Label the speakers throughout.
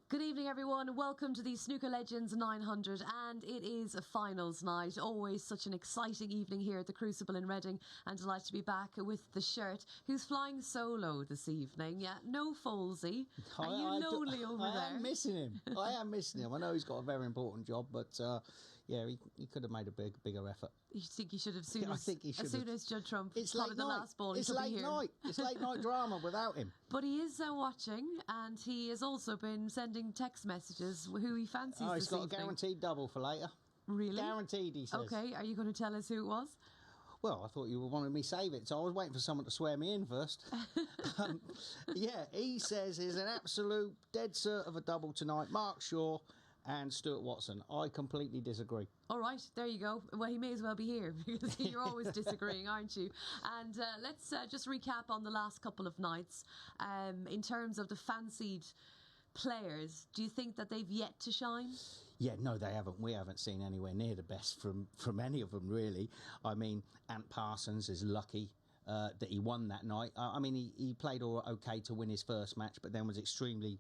Speaker 1: Good evening, everyone. Welcome to the Snooker Legends 900, and it is a finals night. Always such an exciting evening here at the Crucible in Reading, and delighted to be back with the shirt, who's flying solo this evening. Yeah, no Folsey. Are you lonely over there?
Speaker 2: I am missing him. I know he's got a very important job, but yeah, he could have made a bigger effort.
Speaker 1: You think he should have soon as Judd Trump
Speaker 2: it's
Speaker 1: plotted the last ball?
Speaker 2: It's late night. It's late night drama without him.
Speaker 1: But he is watching, and he has also been sending text messages who he fancies.
Speaker 2: Oh, he's got a guaranteed double for later.
Speaker 1: Really?
Speaker 2: Guaranteed, he says.
Speaker 1: Okay, are you going to tell us who it was?
Speaker 2: Well, I thought you wanted me to save it, so I was waiting for someone to swear me in first. Yeah, he says he's an absolute dead cert of a double tonight. Mark Shaw and Stuart Watson. I completely disagree.
Speaker 1: All right, there you go. Well, he may as well be here because you're always disagreeing, aren't you? And let's just recap on the last couple of nights. In terms of the fancied players, do you think that they've yet to shine?
Speaker 2: Yeah, no, they haven't. We haven't seen anywhere near the best from any of them, really. I mean, Ant Parsons is lucky that he won that night. I mean, he played all okay to win his first match, but then was extremely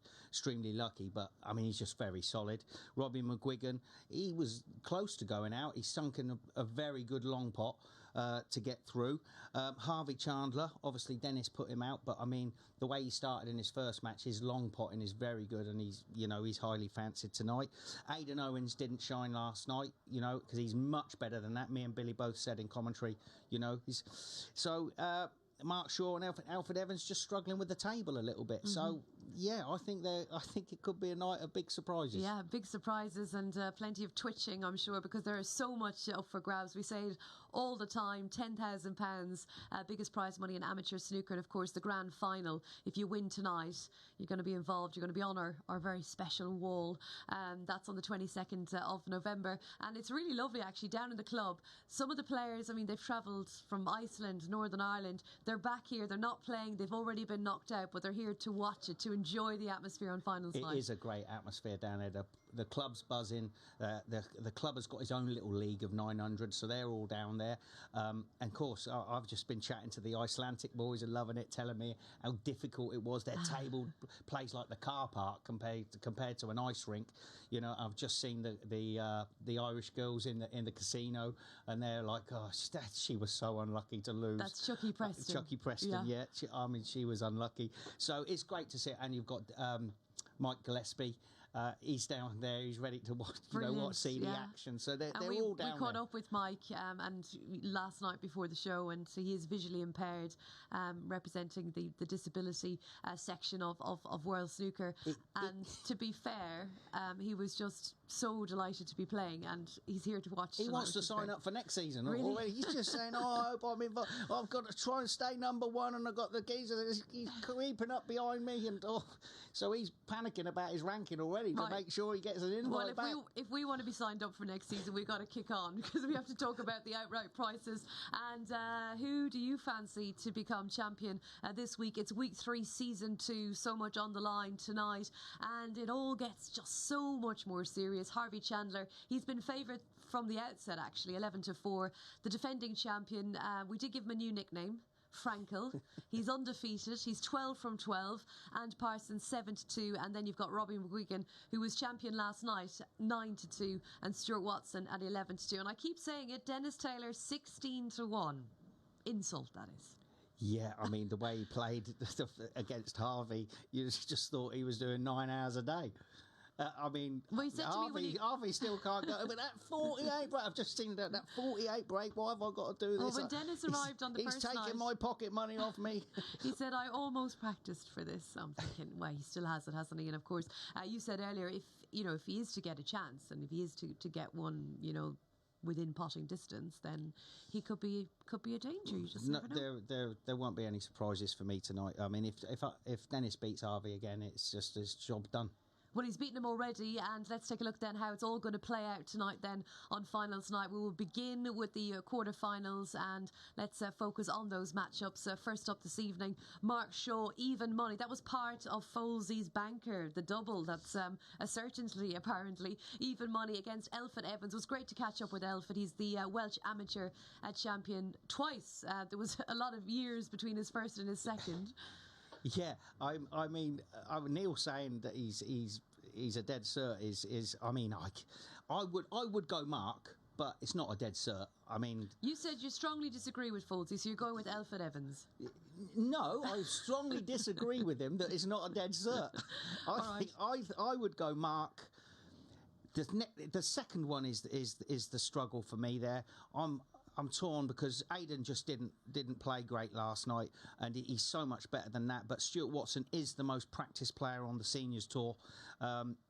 Speaker 2: lucky. But, I mean, he's just very solid. Robbie McGuigan, he was close to going out. He sunk in a very good long pot to get through. Harvey Chandler, obviously Dennis put him out, but, I mean, the way he started in his first match, his long potting is very good, and he's highly fancied tonight. Aidan Owens didn't shine last night, because he's much better than that. Me and Billy both said in commentary, Mark Shaw and Alfred Evans just struggling with the table a little bit. So yeah, I think it could be a night of big surprises.
Speaker 1: Yeah, big surprises and plenty of twitching, I'm sure, because there is so much up for grabs. We say it all the time: £10,000, biggest prize money in amateur snooker, and of course the grand final. If you win tonight, you're going to be involved. You're going to be on our very special wall. That's on the 22nd of November, and it's really lovely actually down in the club. Some of the players, I mean, they've travelled from Iceland, Northern Ireland. They're back here. They're not playing. They've already been knocked out, but they're here to watch it, to enjoy the atmosphere on finals night.
Speaker 2: It is a great atmosphere down there. The club's buzzing. The club has got his own little league of 900, so they're all down there. And of course, I've just been chatting to the Icelandic boys and loving it, telling me how difficult it was. Their table plays like the car park compared to an ice rink. I've just seen the Irish girls in the casino, and they're like, "Oh, she was so unlucky to lose."
Speaker 1: That's Chucky Preston.
Speaker 2: Chucky Preston, yeah. She was unlucky. So it's great to see it. And you've got Mike Gillespie. He's down there. He's ready to watch, see the action. So they're all down there.
Speaker 1: We caught up with Mike and last night before the show, and so he is visually impaired, representing the disability section of World Snooker. To be fair, he was just so delighted to be playing, and he's here to watch.
Speaker 2: He wants to sign up for next season.
Speaker 1: Really?
Speaker 2: Already. He's just saying, I hope I'm involved. I've got to try and stay number one, and I've got the geezer. He's creeping up behind me, and so he's panicking about his ranking already to make sure he gets an invite back.
Speaker 1: If we want to be signed up for next season, we've got to kick on, because we have to talk about the outright prices. And who do you fancy to become champion this week? It's week 3, season 2. So much on the line tonight, and it all gets just so much more serious. Harvey Chandler, he's been favoured from the outset, actually, 11-4. The defending champion, we did give him a new nickname, Frankel. He's undefeated. He's 12 from 12. Ant Parsons 7-2, and then you've got Robbie McGuigan, who was champion last night, 9-2, and Stuart Watson at 11-2. And I keep saying it, Dennis Taylor 16-1. Insult, that is.
Speaker 2: Yeah, I mean, the way he played against Harvey, you just thought he was doing 9 hours a day. I mean, Harvey still can't go. But that 48 break, I've just seen that 48 break. Why have I got to do this?
Speaker 1: Well, when Dennis arrived on the first night,
Speaker 2: he's taking my pocket money off me.
Speaker 1: He said, I almost practiced for this. I'm thinking, well, he still has it, hasn't he? And of course, you said earlier, if he is to get a chance, and if he is to get one, within potting distance, then he could be a danger. You just never know.
Speaker 2: There won't be any surprises for me tonight. I mean, if Dennis beats Harvey again, it's just his job done.
Speaker 1: Well, he's beaten him already, and let's take a look then how it's all going to play out tonight then on finals night. We will begin with the quarterfinals, and let's focus on those matchups. First up this evening, Mark Shaw, even money. That was part of Folsey's banker, the double. That's a certainty, apparently. Even money against Alfred Evans. It was great to catch up with Alfred. He's the Welsh amateur champion twice. There was a lot of years between his first and his second.
Speaker 2: Yeah, I mean, Neil saying that he's he's a dead cert is I mean, I would go Mark, but it's not a dead cert. I mean,
Speaker 1: you said you strongly disagree with Foldsy, so you're going with Elford Evans.
Speaker 2: No, I strongly disagree with him that it's not a dead cert. I would go Mark. The second one is the struggle for me there. I'm torn because Aidan just didn't play great last night, and he's so much better than that. But Stuart Watson is the most practiced player on the seniors tour.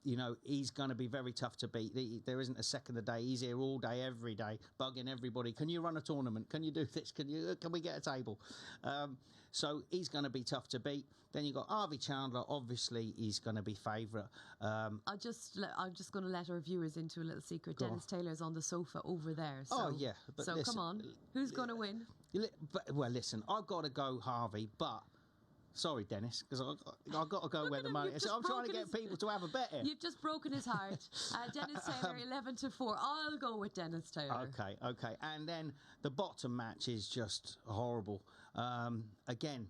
Speaker 2: You know, he's going to be very tough to beat. There isn't a second a day. He's here all day, every day, bugging everybody. Can you run a tournament? Can you do this? Can we get a table? So he's going to be tough to beat. Then you've got Harvey Chandler. Obviously, he's going to be favourite. I'm just going to let our viewers into a little secret. Dennis Taylor's on the sofa over there. So, oh, yeah. But
Speaker 1: so listen, come on. Who's going to win?
Speaker 2: Well, listen, I've got to go Harvey, but... Sorry, Dennis, because I've got to go where the money is. I'm trying to get people to have a bet here.
Speaker 1: You've just broken his heart. Dennis Taylor, 11-4. I'll go with Dennis Taylor.
Speaker 2: Okay. And then the bottom match is just horrible. Again,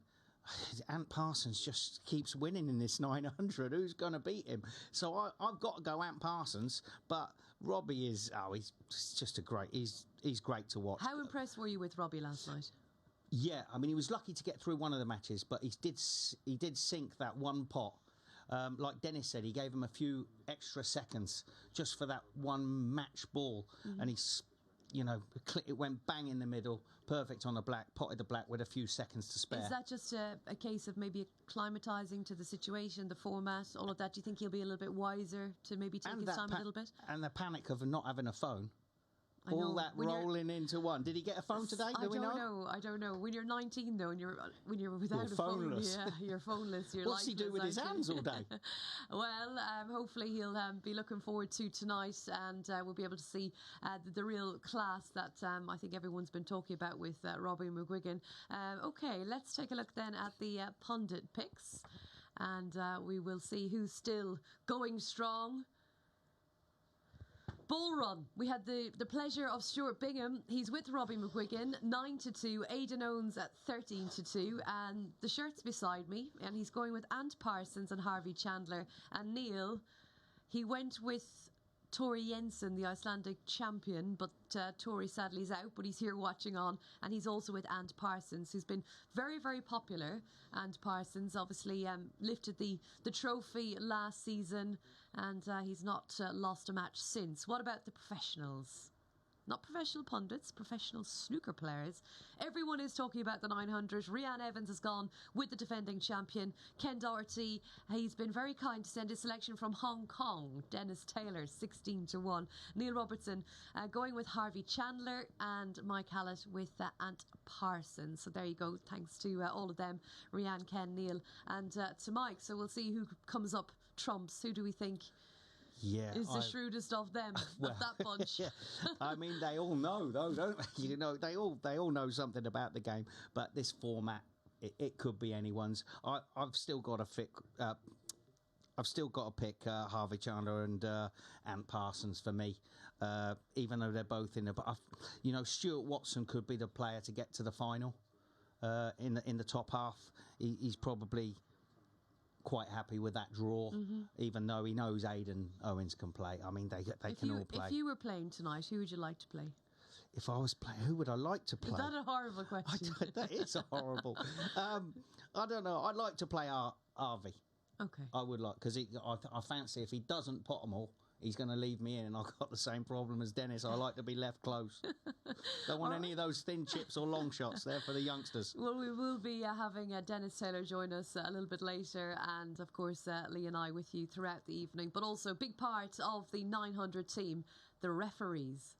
Speaker 2: Ant Parsons just keeps winning in this 900. Who's going to beat him? So I've got to go Ant Parsons, but Robbie is... Oh, he's just a great... He's great to watch.
Speaker 1: How impressed were you with Robbie last night?
Speaker 2: Yeah, I mean, he was lucky to get through one of the matches, but he did sink that one pot. Like Dennis said, he gave him a few extra seconds just for that one match ball, and it went bang in the middle, perfect on the black, potted the black with a few seconds to spare.
Speaker 1: Is that just a case of maybe acclimatising to the situation, the format, all of that? Do you think he'll be a little bit wiser to maybe take his time a little bit?
Speaker 2: And the panic of not having a phone. All that rolling into one. Did he get a phone today?
Speaker 1: I don't know. When you're 19, though, and when you're without a phone, you're phoneless.
Speaker 2: What's he do with his hands all day?
Speaker 1: Well, hopefully he'll be looking forward to tonight, and we'll be able to see the real class that I think everyone's been talking about with Robbie McGuigan. Okay, let's take a look then at the pundit picks, and we will see who's still going strong. Bull Run. We had the pleasure of Stuart Bingham. He's with Robbie McGuigan, 9-2. Aidan Owens at 13-2. And the shirt's beside me. And he's going with Ant Parsons and Harvey Chandler. And Neil, he went with Tori Jensen, the Icelandic champion, but Tori sadly is out, but he's here watching on, and he's also with Ant Parsons, who's been very, very popular. Ant Parsons obviously lifted the trophy last season, and he's not lost a match since. What about the professionals? Not professional pundits, professional snooker players. Everyone is talking about the 900. Rhian Evans has gone with the defending champion. Ken Doherty, he's been very kind to send his selection from Hong Kong. Dennis Taylor, 16-1. Neil Robertson going with Harvey Chandler, and Mike Hallett with Ant Parsons. So there you go. Thanks to all of them, Rhian, Ken, Neil, and to Mike. So we'll see who comes up trumps. Who do we think is the shrewdest of them, of that bunch?
Speaker 2: Yeah. I mean, they all know, though, don't they? You know, they all know something about the game. But this format, it could be anyone's. I've still got to pick Harvey Chandler and Ant Parsons for me, even though they're both in the. Stuart Watson could be the player to get to the final in the top half. He's probably quite happy with that draw, even though he knows Aidan Owens can play. I mean, they can all play.
Speaker 1: If you were playing tonight, who would you like to play?
Speaker 2: If I was playing, who would I like to play?
Speaker 1: Is that a horrible question?
Speaker 2: That is horrible. I don't know. I'd like to play Harvey.
Speaker 1: Okay.
Speaker 2: I would like, because I fancy if he doesn't pot them all, he's going to leave me in, and I've got the same problem as Dennis. I like to be left close. Don't want any of those thin chips or long shots there for the youngsters.
Speaker 1: Well, we will be having Dennis Taylor join us a little bit later, and of course Lee and I with you throughout the evening, but also a big part of the 900 team, the referees.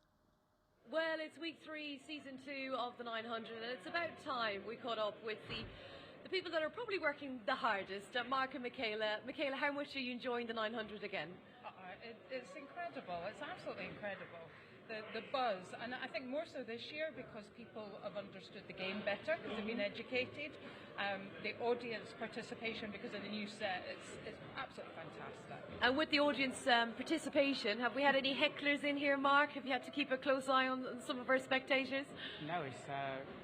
Speaker 1: Well, it's week 3, season 2 of the 900, and it's about time we caught up with the people that are probably working the hardest, Mark and Michaela. Michaela, how much are you enjoying the 900 again?
Speaker 3: It's incredible. It's absolutely incredible. The buzz, and I think more so this year because people have understood the game better, because they've been educated. The audience participation because of the new set, it's absolutely fantastic.
Speaker 1: And with the audience participation, have we had any hecklers in here, Mark? Have you had to keep a close eye on some of our spectators?
Speaker 4: No, it's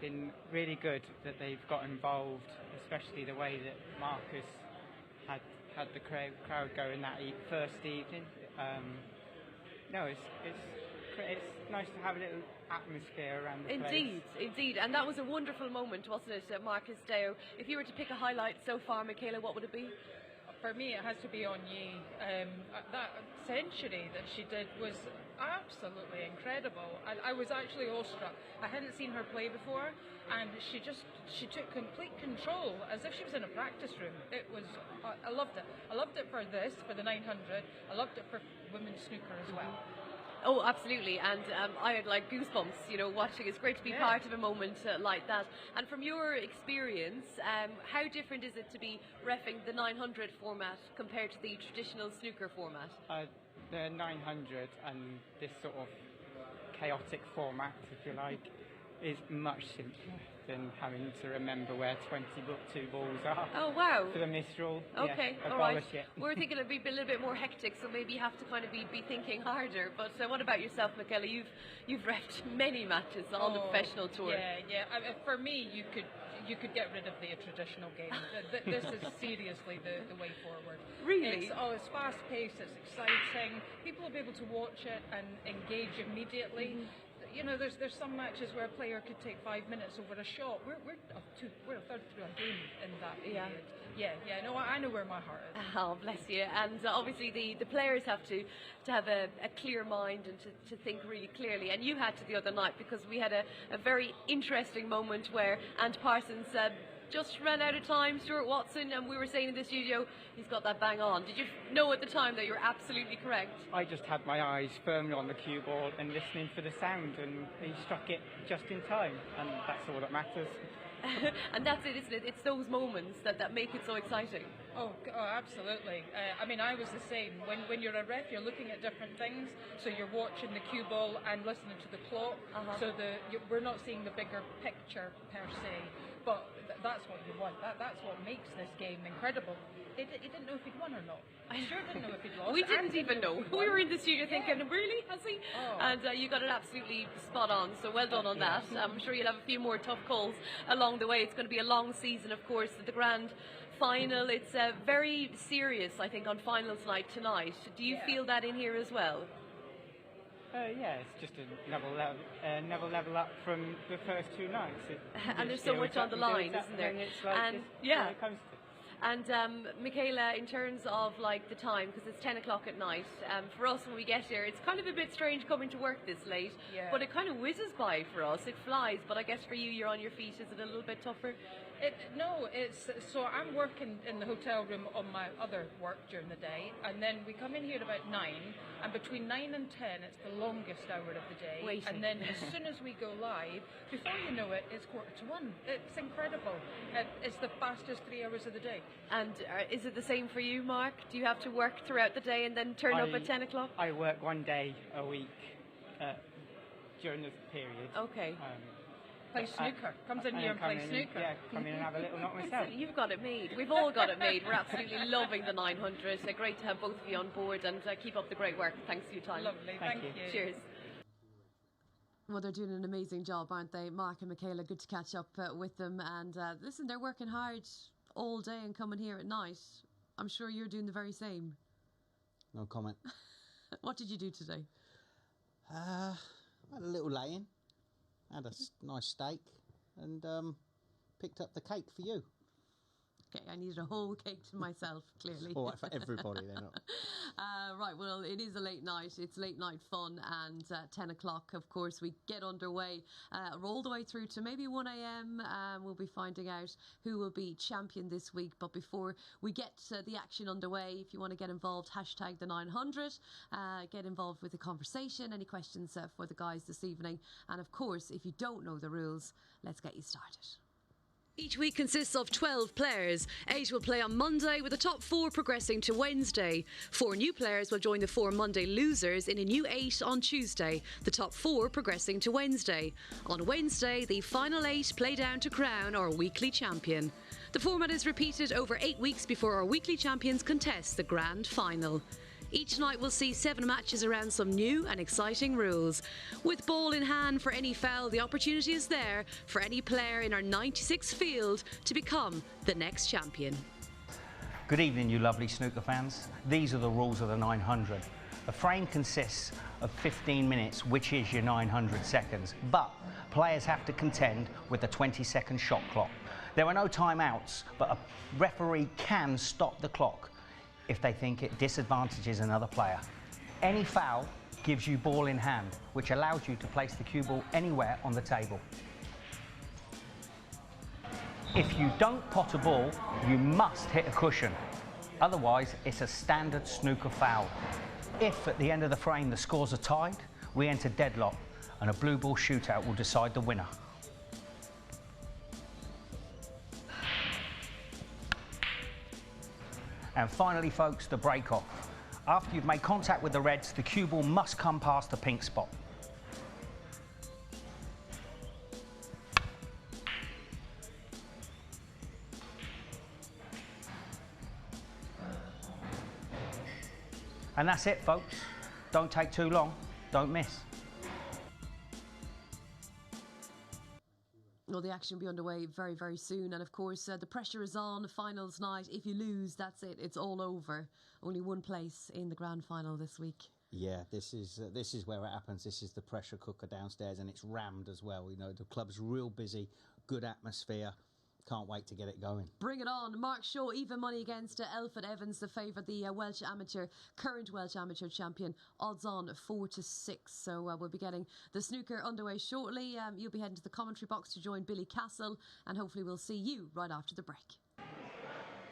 Speaker 4: been really good that they've got involved, especially the way that Mark has had the crowd going that first evening. No, it's nice to have a little atmosphere around the place.
Speaker 1: Indeed, and that was a wonderful moment, wasn't it, Marcus Deo? If you were to pick a highlight so far, Michaela, what would it be?
Speaker 3: For me, it has to be on Yi. That century that she did was absolutely incredible. I was actually awestruck. I hadn't seen her play before, and she took complete control as if she was in a practice room. It was, I loved it. I loved it for the 900. I loved it for women's snooker as well.
Speaker 1: Oh, absolutely, and I had like goosebumps, watching. It's great to be part of a moment like that. And from your experience, how different is it to be reffing the 900 format compared to the traditional snooker format?
Speaker 4: The 900 and this sort of chaotic format, if you like, is much simpler than having to remember where 22 balls are.
Speaker 1: Oh, wow.
Speaker 4: For the misrule.
Speaker 1: Okay,
Speaker 4: yeah,
Speaker 1: all right.
Speaker 4: It.
Speaker 1: We're thinking it'd be a little bit more hectic, so maybe you have to kind of be thinking harder. But what about yourself, Michaela? You've reffed many matches on the professional tour.
Speaker 3: Yeah. I mean, for me, you could get rid of the traditional game. This is seriously the way forward.
Speaker 1: Really?
Speaker 3: It's fast paced, it's exciting. People will be able to watch it and engage immediately. Mm-hmm. There's some matches where a player could take 5 minutes over a shot. We're a third through a game in that period. Yeah. No, I know where my heart is.
Speaker 1: Oh, bless you. And obviously the players have to have a clear mind and to think really clearly. And you had to the other night, because we had a very interesting moment where Ant Parsons just ran out of time, Stuart Watson, and we were saying in the studio, he's got that bang on. Did you know at the time that you were absolutely correct?
Speaker 4: I just had my eyes firmly on the cue ball and listening for the sound, and he struck it just in time, and that's all that matters.
Speaker 1: And that's it, isn't it? It's those moments that make it so exciting.
Speaker 3: Oh, absolutely. I was the same. When you're a ref, you're looking at different things. So you're watching the cue ball and listening to the clock. So we're not seeing the bigger picture per se. But that's what you want. That's what makes this game incredible. He didn't know if he'd won or not. I sure didn't know if he'd lost.
Speaker 1: We didn't even know. We were in the studio thinking, really? Has he?
Speaker 3: Oh.
Speaker 1: And you got it absolutely spot on. So well done on that. I'm sure you'll have a few more tough calls along the way. It's going to be a long season, of course. The grand final. It's very serious, I think, on finals night tonight. Do you feel that in here as well?
Speaker 4: Yeah, it's just another level up from the first two nights.
Speaker 1: And there's so much on the line, isn't there?
Speaker 4: It's like
Speaker 1: and
Speaker 4: yeah. It comes to.
Speaker 1: And Michaela, in terms of like the time, because it's 10 o'clock at night, for us when we get here, it's kind of a bit strange coming to work this late, but it kind of whizzes by for us. It flies, but I guess for you, you're on your feet. Is it a little bit tougher? So I'm working in the hotel room on my other work during the day, and then we come in here about 9, and between 9 and 10 it's the longest hour of the day. Waiting.
Speaker 3: And then as soon as we go live, before you know it, it's 1:45. It's incredible. It's the fastest 3 hours of the day.
Speaker 1: And is it the same for you, Mark? Do you have to work throughout the day and then turn up at 10 o'clock?
Speaker 4: I work 1 day a week during this period.
Speaker 1: Okay.
Speaker 3: Play snooker. Comes in here and play snooker.
Speaker 4: Come in and have a little knock myself.
Speaker 1: Listen, you've got it made. We've all got it made. We're absolutely loving the 900. Great to have both of you on board, and keep up the great work. Thanks for your time.
Speaker 3: Lovely. Thank you.
Speaker 1: Cheers. Well, they're doing an amazing job, aren't they? Mark and Michaela, good to catch up with them. And listen, they're working hard all day and coming here at night. I'm sure you're doing the very same.
Speaker 2: No comment.
Speaker 1: What did you do today?
Speaker 2: I had a little lay-in. Had a nice steak and picked up the cake for you.
Speaker 1: Okay, I needed a whole cake to myself, clearly.
Speaker 2: All right, for everybody, they're not.
Speaker 1: Right, well, it is a late night. It's late night fun, and 10 o'clock, of course, we get underway. All the way through to maybe 1 a.m. We'll be finding out who will be champion this week. But before we get the action underway, if you want to get involved, hashtag the 900. Get involved with the conversation. Any questions for the guys this evening? And of course, if you don't know the rules, let's get you started. Each week consists of 12 players. 8 will play on Monday, with the top 4 progressing to Wednesday. 4 new players will join the 4 Monday losers in a new 8 on Tuesday, the top 4 progressing to Wednesday. On Wednesday, the final 8 play down to crown our weekly champion. The format is repeated over 8 weeks before our weekly champions contest the grand final. Each night will see 7 matches around some new and exciting rules. With ball in hand for any foul, the opportunity is there for any player in our 96 field to become the next champion.
Speaker 5: Good evening, you lovely snooker fans. These are the rules of the 900. A frame consists of 15 minutes, which is your 900 seconds, but players have to contend with a 20-second shot clock. There are no timeouts, but a referee can stop the clock if they think it disadvantages another player. Any foul gives you ball in hand, which allows you to place the cue ball anywhere on the table. If you don't pot a ball, you must hit a cushion. Otherwise, it's a standard snooker foul. If at the end of the frame the scores are tied, we enter deadlock and a blue ball shootout will decide the winner. And finally, folks, the break-off. After you've made contact with the reds, the cue ball must come past the pink spot. And that's it, folks. Don't take too long. Don't miss.
Speaker 1: Well, the action will be underway very, very soon. And of course, the pressure is on. Finals night. If you lose, that's it. It's all over. Only one place in the grand final this week.
Speaker 2: Yeah, this is where it happens. This is the pressure cooker downstairs, and it's rammed as well. You know, the club's real busy, good atmosphere. Can't wait to get it going.
Speaker 1: Bring it on. Mark Shaw, even money against Elford Evans, the favourite, the current Welsh amateur champion. Odds on 4-6. So we'll be getting the snooker underway shortly. You'll be heading to the commentary box to join Billy Castle, and hopefully we'll see you right after the break.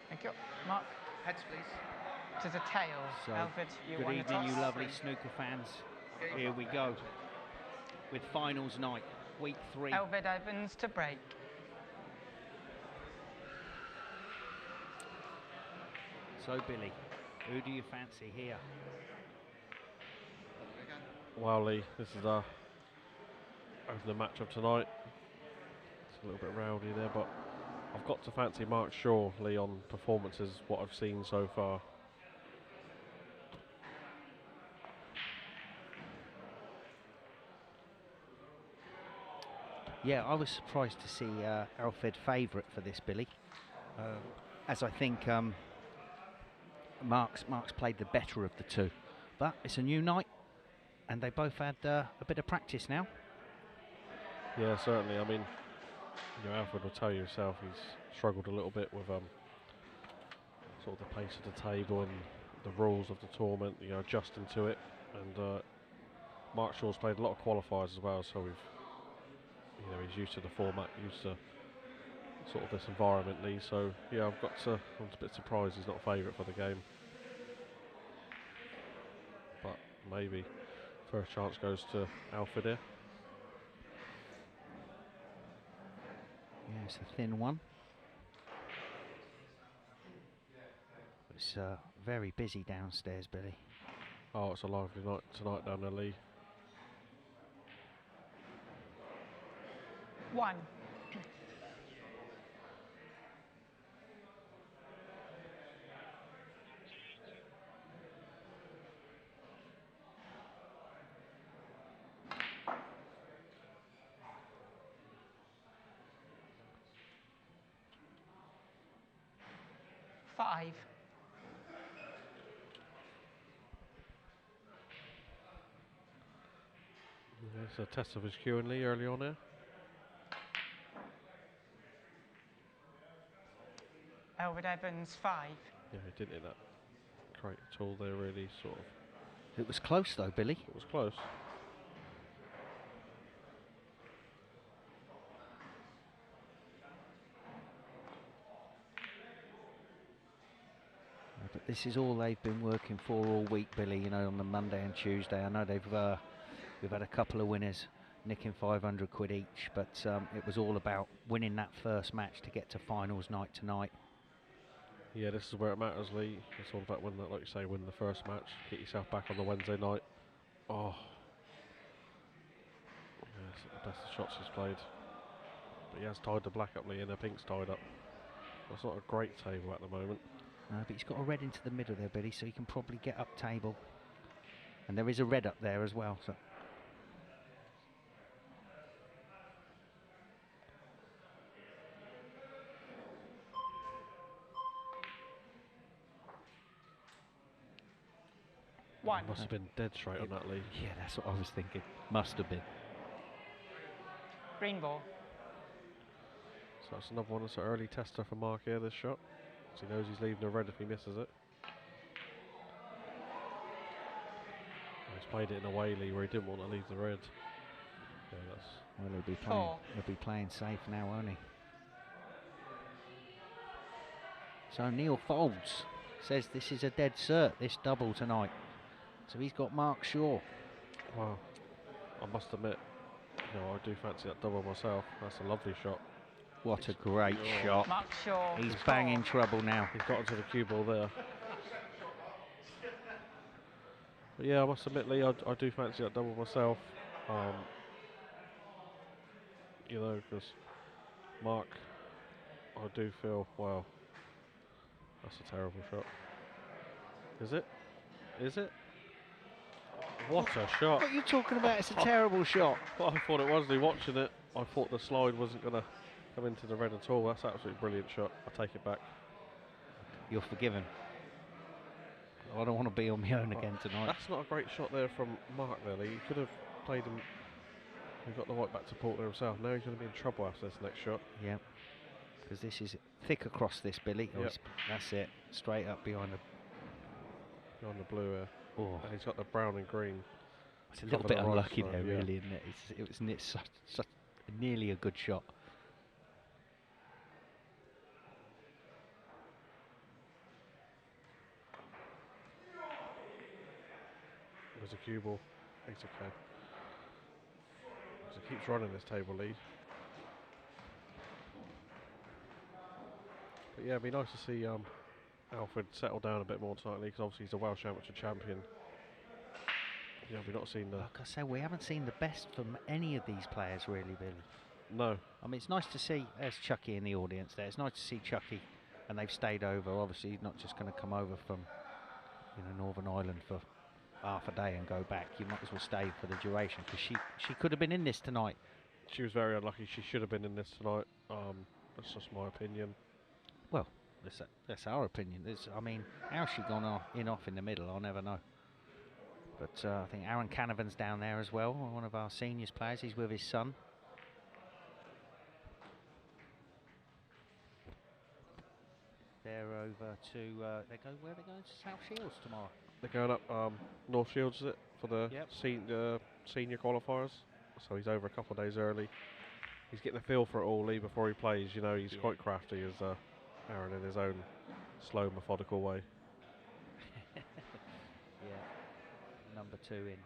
Speaker 4: Thank you. Mark, heads please. To the tail.
Speaker 2: So,
Speaker 4: Alfred, you
Speaker 2: good evening, you lovely snooker fans. Here we go with finals night, week 3.
Speaker 4: Elford Evans to break.
Speaker 2: So, Billy, who do you fancy here?
Speaker 6: Well, Lee, this is the match of tonight. It's a little bit rowdy there, but I've got to fancy Mark Shaw, Lee, on performances, what I've seen so far.
Speaker 2: Yeah, I was surprised to see Alfred favourite for this, Billy, as I think Mark's played the better of the two. But it's a new night, and they both had a bit of practice now.
Speaker 6: Yeah, certainly. I mean, you know, Alfred will tell you himself he's struggled a little bit with sort of the pace of the table and the rules of the tournament, you know, adjusting to it. And Mark Shaw's played a lot of qualifiers as well, so he's used to the format, used to sort of this environment, Lee. So yeah, I'm a bit surprised he's not favourite for the game. But maybe first chance goes to Alfred here.
Speaker 2: Yeah, it's a thin one. It's very busy downstairs, Billy.
Speaker 6: Oh, it's a lively night tonight down there, Lee.
Speaker 4: 1. 5.
Speaker 6: It's a test of his cue and Lee early on here.
Speaker 4: Elford Evans 5.
Speaker 6: Yeah, he didn't hit that great at all there, really, sort of.
Speaker 2: It was close though, Billy.
Speaker 6: It was close.
Speaker 2: But this is all they've been working for all week, Billy. You know, on the Monday and Tuesday. I know we've had a couple of winners nicking 500 quid each, but it was all about winning that first match to get to finals night tonight.
Speaker 6: Yeah, this is where it matters, Lee. It's all about winning that, like you say, win the first match, get yourself back on the Wednesday night. Oh, yeah, it's the best of shots he's played. But he has tied the black up, Lee, and the pink's tied up. That's not a great table at the moment.
Speaker 2: But he's got a red into the middle there, Billy, so he can probably get up table. And there is a red up there as well. So.
Speaker 4: One.
Speaker 6: Must have been dead straight on that, Lee.
Speaker 7: Yeah, that's what I was thinking. Must have been.
Speaker 4: Green ball.
Speaker 6: So that's another one. That's an early tester for Mark here, this shot. So he knows he's leaving a red if he misses it. He's played it in a way, Lee, where he didn't want to leave the red. Yeah, that's...
Speaker 7: Well, he'll be playing safe now, won't he? So Neil folds. Says this is a dead cert, this double tonight. So he's got Mark Shaw.
Speaker 6: Wow. I must admit, you know, I do fancy that double myself. That's a lovely shot.
Speaker 7: What a great shot.
Speaker 4: Mark Shaw.
Speaker 7: He's banging trouble now.
Speaker 6: He's got onto the cue ball there. But yeah, I must admit, Lee, I do fancy that double myself. You know, because Mark, I do feel, wow, that's a terrible shot. Is it? Is it? What a shot.
Speaker 7: What are you talking about? It's a terrible shot.
Speaker 6: Well, I thought it was, Lee, watching it. I thought the slide wasn't going to come into the red at all. That's absolutely brilliant shot. I take it back.
Speaker 7: You're forgiven. I don't want to be on my own again tonight.
Speaker 6: That's not a great shot there from Mark there, Lee. He could have played him. He got the right back to Porter himself. Now he's going to be in trouble after this next shot.
Speaker 7: Yeah. Because this is thick across this, Billy. Oh,
Speaker 6: Yep.
Speaker 7: that's it. Straight up behind the...
Speaker 6: On the blue here.
Speaker 7: Oh.
Speaker 6: And he's got the brown and green.
Speaker 7: It's a little
Speaker 6: cover
Speaker 7: bit
Speaker 6: the right
Speaker 7: unlucky
Speaker 6: side,
Speaker 7: there,
Speaker 6: yeah.
Speaker 7: really, isn't it? It was such nearly a good shot.
Speaker 6: There's a cue ball. It's okay. So keeps running this table lead. But yeah, it'd be nice to see Alfred settle down a bit more tonight, because obviously he's a Welsh amateur champion. Yeah, we've not seen the...
Speaker 7: Like I say, we haven't seen the best from any of these players, really, Billy.
Speaker 6: No.
Speaker 7: I mean, it's nice to see, there's Chucky in the audience there, it's nice to see Chucky, and they've stayed over. Obviously, he's not just going to come over from, you know, Northern Ireland for half a day and go back. You might as well stay for the duration, because she could have been in this tonight.
Speaker 6: She was very unlucky. She should have been in this tonight. That's just my opinion.
Speaker 7: Well, that's our opinion. I mean, how's she gone off in the middle? I'll never know. But I think Aaron Canavan's down there as well, one of our seniors players. He's with his son. They're over to where are they going to South Shields tomorrow?
Speaker 6: They're going up North Shields, is it, for the senior qualifiers? So he's over a couple of days early. He's getting a feel for it all, Lee, before he plays. You know, he's quite crafty, as Aaron, in his own slow, methodical way.
Speaker 7: Yeah, number 2 in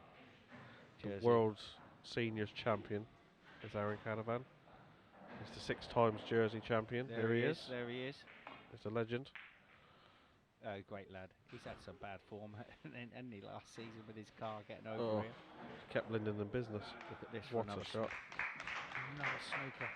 Speaker 7: Jersey.
Speaker 6: The world's seniors champion is Aaron Canavan. He's the 6 times Jersey champion. There he is.
Speaker 7: There he is.
Speaker 6: He's a legend.
Speaker 7: Oh, great lad. He's had some bad form, and he last season with his car getting over here.
Speaker 6: Kept Linden in business.
Speaker 7: Look at this.
Speaker 6: What a shot.
Speaker 7: Another snooker.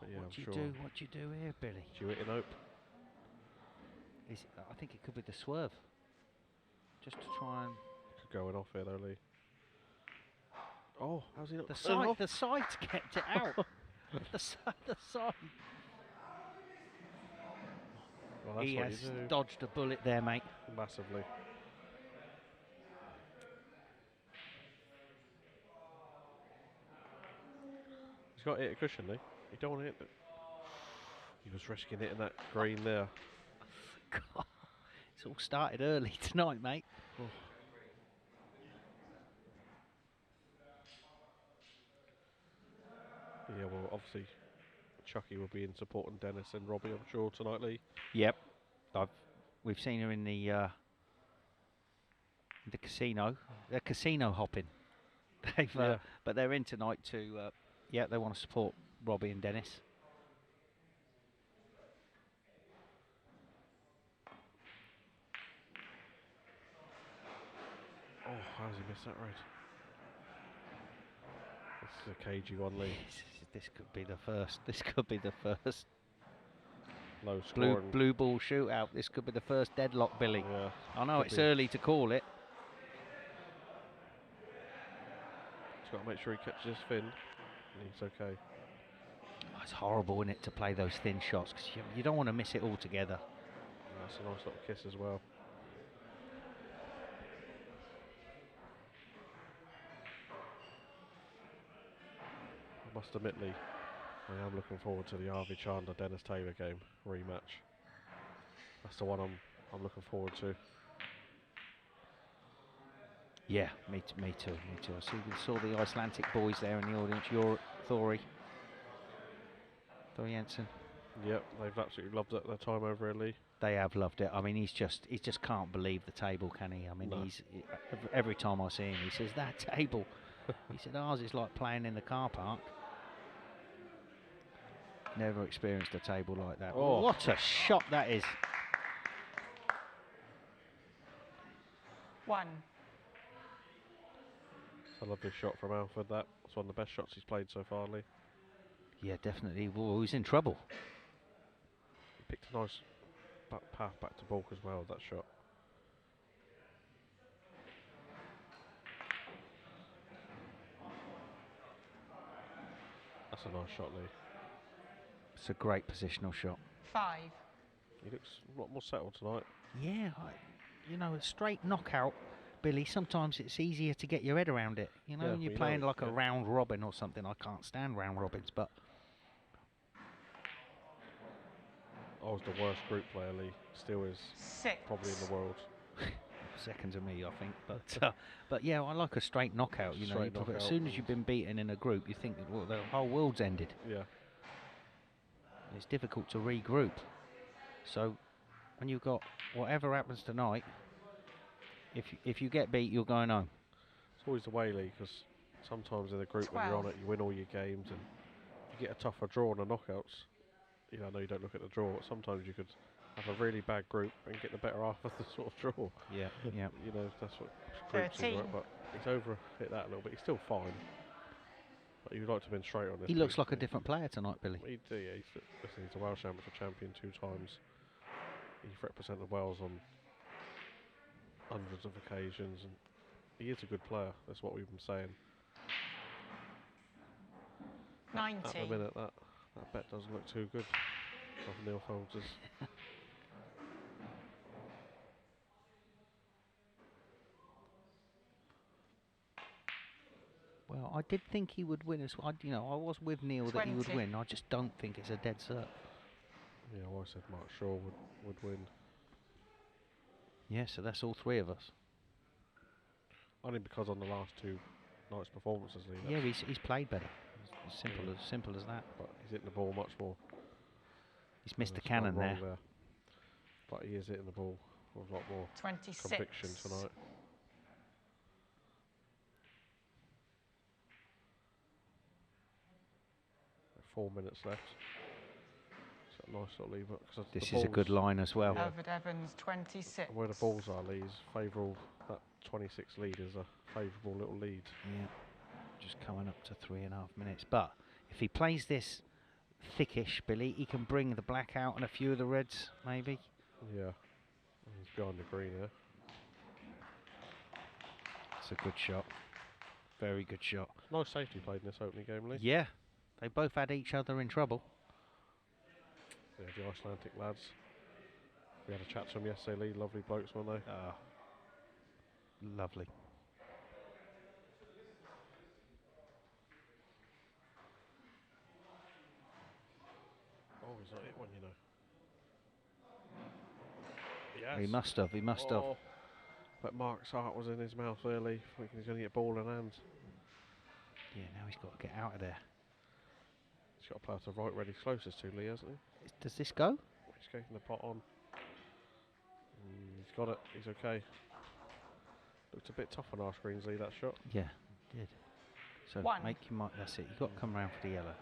Speaker 6: But yeah,
Speaker 7: What
Speaker 6: I'm
Speaker 7: do you
Speaker 6: sure.
Speaker 7: do? What do you do here, Billy?
Speaker 6: Do you hit an ope?
Speaker 7: I think it could be the swerve. Just to try and
Speaker 6: Could go in off here, though, Lee. Oh, how's he not?
Speaker 7: the side's kept it out. the side.
Speaker 6: Well, that's
Speaker 7: He
Speaker 6: what
Speaker 7: has
Speaker 6: you do.
Speaker 7: dodged a bullet there, mate.
Speaker 6: Massively. He's got to hit a cushion, Lee. You don't want to hit it. He was risking it in that green there.
Speaker 7: God, it's all started early tonight, mate.
Speaker 6: Oh. Yeah, well, obviously, Chucky will be in supporting Dennis and Robbie, I'm sure, tonight, Lee.
Speaker 7: Yep. We've seen her in the casino. They're casino hopping. But they're in tonight to. They want to support Robbie and Dennis.
Speaker 6: Oh, how does he miss that right? This is a cagey one, Lee.
Speaker 7: This could be the first. This could be the first
Speaker 6: Low scoring.
Speaker 7: blue ball shootout. This could be the first deadlock, Billy.
Speaker 6: Yeah,
Speaker 7: I know
Speaker 6: could
Speaker 7: it's
Speaker 6: be.
Speaker 7: early to call it.
Speaker 6: He's got to make sure he catches his fin. And he's okay.
Speaker 7: Oh, it's horrible, isn't it, to play those thin shots because you don't want to miss it altogether.
Speaker 6: That's a nice little kiss as well. I must admit, Lee, I am looking forward to the Harvey Chandler Dennis Taylor game rematch. That's the one I'm looking forward to.
Speaker 7: Yeah, me too. I saw the Icelandic boys there in the audience. Thori Jensen.
Speaker 6: Yep, they've absolutely loved it, their time over here, Lee.
Speaker 7: They have loved it. I mean, he just can't believe the table, can he? I mean,
Speaker 6: No.
Speaker 7: Every time I see him, he says, that table. He said, ours is like playing in the car park. Never experienced a table like that.
Speaker 6: Oh.
Speaker 7: What a shot that is.
Speaker 3: 1.
Speaker 6: It's a lovely shot from Alfred, that. It's one of the best shots he's played so far, Lee.
Speaker 7: Yeah, definitely. Well, he's in trouble.
Speaker 6: He picked a nice path back to balk as well with that shot. That's a nice shot, Lee.
Speaker 7: It's a great positional shot.
Speaker 3: 5.
Speaker 6: He looks a lot more settled tonight.
Speaker 7: Yeah, a straight knockout, Billy, sometimes it's easier to get your head around it. You know,
Speaker 6: Yeah,
Speaker 7: when you're
Speaker 6: we
Speaker 7: playing
Speaker 6: know,
Speaker 7: like a
Speaker 6: yeah.
Speaker 7: round robin or something. I can't stand round robins, but
Speaker 6: I was the worst group player, Lee. Still is
Speaker 3: 6.
Speaker 6: probably in the world.
Speaker 7: second to me, I think. But yeah, I like a straight knockout. You know,
Speaker 6: Straight
Speaker 7: as
Speaker 6: knockout.
Speaker 7: soon as you've been beaten in a group, you think, well, the whole world's ended.
Speaker 6: Yeah.
Speaker 7: It's difficult to regroup. So when you've got whatever happens tonight, if you get beat, you're going home.
Speaker 6: It's always the way, Lee, because sometimes in a group when you're on it, you win all your games, and you get a tougher draw in the knockouts. You know, I know you don't look at the draw, but sometimes you could have a really bad group and get the better half of the sort of draw.
Speaker 7: Yeah, yeah.
Speaker 6: You know, that's what groups are like, but he's over hit that a little bit. He's still fine. But you'd like to have been straight on this.
Speaker 7: He looks like a different player tonight, Billy.
Speaker 6: He do, yeah. He's a Welsh amateur champion 2 times. He's represented Wales on hundreds of occasions, and he is a good player. That's what we've been saying.
Speaker 3: 90.
Speaker 6: At the minute, that bet doesn't look too good. Of Neil Folgers.
Speaker 7: Well, I did think he would win as well. I was with Neil that he would
Speaker 3: 20.
Speaker 7: win. I just don't think it's a dead cert.
Speaker 6: Yeah, well, I said Mark Shaw would win.
Speaker 7: Yeah, so that's all 3 of us.
Speaker 6: Only because on the last 2 nights' performances, Lee.
Speaker 7: Yeah, he's played better. It's simple as that.
Speaker 6: But he's hitting the ball much more.
Speaker 7: He's missed the
Speaker 6: There's nothing
Speaker 7: cannon
Speaker 6: wrong
Speaker 7: there.
Speaker 6: But he is hitting the ball with a lot more
Speaker 3: 26.
Speaker 6: conviction tonight. Four minutes left. It's a nice little lead.
Speaker 7: This is a good line as well.
Speaker 3: Alfred Evans, 26.
Speaker 6: Where the balls are, Lee, is favourable. That 26 lead is a favourable little lead.
Speaker 7: Yeah, just coming up to 3.5 minutes. But if he plays this thickish, Billy, he can bring the black out and a few of the reds, maybe.
Speaker 6: Yeah. He's behind the green here.
Speaker 7: It's a good shot. Very good shot.
Speaker 6: Nice safety played in this opening game, Lee.
Speaker 7: Yeah, they both had each other in trouble.
Speaker 6: Yeah, the Icelandic lads. We had a chat to them yesterday, Lee. Lovely blokes, weren't they?
Speaker 7: Lovely.
Speaker 6: Oh, he's not hit one, you know. Yes.
Speaker 7: He must have.
Speaker 6: But Mark's heart was in his mouth early, thinking he's going to get ball in hand.
Speaker 7: Yeah, now he's got to get out of there.
Speaker 6: He's got a player to right where he's closest to, Lee, hasn't he?
Speaker 7: Does this go?
Speaker 6: He's getting the pot on. He's got it. He's okay. Looked a bit tough on our screens, Lee, that shot.
Speaker 7: Yeah, it did. So make your mark. That's it. You've got to come round for the yellow.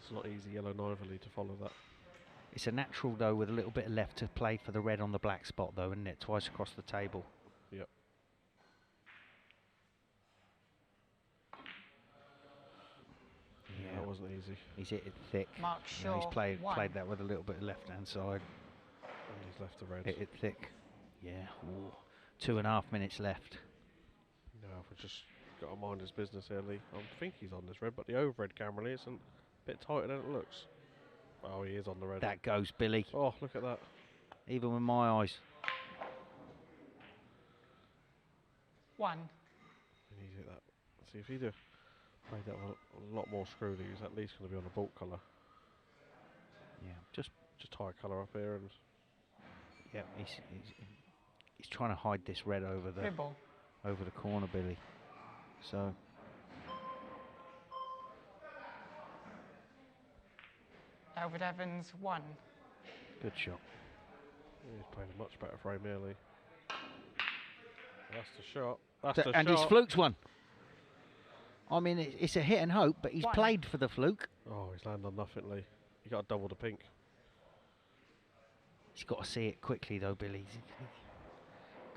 Speaker 6: It's not easy yellow neither, Lee, to follow that.
Speaker 7: It's a natural, though, with a little bit left to play for the red on the black spot, though, isn't it? Twice across the table.
Speaker 6: Yep. Yeah, that wasn't easy.
Speaker 7: He's hit it thick.
Speaker 3: Mark Shaw,
Speaker 7: He's played
Speaker 3: 1.
Speaker 7: that with a little bit of left-hand side.
Speaker 6: And he's left the red.
Speaker 7: Hit it thick. Yeah. Ooh. 2.5 minutes left.
Speaker 6: No, we've just got to mind his business here, Lee. I think he's on this red, but the overhead camera, Lee, isn't bit tighter than it looks. Oh, he is on the red.
Speaker 7: That goes, Billy.
Speaker 6: Oh, look at that.
Speaker 7: Even with my eyes.
Speaker 4: 1.
Speaker 6: You need to get that. See, if he'd have played that one a lot more screwed, he was at least going to be on the baulk colour.
Speaker 7: Yeah, just
Speaker 6: tie a colour up here and.
Speaker 7: yeah. He's trying to hide this red over the corner, Billy. So.
Speaker 4: Alfred Evans 1.
Speaker 7: Good shot.
Speaker 6: He's playing a much better frame, really. That's the shot. That's the
Speaker 7: and
Speaker 6: shot.
Speaker 7: his fluke's one. I mean, it's a hit and hope, but he's
Speaker 4: 1.
Speaker 7: played for the fluke.
Speaker 6: Oh, he's landed on nothingly. He got a double the pink.
Speaker 7: He's got to see it quickly, though, Billy.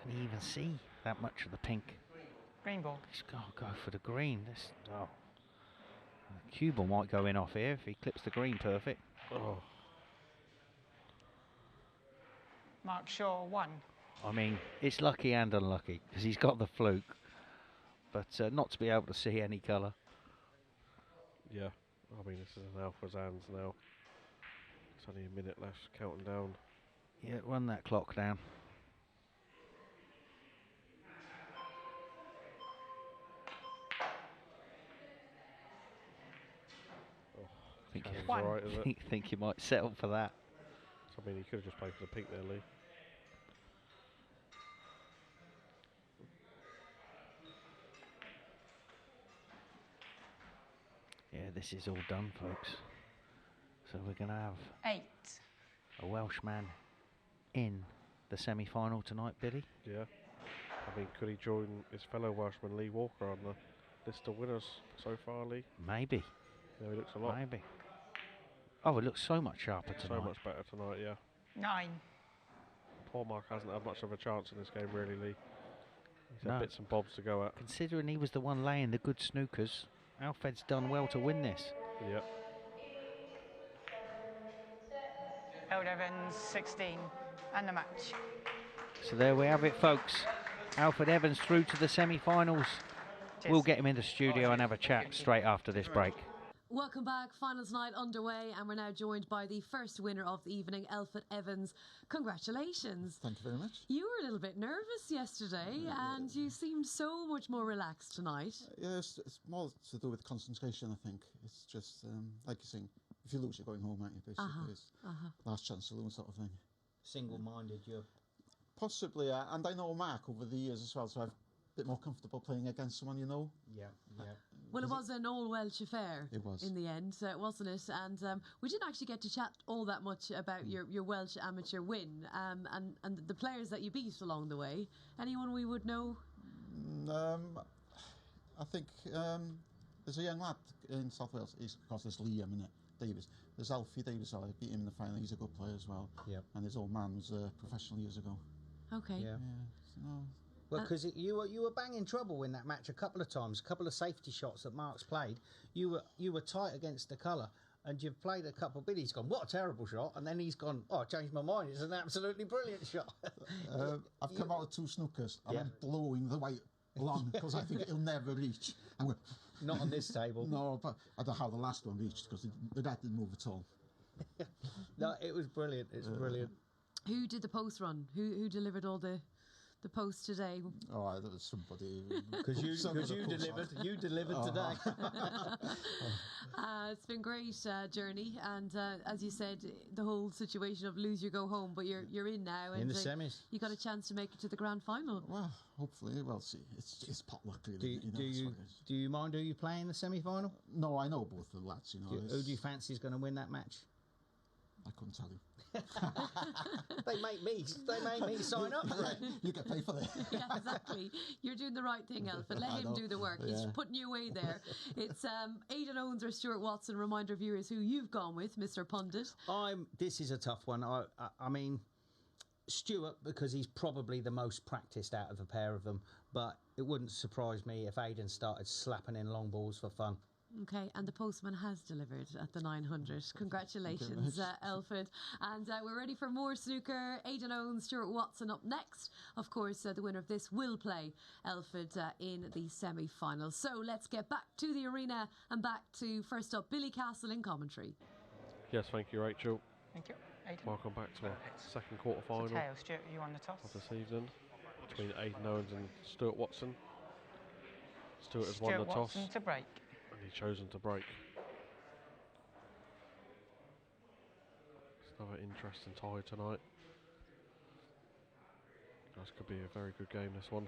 Speaker 7: Can he even see that much of the pink?
Speaker 4: Green ball.
Speaker 7: He's got to go for the green. The cue ball might go in off here if he clips the green perfect.
Speaker 6: Oh.
Speaker 4: Mark Shaw 1.
Speaker 7: I mean, it's lucky and unlucky because he's got the fluke, but not to be able to see any colour.
Speaker 6: Yeah. I mean, this is in Alpha's hands now. It's only a minute left, counting down.
Speaker 7: Yeah, run that clock down.
Speaker 6: Cannon's
Speaker 4: One.
Speaker 6: alright, is it?
Speaker 7: Think you might settle for that.
Speaker 6: I mean, he could have just played for the pink there, Lee.
Speaker 7: Yeah, this is all done, folks. So we're going to have
Speaker 4: 8.
Speaker 7: a Welshman in the semi-final tonight, Billy.
Speaker 6: Yeah. I mean, could he join his fellow Welshman Lee Walker on the list of winners so far, Lee?
Speaker 7: Maybe.
Speaker 6: Yeah, he looks a lot.
Speaker 7: Maybe. Oh, it looks so much sharper tonight.
Speaker 6: So much better tonight, yeah.
Speaker 4: 9.
Speaker 6: Poor Mark hasn't had much of a chance in this game, really, Lee. He's
Speaker 7: No.
Speaker 6: had bits and bobs to go at.
Speaker 7: Considering he was the one laying the good snookers, Alfred's done well to win this.
Speaker 6: Yeah.
Speaker 4: Alfred Evans 16. And the match.
Speaker 7: So there we have it, folks. Alfred Evans through to the semi-finals.
Speaker 4: Cheers.
Speaker 7: We'll get him in the studio and have a chat straight after this break.
Speaker 1: Welcome back. Finals night underway, and we're now joined by the first winner of the evening, Alfred Evans. Congratulations.
Speaker 8: Thank you very much.
Speaker 1: You were a little bit nervous yesterday, and you seemed so much more relaxed tonight.
Speaker 8: Yeah, it's more to do with concentration, I think. It's just, like you're saying, if you lose, you're going home, aren't you, basically. It's last chance to lose sort of thing.
Speaker 2: Single-minded, you're...
Speaker 8: Possibly, and I know Mark over the years as well, so I'm a bit more comfortable playing against someone you know.
Speaker 2: Yeah, yeah.
Speaker 1: Well, it was an all-Welsh affair.
Speaker 8: It was.
Speaker 1: In the end, wasn't it? And we didn't actually get to chat all that much about your Welsh amateur win and the players that you beat along the way. Anyone we would know?
Speaker 8: I think there's a young lad in South Wales, because there's Liam in it, Davis. There's Alfie Davis, I beat him in the final, he's a good player as well.
Speaker 2: Yep.
Speaker 8: And his old man was a professional years ago.
Speaker 1: Okay.
Speaker 2: Yeah.
Speaker 8: So,
Speaker 2: Well, because you were banging trouble in that match a couple of times, a couple of safety shots that Mark's played. You were tight against the colour, and you've played a couple. Billy's gone, what a terrible shot, and then he's gone, oh, I changed my mind. It's an absolutely brilliant shot.
Speaker 8: I've come out with 2 snookers, and
Speaker 2: Yeah.
Speaker 8: I'm blowing the white along because I think it'll never reach. I'm going,
Speaker 2: Not on this table.
Speaker 8: no, but I don't know how the last one reached because the net didn't move at all.
Speaker 2: No, it was brilliant. It's brilliant.
Speaker 1: Who did the post run? Who delivered all the posts today?
Speaker 8: Oh, there was somebody.
Speaker 2: Because you delivered today.
Speaker 1: It's been great journey, and as you said, the whole situation of lose you go home, but you're in now, and
Speaker 2: In the semis.
Speaker 1: you got a chance to make it to the grand final.
Speaker 8: Well, hopefully, we'll see. It's potluck, really.
Speaker 2: Do you mind who you play in the semi-final?
Speaker 8: No, I know both the lads. You know,
Speaker 2: Who do you fancy is going to win that match?
Speaker 8: I couldn't tell you.
Speaker 2: They make me sign up for it.
Speaker 8: You get paid for that.
Speaker 1: Yeah, exactly. You're doing the right thing, Alfred. Let
Speaker 8: I
Speaker 1: him
Speaker 8: know.
Speaker 1: do the work. He's
Speaker 8: Yeah.
Speaker 1: putting you away there. It's Aidan Owens or Stuart Watson. Reminder viewers who you've gone with, Mr. Pundit.
Speaker 2: This is a tough one. I mean, Stuart, because he's probably the most practiced out of the pair of them, but it wouldn't surprise me if Aidan started slapping in long balls for fun.
Speaker 1: Okay, and the postman has delivered at the 900. Congratulations, Elford. And we're ready for more snooker. Aidan Owen, Stuart Watson up next. Of course, the winner of this will play Elford in the semi-final. So let's get back to the arena and back to, first up, Billy Castle in commentary.
Speaker 6: Yes, thank you, Rachel.
Speaker 4: Thank you. Aidan.
Speaker 6: Welcome back to our second quarter-final
Speaker 4: Stuart, you on the toss?
Speaker 6: of the season between Aidan Owens and Stuart Watson. Stuart has won the toss.
Speaker 4: Watson to break.
Speaker 6: And he's chosen to break. It's another interesting tie tonight. This could be a very good game, this one.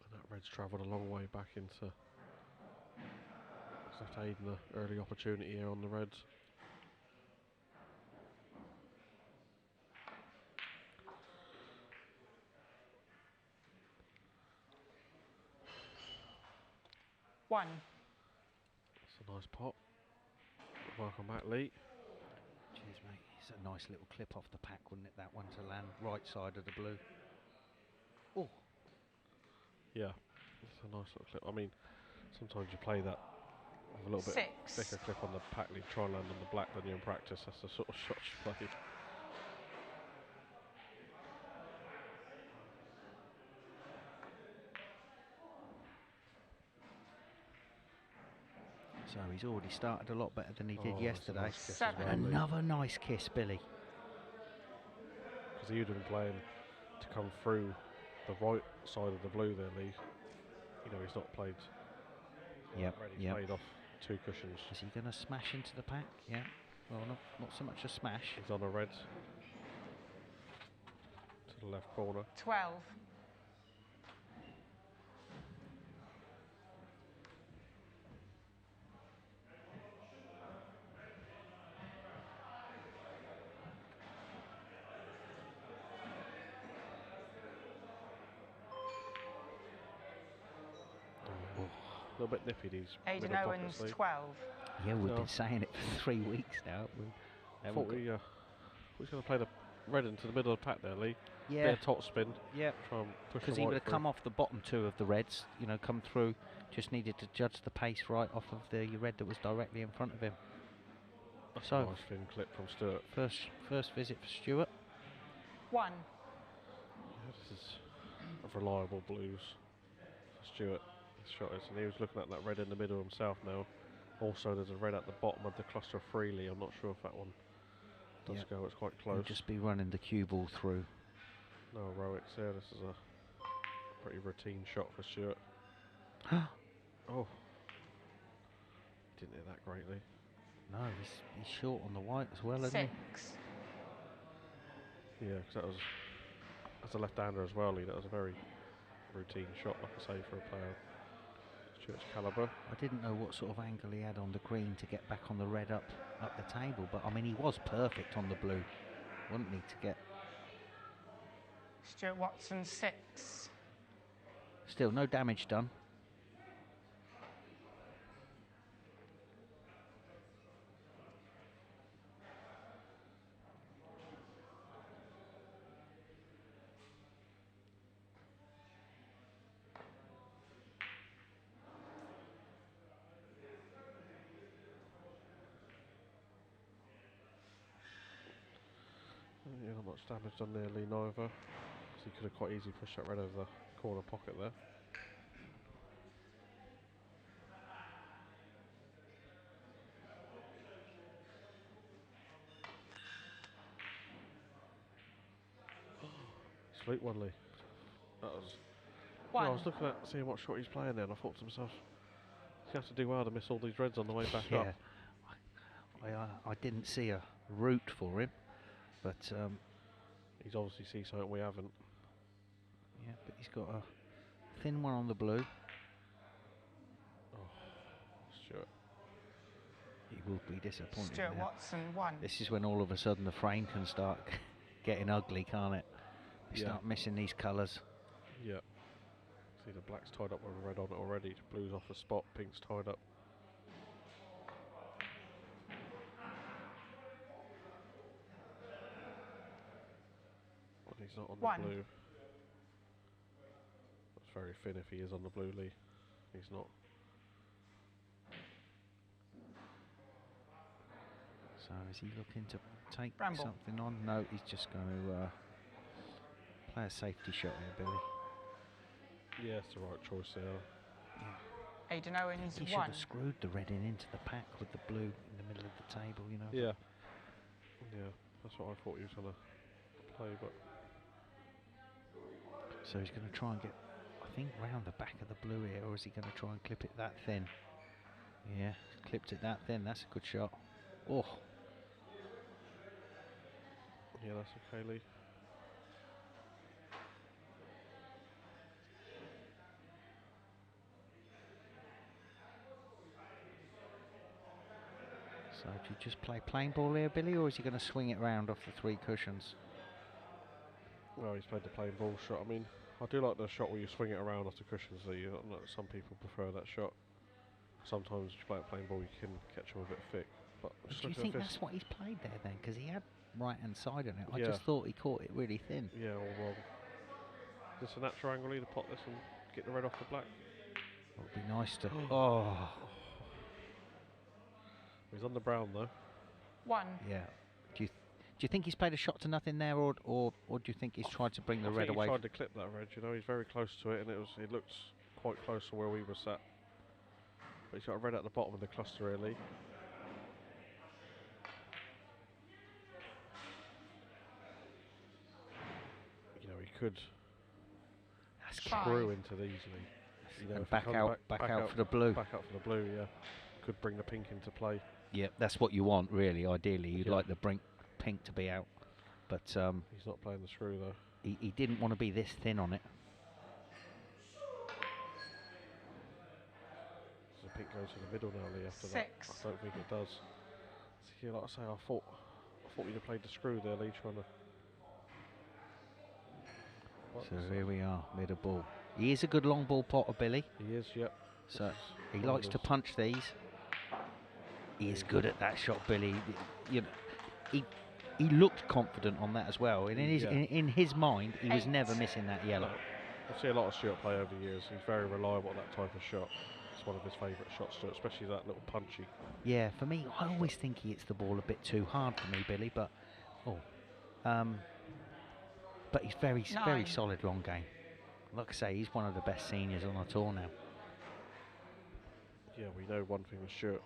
Speaker 6: And that red's travelled a long way back into... It's left Aidan an early opportunity here on the reds.
Speaker 4: One.
Speaker 6: It's a nice pot. Welcome back, Lee.
Speaker 7: Cheers, mate. It's a nice little clip off the pack, wouldn't it? That one to land right side of the blue. Oh.
Speaker 6: Yeah, it's a nice little clip. I mean, sometimes you play that with a little bit thicker clip on the pack lead, try and land on the black than you in practice. That's the sort of shot you play.
Speaker 7: So he's already started a lot better than he did yesterday.
Speaker 6: Nice
Speaker 7: and another nice kiss, Billy.
Speaker 6: Because he'd been playing to come through the right side of the blue there, Lee. You know, he's not played.
Speaker 7: Yep.
Speaker 6: He's played off two cushions.
Speaker 7: Is he going to smash into the pack? Yeah. Well, not so much a smash.
Speaker 6: He's on a red. To the left corner.
Speaker 4: 12.
Speaker 6: A little bit nippy, these.
Speaker 4: Aidan Owens, 12.
Speaker 7: Yeah, we've been saying it for 3 weeks now.
Speaker 6: I thought we was going to play the red into the middle of the pack there, Lee.
Speaker 7: Yeah.
Speaker 6: Bit of top spin.
Speaker 7: Yeah.
Speaker 6: Try and push
Speaker 7: Because
Speaker 6: the
Speaker 7: he
Speaker 6: white
Speaker 7: would have
Speaker 6: through.
Speaker 7: come off the bottom two of the reds, you know, come through. Just needed to judge the pace right off of the red that was directly in front of him.
Speaker 6: That's
Speaker 7: so
Speaker 6: a nice thin clip from Stuart.
Speaker 7: First visit for Stuart.
Speaker 4: 1.
Speaker 6: Yeah, this is a reliable blues for Stuart. Shot is, and he was looking at that red in the middle himself now. Also, there's a red at the bottom of the cluster freely. I'm not sure if that one does go. It's quite close.
Speaker 7: He'll just be running the cue ball through.
Speaker 6: No heroics there. This is a pretty routine shot for Stuart. Oh, didn't hit that greatly.
Speaker 7: No, he's short on the white as well, isn't he?
Speaker 4: 6.
Speaker 6: Yeah, because that was as a left-hander as well, Lee. That was a very routine shot, like I say, for a player Stuart's calibre.
Speaker 7: I didn't know what sort of angle he had on the green to get back on the red up the table, but I mean he was perfect on the blue. Wouldn't need to get.
Speaker 4: Stuart Watson, 6.
Speaker 7: Still no damage done.
Speaker 6: Yeah, not much damage done there, Lee, neither. So he could have quite easily pushed that red over the corner pocket there. Sweet one, Lee. That was...
Speaker 4: One.
Speaker 6: I was looking at seeing what shot he's playing there, and I thought to myself, you have to do well to miss all these reds on the way back up.
Speaker 7: I didn't see a route for him, but
Speaker 6: he's obviously seen something we haven't.
Speaker 7: Yeah, but he's got a thin one on the blue.
Speaker 6: Oh, Stuart.
Speaker 7: He will be disappointed.
Speaker 4: Stuart
Speaker 7: now.
Speaker 4: Watson, 1.
Speaker 7: This is when all of a sudden the frame can start getting ugly, can't it? You start missing these colours.
Speaker 6: Yeah. See the black's tied up with a red on it already. Blue's off the spot, pink's tied up. he's not on
Speaker 3: One.
Speaker 6: the blue. That's very thin if he is on the blue, Lee. He's not.
Speaker 7: So is he looking to take
Speaker 3: Bramble.
Speaker 7: something on? No, he's just going to play a safety shot here, Billy.
Speaker 6: Yeah, it's the right choice there.
Speaker 3: Aidan Owens,
Speaker 7: He should
Speaker 3: 1.
Speaker 7: have screwed the red into the pack with the blue in the middle of the table, you know.
Speaker 6: Yeah. Yeah, that's what I thought he was going to play, but...
Speaker 7: So he's going to try and get, I think, round the back of the blue here, or is he going to try and clip it that thin? Yeah, clipped it that thin. That's a good shot. Oh.
Speaker 6: Yeah, that's okay, Lee.
Speaker 7: So do you just play plain ball here, Billy, or is he going to swing it round off the 3 cushions?
Speaker 6: Well, he's played the plain ball shot. I mean, I do like the shot where you swing it around off the cushions. Some people prefer that shot. Sometimes if you play a plain ball, you can catch them a bit thick. But
Speaker 7: Do you think that's what he's played there then? Because he had right-hand side on it. I
Speaker 6: Yeah.
Speaker 7: just thought he caught it really thin.
Speaker 6: Yeah, all wrong. Is this a natural angle, Lee, to pot this and get the red off the black?
Speaker 7: It would be nice to... Oh.
Speaker 6: He's on the brown, though.
Speaker 3: 1.
Speaker 7: Yeah. Do you think he's played a shot to nothing there, or do you think he's tried to bring the red away?
Speaker 6: He tried to clip that red, you know, he's very close to it, and it looked quite close to where we were sat. But he's got a red at the bottom of the cluster, really. You know, he could screw into these, you know,
Speaker 7: And back out for the blue.
Speaker 6: Back out for the blue, yeah. Could bring the pink into play.
Speaker 7: Yeah, that's what you want, really. Ideally, you'd like the pink to be out, but
Speaker 6: he's not playing the screw though.
Speaker 7: He didn't want to be this thin on it.
Speaker 6: Does the pink go to the middle now, Lee? After
Speaker 3: 6.
Speaker 6: that, I don't think it does. See, like I say, I thought you'd have played the screw there, Lee, trying to.
Speaker 7: So here we are, middle ball. He is a good long ball potter, Billy.
Speaker 6: He is, yep.
Speaker 7: So he likes to punch these. He is good at that shot, Billy. You know, he looked confident on that as well. And in his mind, he was never missing that yellow.
Speaker 6: I see a lot of Stuart play over the years. He's very reliable at that type of shot. It's one of his favourite shots, Stuart, especially that little punchy.
Speaker 7: Yeah, for me, I always think he hits the ball a bit too hard for me, Billy. But but he's very solid long game. Like I say, he's one of the best seniors on the tour now.
Speaker 6: Yeah, we know one thing with Stuart.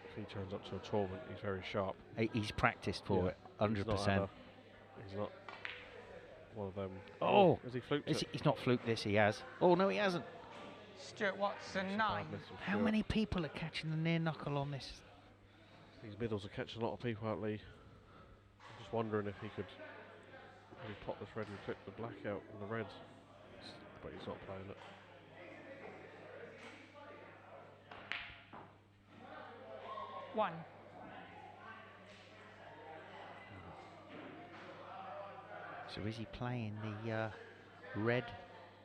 Speaker 6: If he turns up to a tournament, he's very sharp.
Speaker 7: He's practiced for it, 100%.
Speaker 6: He's not one of them.
Speaker 7: Oh,
Speaker 6: has he fluked it?
Speaker 7: He's not fluked this, he has. Oh, no, he hasn't.
Speaker 3: Stuart Watson, 9.
Speaker 7: How many people are catching the near knuckle on this?
Speaker 6: These middles are catching a lot of people out, Lee. I'm just wondering if he could really pop this red and clip the black out and the red. But he's not playing it.
Speaker 3: One.
Speaker 7: So is he playing the red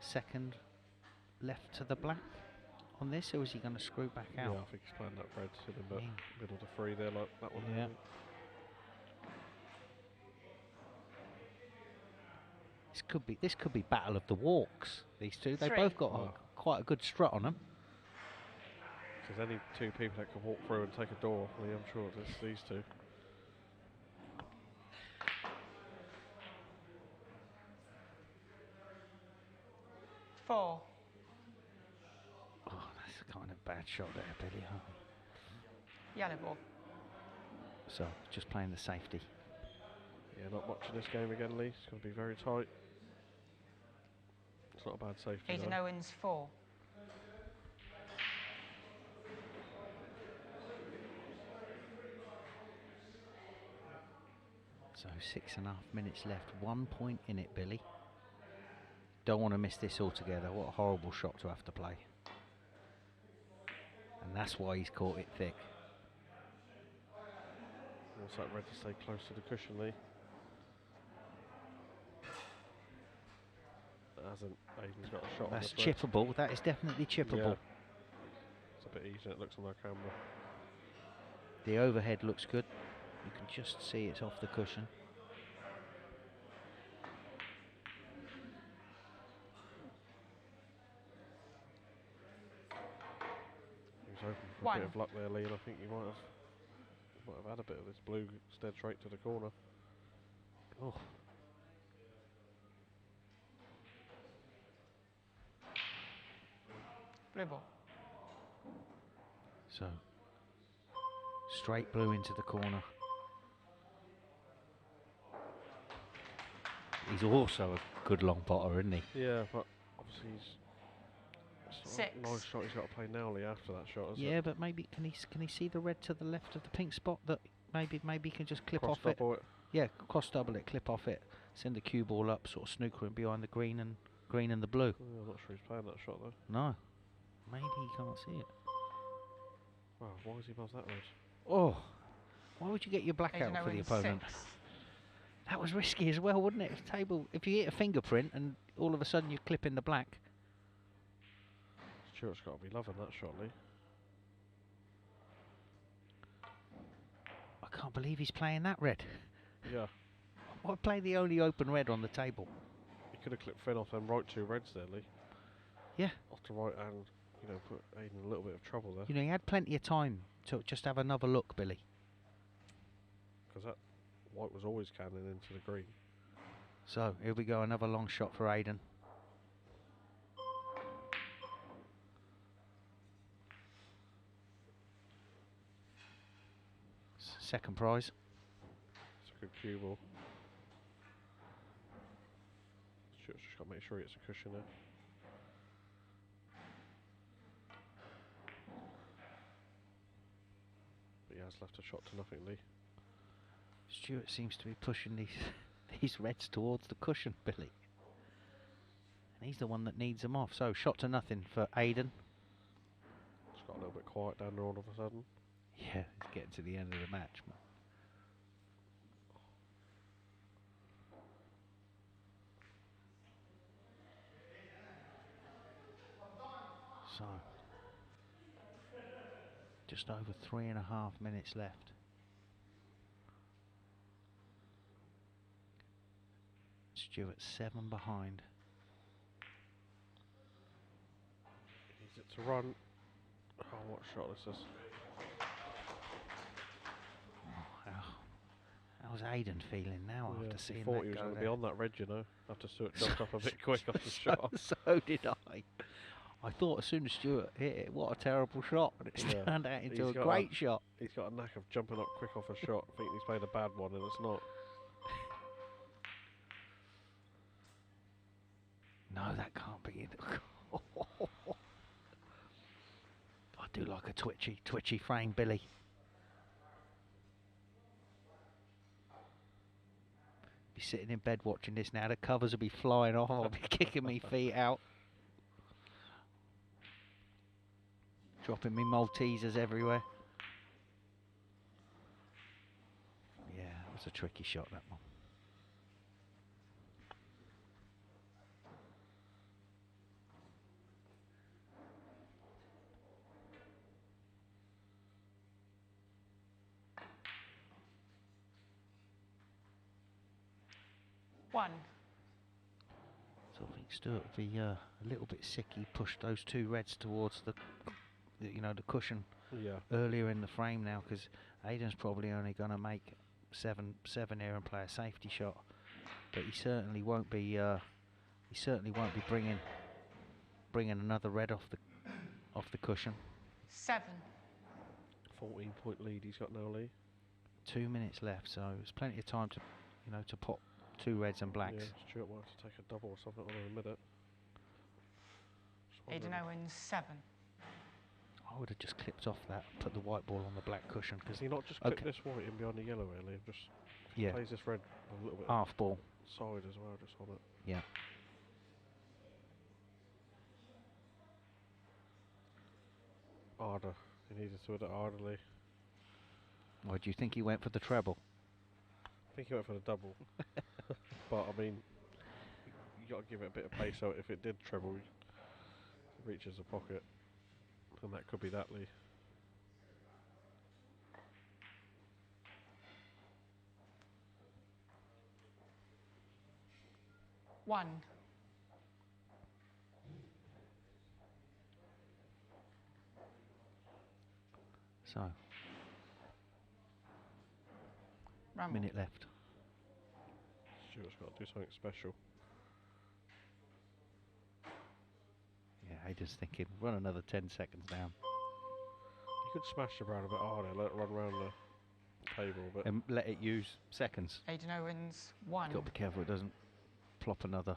Speaker 7: second left to the black on this, or is he going to screw back out?
Speaker 6: Yeah, I think he's playing that red in the middle of the 3 there, like that one.
Speaker 7: Yeah. This could be battle of the walks. These two, they
Speaker 3: 3.
Speaker 7: both got quite a good strut on them.
Speaker 6: If there's any 2 people that can walk through and take a door off me, I'm sure it's these 2.
Speaker 3: Four.
Speaker 7: Oh, that's kind of bad shot there, Billy. Huh?
Speaker 3: Yellow ball.
Speaker 7: So just playing the safety.
Speaker 6: Yeah, not much in this game again, Lee. It's going to be very tight. It's not a bad safety.
Speaker 3: Aidan Owens, 4.
Speaker 7: So 6.5 minutes left. 1 point in it, Billy. Don't want to miss this altogether. What a horrible shot to have to play. And that's why he's caught it thick.
Speaker 6: What's that red to stay close to the cushion, Lee? That hasn't. Aidan's got a shot.
Speaker 7: That's
Speaker 6: on the red.
Speaker 7: chippable. That is definitely chippable.
Speaker 6: Yeah. It's a bit easier than it looks on our camera.
Speaker 7: The overhead looks good. You can just see it's off the cushion.
Speaker 6: hoping for a bit of luck there, Lee, and I think you might have had a bit of this blue stead straight to the corner. Oh.
Speaker 3: Blue ball.
Speaker 7: So, straight blue into the corner. He's also a good long potter, isn't he?
Speaker 6: Yeah, but obviously it's
Speaker 3: Six.
Speaker 6: a nice shot he's got to play now, Lee, after that shot, isn't
Speaker 7: Yeah,
Speaker 6: it?
Speaker 7: but maybe can he see the red to the left of the pink spot that maybe he can just clip
Speaker 6: Cross
Speaker 7: off it?
Speaker 6: double it.
Speaker 7: Yeah, cross double it, clip off it, send the cue ball up, sort of snooker it behind the green and the blue.
Speaker 6: Yeah, I'm not sure he's playing that shot though.
Speaker 7: No, maybe he can't see it.
Speaker 6: Wow, why is he above that red?
Speaker 7: Oh, why would you get your black out for the opponent?
Speaker 3: 6.
Speaker 7: That was risky as well, wouldn't it? If you hit a fingerprint and all of a sudden you're clipping the black.
Speaker 6: Stuart's got to be loving that shot, Lee.
Speaker 7: I can't believe he's playing that red.
Speaker 6: Yeah.
Speaker 7: Why play the only open red on the table?
Speaker 6: He could have clipped Finn off them right 2 reds there, Lee.
Speaker 7: Yeah.
Speaker 6: Off the right and, put Aiden in a little bit of trouble there.
Speaker 7: He had plenty of time to just have another look, Billy.
Speaker 6: Because that white was always cannon into the green.
Speaker 7: So, here we go, another long shot for Aiden. Second prize.
Speaker 6: It's a good cue ball. Stuart's just got to make sure he gets a cushion there. But he has left a shot to nothing, Lee.
Speaker 7: Stuart seems to be pushing these reds towards the cushion, Billy. And he's the one that needs them off. So, shot to nothing for Aiden.
Speaker 6: It's got a little bit quiet down there all of a sudden.
Speaker 7: Yeah, he's getting to the end of the match. So, just over 3.5 minutes left. Stuart 7 behind.
Speaker 6: He needs it to run. Oh, what shot this is.
Speaker 7: How's Aiden feeling now after seeing that go?
Speaker 6: He thought he was going to be on that red, after Stuart jumped up a bit quick off the shot.
Speaker 7: So did I. I thought as soon as Stuart hit it, what a terrible shot. And it turned out into a great shot.
Speaker 6: He's got a knack of jumping up quick off a shot, thinking he's played a bad one, and it's not.
Speaker 7: No, that can't be it. I do like a twitchy frame, Billy. Be sitting in bed watching this now. The covers will be flying off. I'll be kicking me feet out. Dropping me Maltesers everywhere. Yeah, that was a tricky shot, that one.
Speaker 3: One.
Speaker 7: So I think Stuart would be a little bit sick. He pushed those 2 reds towards the cushion earlier in the frame now, because Aiden's probably only going to make seven here and play a safety shot. But he certainly won't be. Bringing another red off the cushion.
Speaker 3: 7.
Speaker 6: 14-point lead he's got now, Lee.
Speaker 7: 2 minutes left, so there's plenty of time to, to pop 2 reds and blacks.
Speaker 6: Yeah, Stuart might have to take a double or something on in a minute.
Speaker 3: Aiden Owens 7.
Speaker 7: I would have just clipped off that, put the white ball on the black cushion.
Speaker 6: Does he not just clip this white in behind the yellow, really? Just plays this red a little bit
Speaker 7: half ball
Speaker 6: side as well, just on it.
Speaker 7: Yeah.
Speaker 6: Harder. He needed to hit it hardly.
Speaker 7: Why do you think he went for the treble?
Speaker 6: I think he went for the double. But I mean, you got to give it a bit of pace. So if it did treble, it reaches the pocket, and that could be that, Lee.
Speaker 3: One.
Speaker 7: So,
Speaker 3: Ramble.
Speaker 7: minute left.
Speaker 6: Stuart's got to do something special.
Speaker 7: Yeah, Aidan's thinking, run another 10 seconds down.
Speaker 6: You could smash the brown a bit harder, let it run around the table a bit.
Speaker 7: And let it use seconds.
Speaker 3: Aidan Owens, 1.
Speaker 7: Got to be careful it doesn't plop another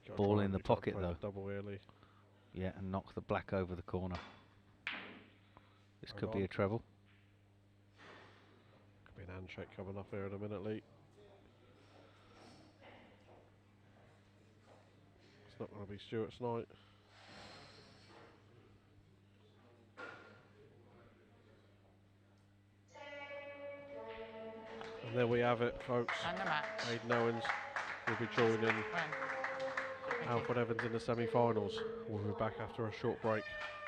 Speaker 6: Gotta
Speaker 7: ball
Speaker 6: try
Speaker 7: in the
Speaker 6: and try to
Speaker 7: pocket
Speaker 6: play
Speaker 7: though.
Speaker 6: the double early.
Speaker 7: Yeah, and knock the black over the corner. This
Speaker 6: Hold
Speaker 7: could be
Speaker 6: on.
Speaker 7: a treble.
Speaker 6: Could be an handshake coming up here in a minute, Lee. It's not going to be Stuart's night. And there we have it, folks.
Speaker 3: And the match.
Speaker 6: Aidan Owens will be joining Alfred Evans in the semi-finals. We'll be back after a short break.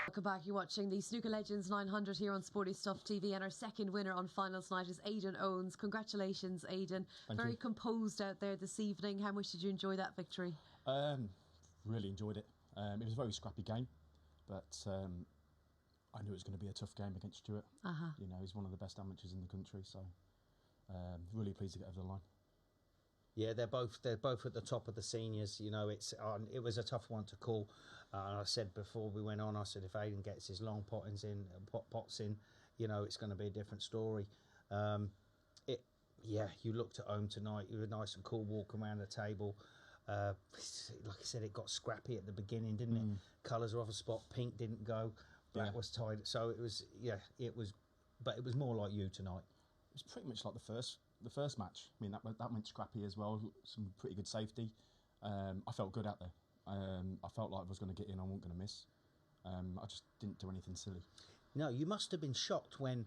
Speaker 1: Welcome back. You're watching the Snooker Legends 900 here on Sporty Stuff TV, and our second winner on finals night is Aidan Owens. Congratulations, Aidan. Very composed out there this evening. How much did you enjoy that victory?
Speaker 9: Really enjoyed it. It was a very scrappy game, but I knew it was going to be a tough game against Stuart. You know, he's one of the best amateurs in the country, so really pleased to get over the line.
Speaker 2: Yeah, they're both at the top of the seniors. You know, it was a tough one to call. I said before we went on, I said if Aidan gets his long pots in, you know, it's going to be a different story. You looked at home tonight. You were nice and cool walking around the table. Like I said, it got scrappy at the beginning, didn't it? Colours were off a spot. Pink didn't go. Black was tied. So it was, but it was more like you tonight.
Speaker 9: It was pretty much like the first match. I mean, that went scrappy as well. Some pretty good safety. I felt good out there. I felt like I was going to get in. I wasn't going to miss. I just didn't do anything silly.
Speaker 2: No, you must have been shocked when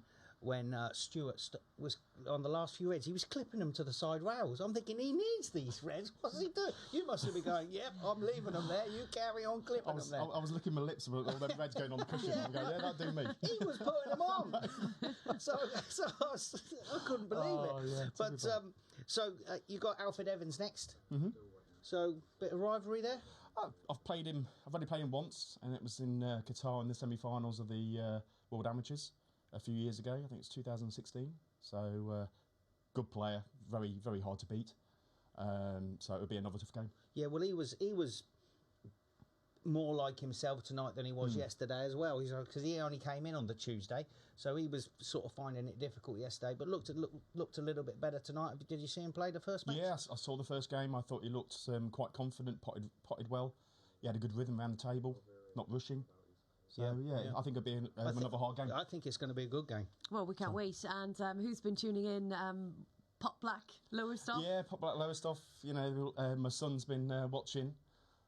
Speaker 2: Stuart was on the last few reds. He was clipping them to the side rails. I'm thinking he needs these reds. What's he doing? You must have been going, yep, I'm leaving them there. You carry on clipping them there.
Speaker 9: I was licking my lips with all them reds going on the cushion. I'm going, yeah, that'll do me.
Speaker 2: He was putting them on. so I couldn't believe it.
Speaker 9: Yeah,
Speaker 2: but you got Alfred Evans next. So bit of rivalry there.
Speaker 9: I've only played him once, and it was in Qatar in the semi-finals of the World Amateurs a few years ago. I think it's 2016. So good player, very very hard to beat. So it would be another tough game.
Speaker 2: Yeah, well he was more like himself tonight than he was yesterday as well. Because he only came in on the Tuesday, so he was sort of finding it difficult yesterday. But looked a little bit better tonight. Did you see him play the first match?
Speaker 9: Yeah, I saw the first game. I thought he looked quite confident, potted well. He had a good rhythm around the table, not rushing. So I think it'll be another hard game.
Speaker 2: I think it's going to be a good game.
Speaker 1: Well, we can't wait. And who's been tuning in? Pop Black, Lower Stuff?
Speaker 9: Yeah, Pop Black, Lower Stuff. You know, my son's been watching.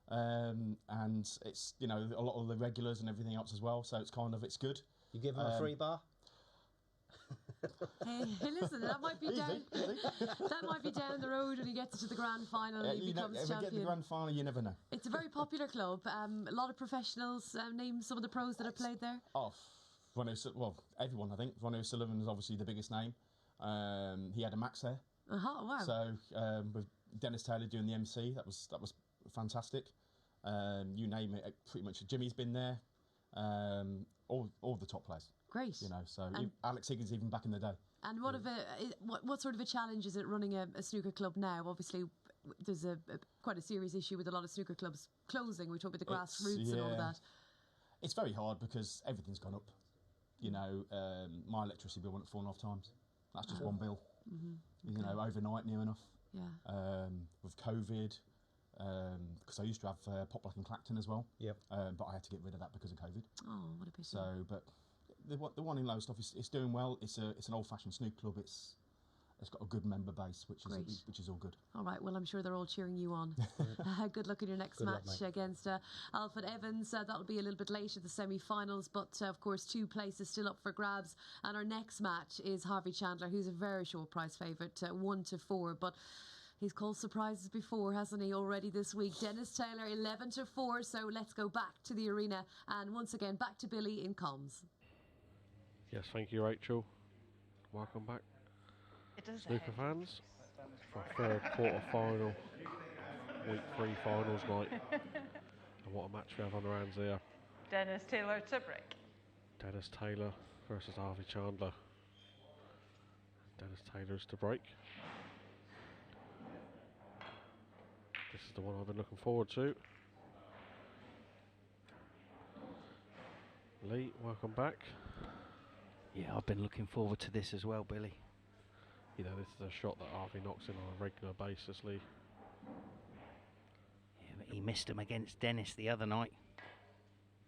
Speaker 9: And it's, you know, a lot of the regulars and everything else as well. So it's good.
Speaker 2: You give him a free bar?
Speaker 1: Hey, listen, that might be down. That might be down the road when he gets to the grand final and he becomes
Speaker 9: if
Speaker 1: champion.
Speaker 9: we get to the grand final, you never know.
Speaker 1: It's a very popular club. A lot of professionals. Name some of the pros that have played there.
Speaker 9: Everyone, I think. Ronnie O'Sullivan is obviously the biggest name. He had a max there.
Speaker 1: Wow.
Speaker 9: So with Dennis Taylor doing the MC, that was fantastic. You name it, pretty much. Jimmy's been there. All the top players.
Speaker 1: Great.
Speaker 9: You know, so Alex Higgins even back in the day.
Speaker 1: And what sort of a challenge is it running a snooker club now? Obviously, there's quite a serious issue with a lot of snooker clubs closing. We talk about the grassroots and all that.
Speaker 9: It's very hard because everything's gone up. You know, my electricity bill went up 4.5 times. That's just one bill. You know, overnight, near enough.
Speaker 1: Yeah.
Speaker 9: With COVID, because I used to have Pop Black in Clacton as well.
Speaker 2: Yep.
Speaker 9: But I had to get rid of that because of COVID.
Speaker 1: Oh, what a pity.
Speaker 9: So, but the one in Lowestoft is doing well. It's an old-fashioned snooker club. It's got a good member base, which is all good.
Speaker 1: All right, well, I'm sure they're all cheering you on. Good luck in your next match against Alfred Evans. That'll be a little bit later, the semi-finals, but of course 2 places still up for grabs. And our next match is Harvey Chandler, who's a very short price favourite, 1-4, but he's called surprises before, hasn't he, already this week? Dennis Taylor, 11-4, so let's go back to the arena and once again back to Billy in comms.
Speaker 6: Yes, thank you, Rachel. Welcome back, snooker fans, for our third quarter-final, week 3 finals night. And what a match we have on our hands here.
Speaker 3: Dennis Taylor to break.
Speaker 6: Dennis Taylor versus Harvey Chandler. Dennis Taylor's to break. This is the one I've been looking forward to. Lee, welcome back.
Speaker 7: Yeah, I've been looking forward to this as well, Billy.
Speaker 6: You know, this is a shot that Harvey knocks in on a regular basis, Lee.
Speaker 7: Yeah, but he missed him against Dennis the other night.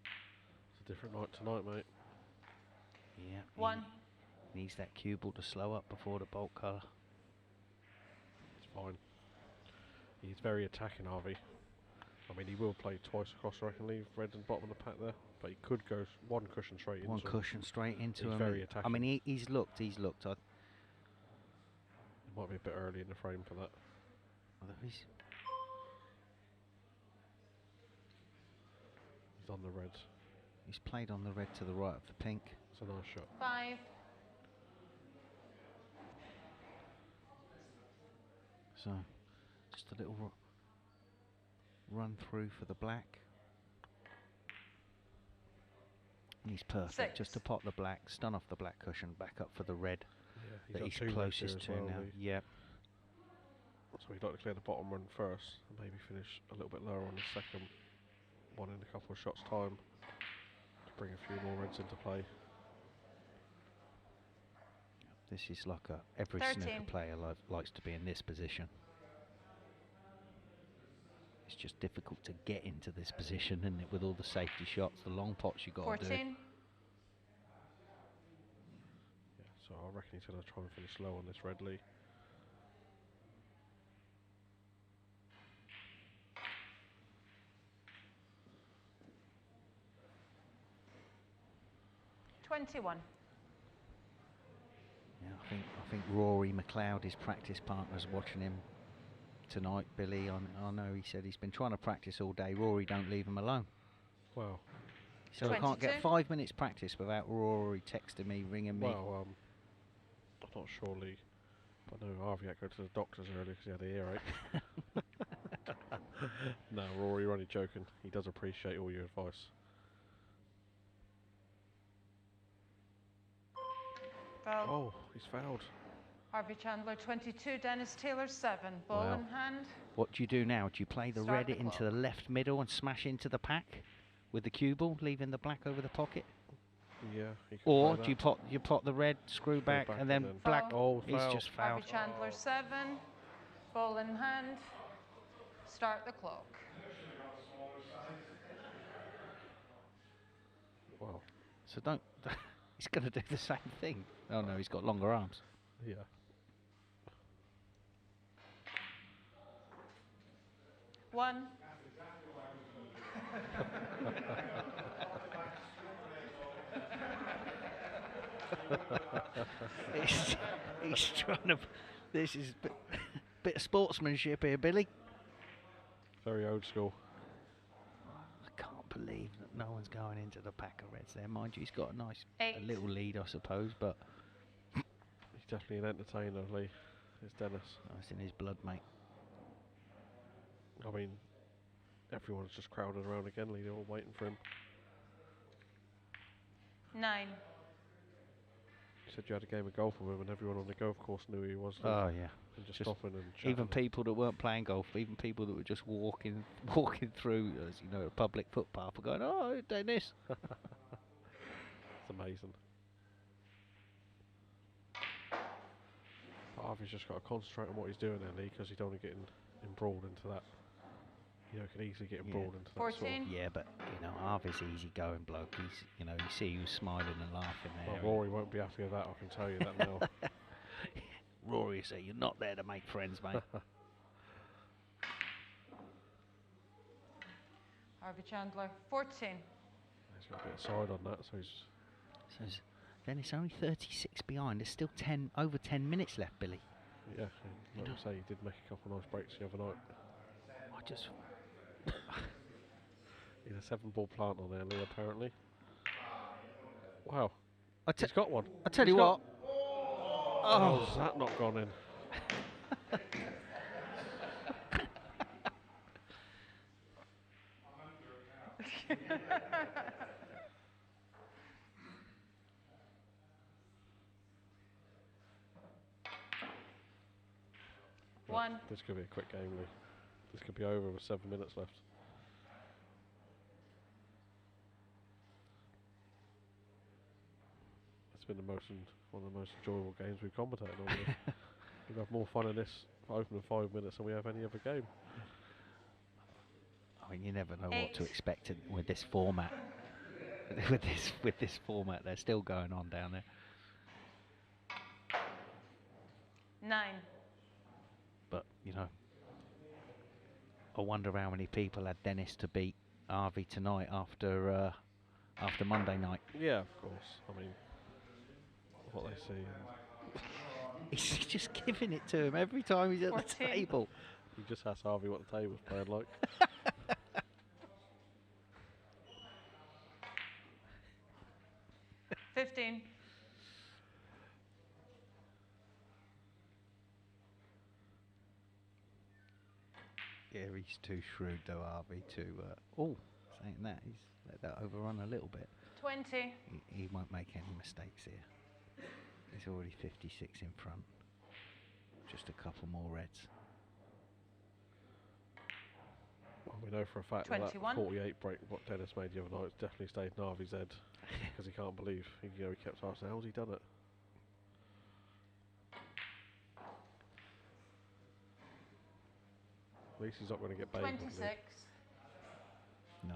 Speaker 6: It's a different night tonight, mate.
Speaker 7: Yeah.
Speaker 3: One.
Speaker 7: He needs that cue ball to slow up before the bolt colour.
Speaker 6: It's fine. He's very attacking, Harvey. I mean, he will play twice across, I reckon, leave red and bottom of the pack there. But he could go one cushion straight into
Speaker 7: One cushion straight into him.
Speaker 6: He's very attacking.
Speaker 7: I mean, he's looked. It
Speaker 6: might be a bit early in the frame for that.
Speaker 7: He's
Speaker 6: on the red.
Speaker 7: He's played on the red to the right of the pink.
Speaker 6: It's a nice shot.
Speaker 3: 5.
Speaker 7: So, just a little run through for the black. And he's perfect.
Speaker 3: 6.
Speaker 7: Just to pot the black, stun off the black cushion, back up for the red
Speaker 6: Yeah,
Speaker 7: that he's closest to now. Yeah.
Speaker 6: So he'd like to clear the bottom run first and maybe finish a little bit lower on the second one in a couple of shots' time to bring a few more reds into play.
Speaker 7: This is like every
Speaker 3: 13.
Speaker 7: snooker player likes to be in this position. It's just difficult to get into this position, isn't it, with all the safety shots, the long pots you got to
Speaker 3: 14.
Speaker 7: do.
Speaker 6: Yeah, so I reckon he's going to try and finish low on this red, Lee.
Speaker 3: $21.
Speaker 7: Yeah, I think Rory McLeod, his practice partner's watching him tonight, Billy. I know he said he's been trying to practice all day. Rory, don't leave him alone.
Speaker 6: Well,
Speaker 7: so I can't get 5 minutes practice without Rory texting me, ringing me.
Speaker 6: Well, I'm not sure, Lee. But I know Harvey had to go to the doctors earlier because he had an earache. No, Rory, you're only joking. He does appreciate all your advice.
Speaker 3: Foul.
Speaker 6: Oh, he's fouled.
Speaker 3: Harvey Chandler 22, Dennis Taylor 7. Ball
Speaker 7: Wow.
Speaker 3: in hand.
Speaker 7: What do you do now? Do you play the
Speaker 3: Start
Speaker 7: red
Speaker 3: the
Speaker 7: into
Speaker 3: clock.
Speaker 7: the left middle and smash into the pack with the cue ball, leaving the black over the pocket?
Speaker 6: Yeah. He can
Speaker 7: Or
Speaker 6: play
Speaker 7: do
Speaker 6: that.
Speaker 7: you pot the red, screw back,
Speaker 6: back
Speaker 7: and then
Speaker 6: and then
Speaker 7: black?
Speaker 3: Foul.
Speaker 6: Oh,
Speaker 7: He's
Speaker 6: foul.
Speaker 7: just fouled.
Speaker 3: Harvey Chandler 7. Ball in hand. Start the clock.
Speaker 6: Well,
Speaker 7: So don't. He's going to do the same thing. Oh no, he's got longer arms.
Speaker 6: yeah.
Speaker 3: One.
Speaker 7: He's trying to. This is bit of sportsmanship here, Billy.
Speaker 6: Very old school.
Speaker 7: I can't believe that no one's going into the pack of reds there. Mind you, he's got a
Speaker 3: 8.
Speaker 7: little lead, I suppose, but
Speaker 6: He's definitely an entertainer, Lee. It's Dennis.
Speaker 7: it's in his blood, mate.
Speaker 6: I mean, everyone's just crowded around again, Lee. They're all waiting for him.
Speaker 3: 9.
Speaker 6: You said you had a game of golf with him, and everyone on the golf course knew who he was. Lee.
Speaker 7: Oh yeah.
Speaker 6: And just
Speaker 7: Just
Speaker 6: stopping and chatting.
Speaker 7: Even people that weren't playing golf, even people that were just walking through, as you know, a public footpath, were going, "Oh, Dennis."
Speaker 6: It's amazing. But Harvey's just got to concentrate on what he's doing there, Lee, because he don't want to get embroiled into that. You know, can easily get embroiled into that sort of.
Speaker 3: 14.
Speaker 7: Yeah, but you know, Harvey's easy going bloke. He's, you know, you see he was smiling and laughing there.
Speaker 6: Well, Rory won't be happy with that, I can tell you that now.
Speaker 7: Rory said, "You're not there to make friends, mate."
Speaker 3: Harvey Chandler 14.
Speaker 6: He's got a bit of side on that, so he's.
Speaker 7: So then it's only 36 behind. There's still over 10 minutes left, Billy.
Speaker 6: Yeah, like you say, he did make a couple of nice breaks the other night.
Speaker 7: I just.
Speaker 6: He's a 7-ball plant on there, Lee, apparently. Wow.
Speaker 7: I
Speaker 6: He's got one.
Speaker 7: I tell you what.
Speaker 6: How's that not gone in?
Speaker 3: 21.
Speaker 6: This could be a quick game, Lee. This could be over with 7 minutes left. It's been one of the most enjoyable games we've commentated on. We've had more fun in this opening 5 minutes than we have any other game.
Speaker 7: I mean, you never know what to expect with this format. with this format, they're still going on down there.
Speaker 3: 9.
Speaker 7: But you know, I wonder how many people had Dennis to beat Harvey tonight after Monday night.
Speaker 6: Yeah, of course. I mean, what they see.
Speaker 7: He's just giving it to him every time he's at
Speaker 3: 14.
Speaker 7: the table.
Speaker 6: He just asks Harvey what the table's playing like.
Speaker 3: $15.
Speaker 7: Yeah, he's too shrewd though, Harvey, to... saying that, he's let that overrun a little bit.
Speaker 3: 20.
Speaker 7: He won't make any mistakes here. He's already 56 in front. Just a couple more reds.
Speaker 6: Well, we know for a fact
Speaker 3: 21.
Speaker 6: that 48 break what Dennis made the other night definitely stayed in Harvey's head because he can't believe he kept asking how's he done it. At least he's not going to get baited.
Speaker 3: 26.
Speaker 7: No,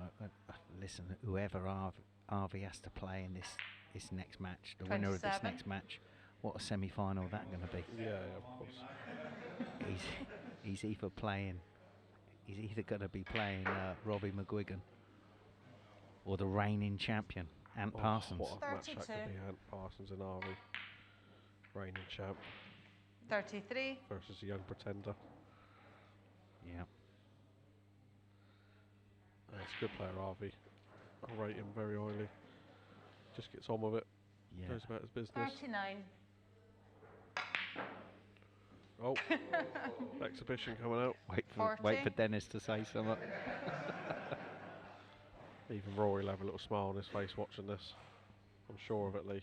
Speaker 7: listen, whoever Harvey has to play in this next match, the winner of this
Speaker 3: 27.
Speaker 7: next match, what a semi-final that going to be.
Speaker 6: Yeah, of course.
Speaker 7: He's either going to be playing Robbie McGuigan or the reigning champion, Ant Parsons.
Speaker 6: What a match that
Speaker 3: 32.
Speaker 6: could be, Ant Parsons and Harvey. Reigning champ
Speaker 3: 33.
Speaker 6: versus a young pretender.
Speaker 7: Yeah.
Speaker 6: He's a good player, Harvey. I rate him very highly. Just gets on with it.
Speaker 7: Yeah.
Speaker 6: Knows about his business.
Speaker 3: 39.
Speaker 6: Oh, exhibition coming out.
Speaker 7: Wait for Dennis to say something.
Speaker 6: Even Rory will have a little smile on his face watching this. I'm sure of it, Lee.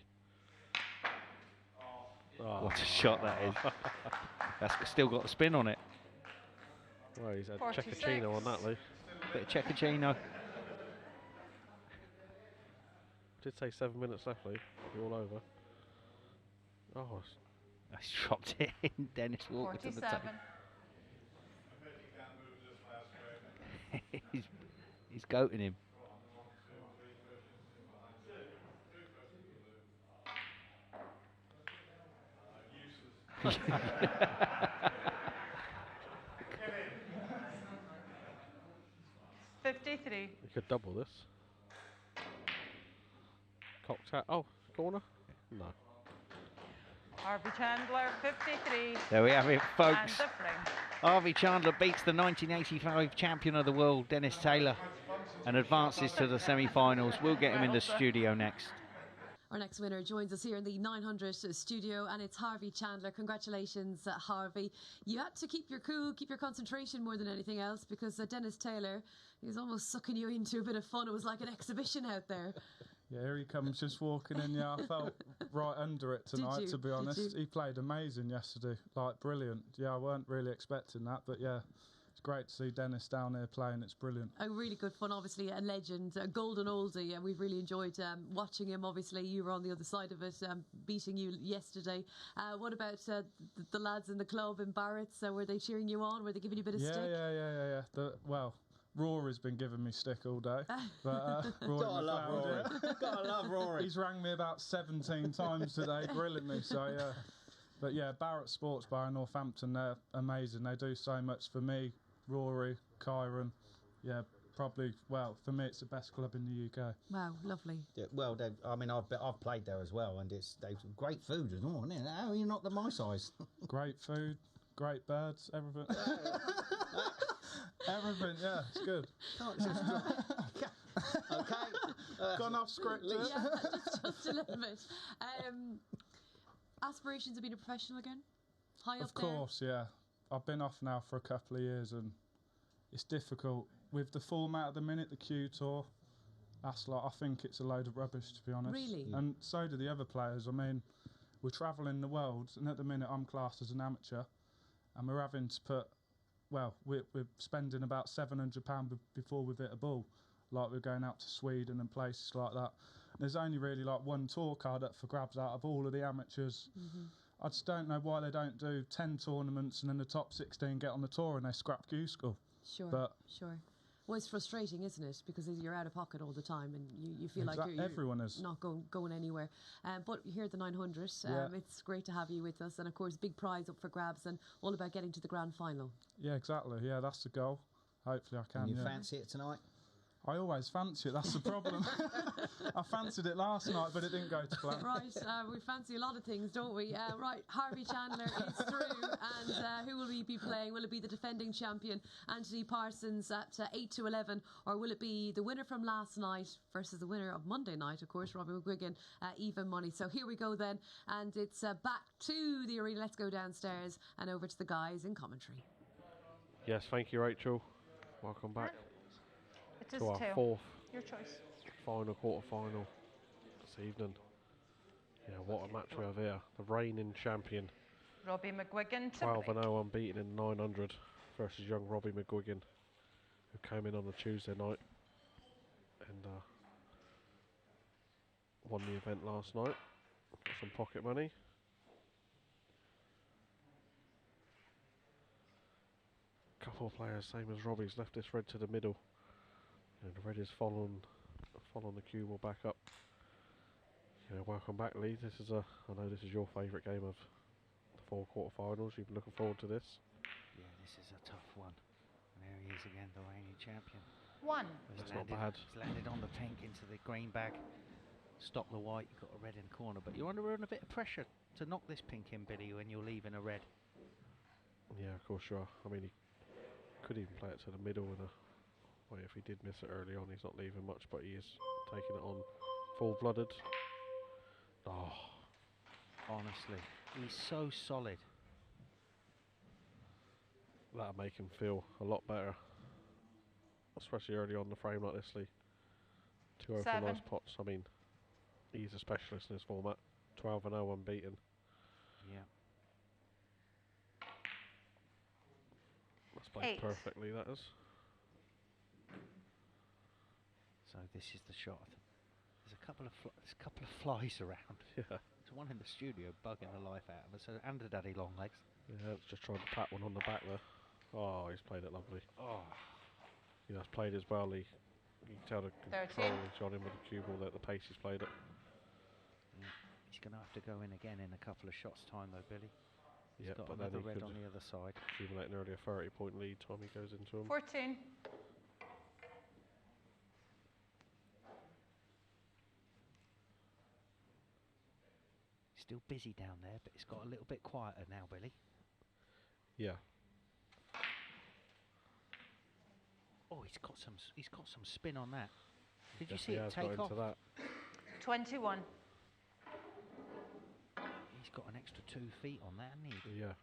Speaker 7: What a shot that is. That's still got a spin on it.
Speaker 6: Well, he's had
Speaker 3: 46.
Speaker 6: Cecchino on that, Lee.
Speaker 7: Bit of Cecchino.
Speaker 6: Did say 7 minutes left, Lee. Be all over. Oh,
Speaker 7: He's dropped it in. Dennis Walker to the
Speaker 3: 47.
Speaker 7: table. He's goating him.
Speaker 3: $53.
Speaker 6: you could double this. Cocked out. Oh, corner? No.
Speaker 3: Harvey Chandler, 53.
Speaker 7: There we have it, folks.
Speaker 3: And the frame.
Speaker 7: Harvey Chandler beats the 1985 champion of the world, Dennis Taylor, and advances to the semi-finals. We'll get him in the studio next.
Speaker 1: Our next winner joins us here in the 900 studio, and it's Harvey Chandler. Congratulations, Harvey. You had to keep your cool, keep your concentration more than anything else, because Dennis Taylor, he was almost sucking you into a bit of fun. It was like an exhibition out there.
Speaker 9: Yeah, here he comes just walking in. Yeah, I felt right under it tonight, to be honest. He played amazing yesterday, like brilliant. Yeah, I weren't really expecting that, but yeah, it's great to see Dennis down there playing. It's brilliant.
Speaker 1: A really good fun, obviously a legend, a golden oldie, and we've really enjoyed watching him. Obviously, you were on the other side of it, beating you yesterday. What about the lads in the club in Barrett's? Were they cheering you on? Were they giving you a bit of stick?
Speaker 9: Yeah. Well, Rory's been giving me stick all day. But Rory
Speaker 2: Gotta love Rory. Gotta love Rory.
Speaker 9: He's rang me about 17 times today, grilling me. So yeah, but yeah, Barrett Sports Bar in Northampton, they're amazing. They do so much for me, Rory, Kyron. Yeah, probably. Well, for me, it's the best club in the UK.
Speaker 1: Wow, lovely.
Speaker 2: Yeah, well, I mean, I've played there as well, and they've great food as well, isn't it? How are you not my size?
Speaker 9: Great food, great birds, everything. Everything, yeah, it's good.
Speaker 2: Okay.
Speaker 9: Gone off script.
Speaker 1: Yeah, just a little bit. Aspirations of being a professional again? High up
Speaker 9: Of course, yeah. I've been off now for a couple of years, and it's difficult. With the format at the minute, the Q Tour, I think it's a load of rubbish, to be honest.
Speaker 1: Really?
Speaker 9: And so do the other players. I mean, we're travelling the world, and at the minute I'm classed as an amateur.
Speaker 10: and we're having to put, well, we're spending about £700 before we've hit a ball. Like we're going out to Sweden and places like that. There's only really like one tour card up for grabs out of all of the amateurs. I just don't know why they don't do 10 tournaments and then the top 16 get on the tour and they scrap Q School.
Speaker 1: Sure. Well, it's frustrating, isn't it? Because you're out of pocket all the time and you feel like you're
Speaker 10: everyone is
Speaker 1: not going anywhere. But here at the 900, it's great to have you with us. And, of course, big prize up for grabs and all about getting to the grand final.
Speaker 10: Yeah, exactly. Yeah, that's the goal. Hopefully I can.
Speaker 2: And you fancy it tonight?
Speaker 10: I always fancy it, that's the problem. I fancied it last night, but it didn't go to plan.
Speaker 1: Right, we fancy a lot of things, don't we? Right, Harvey Chandler is through, and who will we be playing? Will it be the defending champion, Ant Parsons, at 8 to 11, or will it be the winner from last night versus the winner of Monday night, of course, Robbie McGuigan, even money. So here we go then, and it's back to the arena. Let's go downstairs and over to the guys in commentary.
Speaker 6: Yes, thank you, Rachel. Welcome back.
Speaker 3: It is
Speaker 6: to our
Speaker 3: two.
Speaker 6: fourth
Speaker 3: Your choice.
Speaker 6: final quarter-final this evening. Yeah, what a match we have here. The reigning champion,
Speaker 3: Robbie McGuigan to
Speaker 6: 12-0 unbeaten in 900 versus young Robbie McGuigan, who came in on a Tuesday night and won the event last night. Got some pocket money. Couple of players, same as Robbie's, left this red to the middle. And the red is following the cue ball back up. Yeah, welcome back, Lee. This is I know this is your favourite game of the 4 quarterfinals. You've been looking forward to this.
Speaker 7: Yeah, this is a tough one. And there he is again, the reigning champion.
Speaker 3: One.
Speaker 6: That's not bad.
Speaker 7: He's landed on the pink into the green bag. Stop the white. You've got a red in the corner, but you're under a bit of pressure to knock this pink in, Billy, when you're leaving a red.
Speaker 6: Yeah, of course you are. I mean, he could even play it to the middle in a way. If he did miss it early on, he's not leaving much, but he is taking it on full-blooded. Oh,
Speaker 7: honestly, he's so solid.
Speaker 6: That'll make him feel a lot better, especially early on the frame like this, Lee. 2 over nice pots. I mean, he's a specialist in this format. 12-0 unbeaten.
Speaker 7: Yeah.
Speaker 6: That's played perfectly, that is.
Speaker 7: So this is the shot. There's a couple of flies around.
Speaker 6: Yeah.
Speaker 7: There's one in the studio bugging the life out of us, and a daddy long legs.
Speaker 6: Yeah, it's just trying to pat one on the back there. Oh, he's played it lovely.
Speaker 7: Oh.
Speaker 6: He has played as well. You can tell the control he's on him with the cue ball, at the pace he's played it.
Speaker 7: Yeah. He's going to have to go in again in a couple of shots time though, Billy. He's got
Speaker 6: but
Speaker 7: another
Speaker 6: then
Speaker 7: red on the other side.
Speaker 6: Accumulate an earlier 30-point lead time he goes into him.
Speaker 3: 14.
Speaker 7: Still busy down there, but it's got a little bit quieter now, Billy.
Speaker 6: Yeah.
Speaker 7: Oh, he's got some spin on that. Did you see it
Speaker 6: take
Speaker 7: take off?
Speaker 6: That.
Speaker 3: 21.
Speaker 7: He's got an extra 2 feet on that, hasn't he?
Speaker 6: Yeah.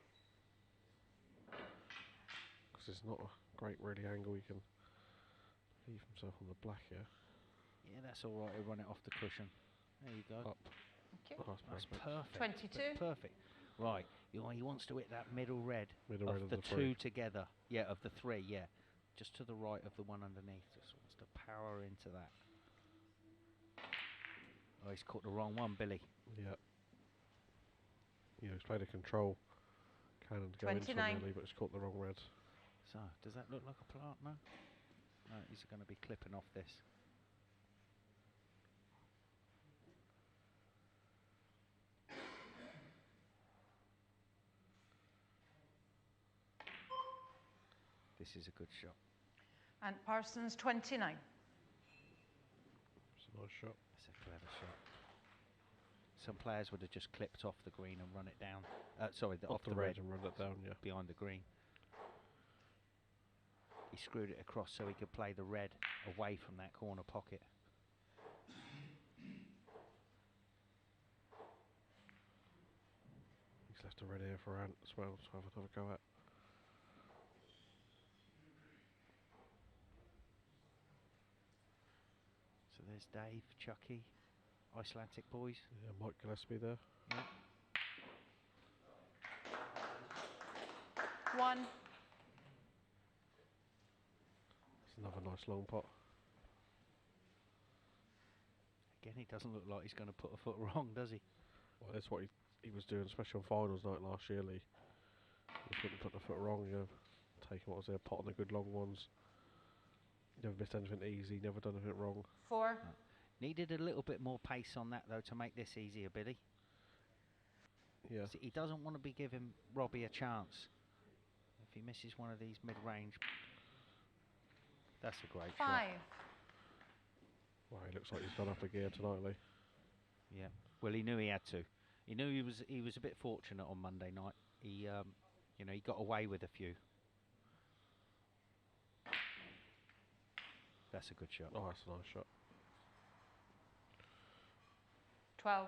Speaker 6: Because it's not a great really angle. He can leave himself on the black here.
Speaker 7: Yeah, that's all right. He'll run it off the cushion. There you go.
Speaker 6: Up.
Speaker 3: Okay.
Speaker 6: Oh,
Speaker 7: that's perfect.
Speaker 3: 22.
Speaker 7: That's perfect. Right. He wants to hit that middle red
Speaker 6: of
Speaker 7: the 2
Speaker 6: 3.
Speaker 7: together. Yeah, of the 3. Yeah, just to the right of the one underneath. Just wants to power into that. Oh, he's caught the wrong one, Billy.
Speaker 6: Yeah. Yeah, he's played a control cannon to go into him really, but he's caught the wrong red.
Speaker 7: So, does that look like a plant? No? No, he's going to be clipping off this. This is a good shot.
Speaker 3: And Parsons, 29.
Speaker 6: It's a nice shot.
Speaker 7: It's a clever shot. Some players would have just clipped off the green and run it down. Sorry, off the red
Speaker 6: and run it down, yeah.
Speaker 7: Behind the green. He screwed it across so he could play the red away from that corner pocket.
Speaker 6: He's left a red here for Ant as well, so have another go at.
Speaker 7: So there's Dave, Chucky, Icelandic boys.
Speaker 6: Yeah, Mike Gillespie there.
Speaker 7: Yeah.
Speaker 3: 1.
Speaker 6: It's another nice long pot.
Speaker 7: Again, he doesn't look like he's going to put a foot wrong, does he?
Speaker 6: Well, that's what he was doing, especially on finals night last year, Lee. He couldn't put the foot wrong, you know, taking what was there, potting the good long ones. Never missed anything easy, never done anything wrong.
Speaker 3: 4.
Speaker 7: Needed a little bit more pace on that, though, to make this easier, Billy.
Speaker 6: Yeah.
Speaker 7: See, he doesn't want to be giving Robbie a chance. If he misses one of these mid-range, that's a great
Speaker 3: 5.
Speaker 7: shot.
Speaker 6: Well, he looks like he's gone up a gear tonight, Lee.
Speaker 7: Yeah. Well, he knew he had to. He knew he was a bit fortunate on Monday night. He, you know, he got away with a few. That's a good shot.
Speaker 6: Oh, that's a nice shot.
Speaker 3: 12.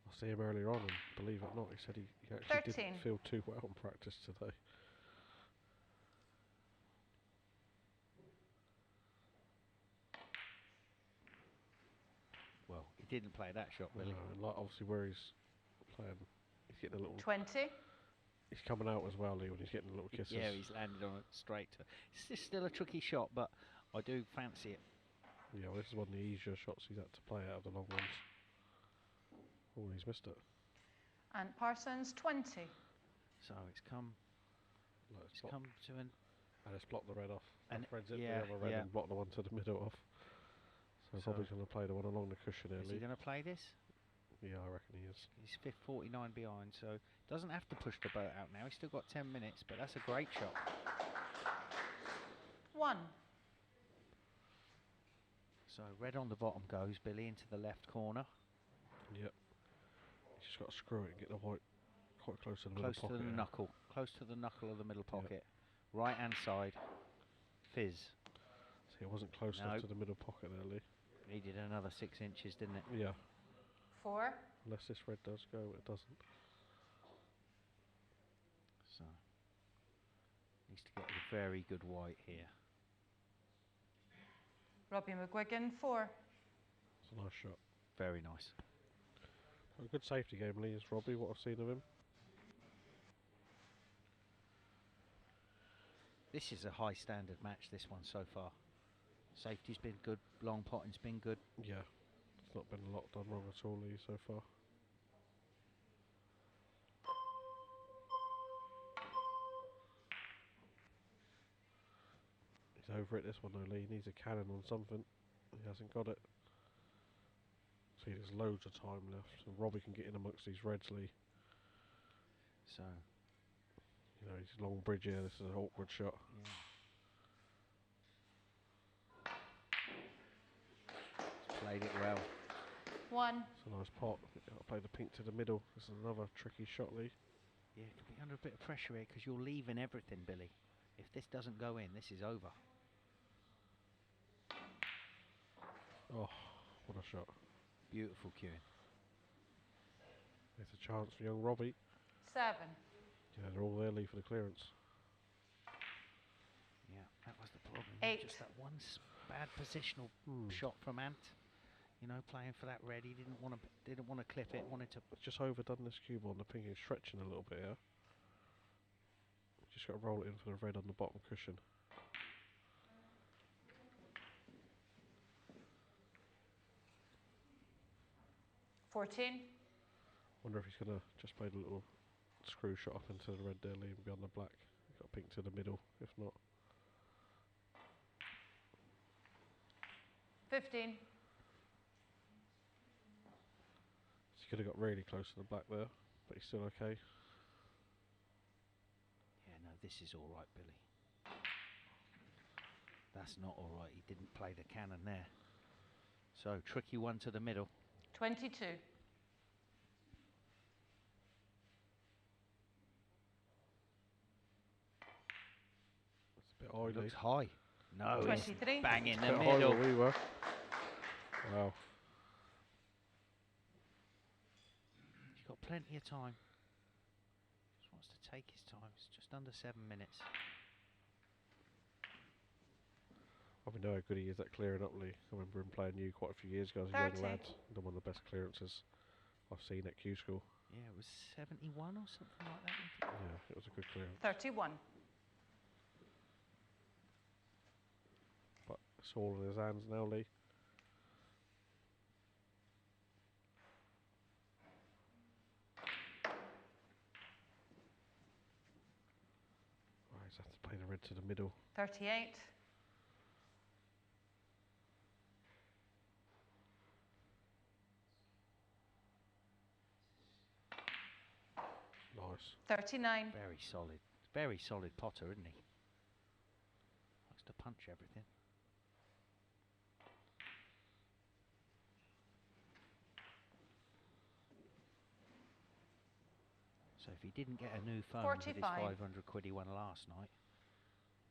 Speaker 6: I see him earlier on, and believe it or not, he said he actually
Speaker 3: 13.
Speaker 6: didn't feel too well in practice today.
Speaker 7: Well, he didn't play that shot, Billy.
Speaker 6: And like obviously where he's playing, he's getting a little.
Speaker 3: 20.
Speaker 6: He's coming out as well, Lee, when he's getting a little kisses.
Speaker 7: Yeah, he's landed on it straight. It's just still a tricky shot, but I do fancy it.
Speaker 6: Yeah, well, this is one of the easier shots he's had to play out of the long ones. Oh, he's missed it.
Speaker 3: Ant Parsons, 20.
Speaker 7: So it's come.
Speaker 6: Look,
Speaker 7: It's come to an.
Speaker 6: and it's blocked the red off.
Speaker 7: And
Speaker 6: Fred's hit
Speaker 7: yeah,
Speaker 6: the other red
Speaker 7: yeah.
Speaker 6: and blocked the one to the middle off. So probably going to play the one along the cushion
Speaker 7: Is he
Speaker 6: early.
Speaker 7: going to play this?
Speaker 6: Yeah, I reckon he is.
Speaker 7: He's 49 behind, so doesn't have to push the boat out now. He's still got 10 minutes, but that's a great shot.
Speaker 3: 1.
Speaker 7: So red on the bottom goes, Billy into the left corner.
Speaker 6: Yep. He's just got to screw it and get the white quite close to the
Speaker 7: Close
Speaker 6: middle
Speaker 7: to
Speaker 6: pocket.
Speaker 7: the knuckle. Close to the knuckle of the middle pocket. Right hand side. Fizz.
Speaker 6: See, it wasn't close enough to the middle pocket there, Lee.
Speaker 7: Needed another 6 inches, didn't it?
Speaker 6: Yeah.
Speaker 3: 4.
Speaker 6: Unless this red does go, it doesn't.
Speaker 7: So needs to get a very good white here.
Speaker 3: Robbie McGuigan, 4.
Speaker 6: It's a nice shot.
Speaker 7: Very nice.
Speaker 6: A good safety game, Lee, is Robbie, what I've seen of him.
Speaker 7: This is a high standard match, this one so far. Safety's been good, long potting's been good.
Speaker 6: Yeah. It's not been a lot done wrong at all, Lee, so far. He's over it, this one though, Lee. He needs a cannon on something. He hasn't got it. See, there's loads of time left, and Robbie can get in amongst these reds, Lee.
Speaker 7: So,
Speaker 6: you know, he's long bridge here. This is an awkward shot.
Speaker 7: yeah. He's played it well.
Speaker 3: 1.
Speaker 6: It's a nice pot. I'll play the pink to the middle. This is another tricky shot, Lee.
Speaker 7: Yeah, could be under a bit of pressure here because you're leaving everything, Billy. If this doesn't go in, this is over.
Speaker 6: Oh, what a shot.
Speaker 7: Beautiful cueing.
Speaker 6: There's a chance for young Robbie.
Speaker 3: 7.
Speaker 6: Yeah, they're all there, Lee, for the clearance.
Speaker 7: Yeah, that was the problem.
Speaker 3: 8.
Speaker 7: Just that one bad positional shot from Ant. You know, playing for that red. He didn't want to clip it. Wanted to.
Speaker 6: It's just overdone this cube on the pink. He's stretching a little bit here. Just got to roll it in for the red on the bottom cushion.
Speaker 3: $14.
Speaker 6: Wonder if he's going to just play the little screw shot up into the red there, Lee, and be on the black. Got pink to the middle, if not.
Speaker 3: 15.
Speaker 6: He could have got really close to the black there, but he's still okay.
Speaker 7: Yeah, no, this is all right, Billy. That's not all right. He didn't play the cannon there. So, tricky one to the middle.
Speaker 3: 22.
Speaker 6: It's a bit high, Lee.
Speaker 7: Looks high. No,
Speaker 3: 23.
Speaker 7: he's bang in
Speaker 6: Bit
Speaker 7: the
Speaker 6: high
Speaker 7: middle.
Speaker 6: where we were. Wow.
Speaker 7: He's got plenty of time. Just wants to take his time. It's just under 7 minutes.
Speaker 6: I know how good he is at clearing up, Lee. I remember him playing you quite a few years ago as a young
Speaker 3: 30.
Speaker 6: lad. Done one of the best clearances I've seen at Q School.
Speaker 7: Yeah, it was 71 or something like that. wasn't it?
Speaker 6: Yeah, it was a good clearance.
Speaker 3: 31.
Speaker 6: But it's all in his hands now, Lee. Right, he's have to play the red to the middle.
Speaker 3: 38.
Speaker 6: Nice.
Speaker 3: 39.
Speaker 7: Very solid potter, isn't he? Likes to punch everything. So if he didn't get a new phone with his
Speaker 3: 45.
Speaker 7: 500 quid he won last night,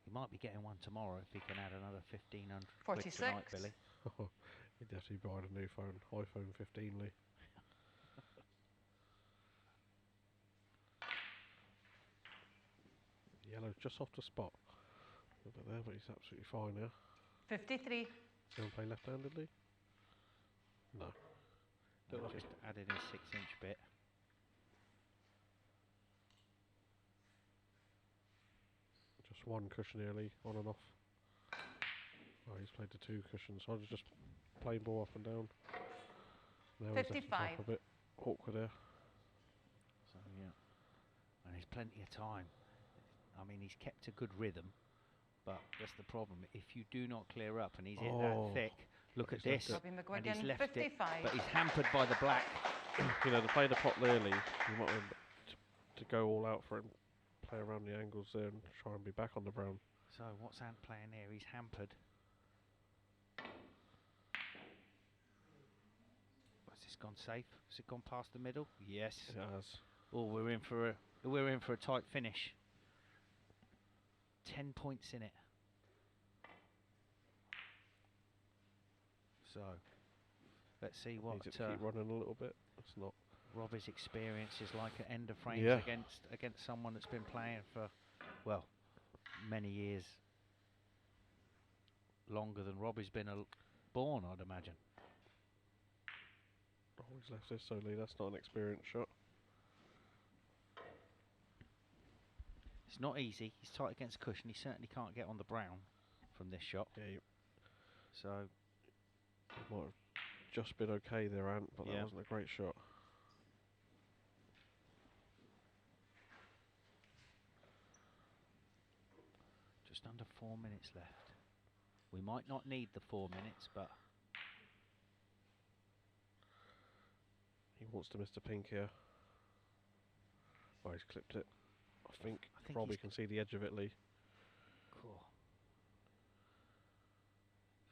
Speaker 7: he might be getting one tomorrow if he can add another 1,500 quid
Speaker 3: 46.
Speaker 7: tonight, Billy.
Speaker 6: He'd definitely buy a new phone, iPhone 15, Lee. Yellow's just off the spot. A bit there, but he's absolutely fine now.
Speaker 3: 53.
Speaker 6: Is he going to play left-handedly? No.
Speaker 7: Just added his 6-inch bit.
Speaker 6: Just one cushion early, on and off. Oh, he's played the 2 cushions. So I was just playing ball up and down. Now
Speaker 3: 55.
Speaker 6: a bit awkward there.
Speaker 7: So yeah, and there's plenty of time. I mean, he's kept a good rhythm, but that's the problem. If you do not clear up and he's hit that thick, look at this,
Speaker 3: Robbie
Speaker 7: and he's
Speaker 3: McGuigan,
Speaker 7: left
Speaker 3: 55.
Speaker 7: it, but he's hampered by the black.
Speaker 6: You know, to play the pot early, you might want to go all out for him, play around the angles there and try and be back on the brown.
Speaker 7: So what's Ant playing here? He's hampered. Has this gone safe? Has it gone past the middle? Yes.
Speaker 6: It has.
Speaker 7: Oh, we're in for a tight finish. 10 points in it. So let's see what
Speaker 6: Needs it to keep running a little bit. It's not.
Speaker 7: Robbie's experience is like at end of frames against someone that's been playing for, well, many years longer than Robbie's been born, I'd imagine.
Speaker 6: Oh, he's left this so Lee, that's not an experienced shot.
Speaker 7: It's not easy. He's tight against cushion. He certainly can't get on the brown from this shot.
Speaker 6: Yeah.
Speaker 7: So
Speaker 6: It might have just been okay there, Ant, but that wasn't a great shot.
Speaker 7: just under 4 minutes left. We might not need the 4 minutes, but
Speaker 6: he wants to Mr. Pink here. Oh, he's clipped it. I think Robbie can see the edge of it, Lee.
Speaker 7: Cool.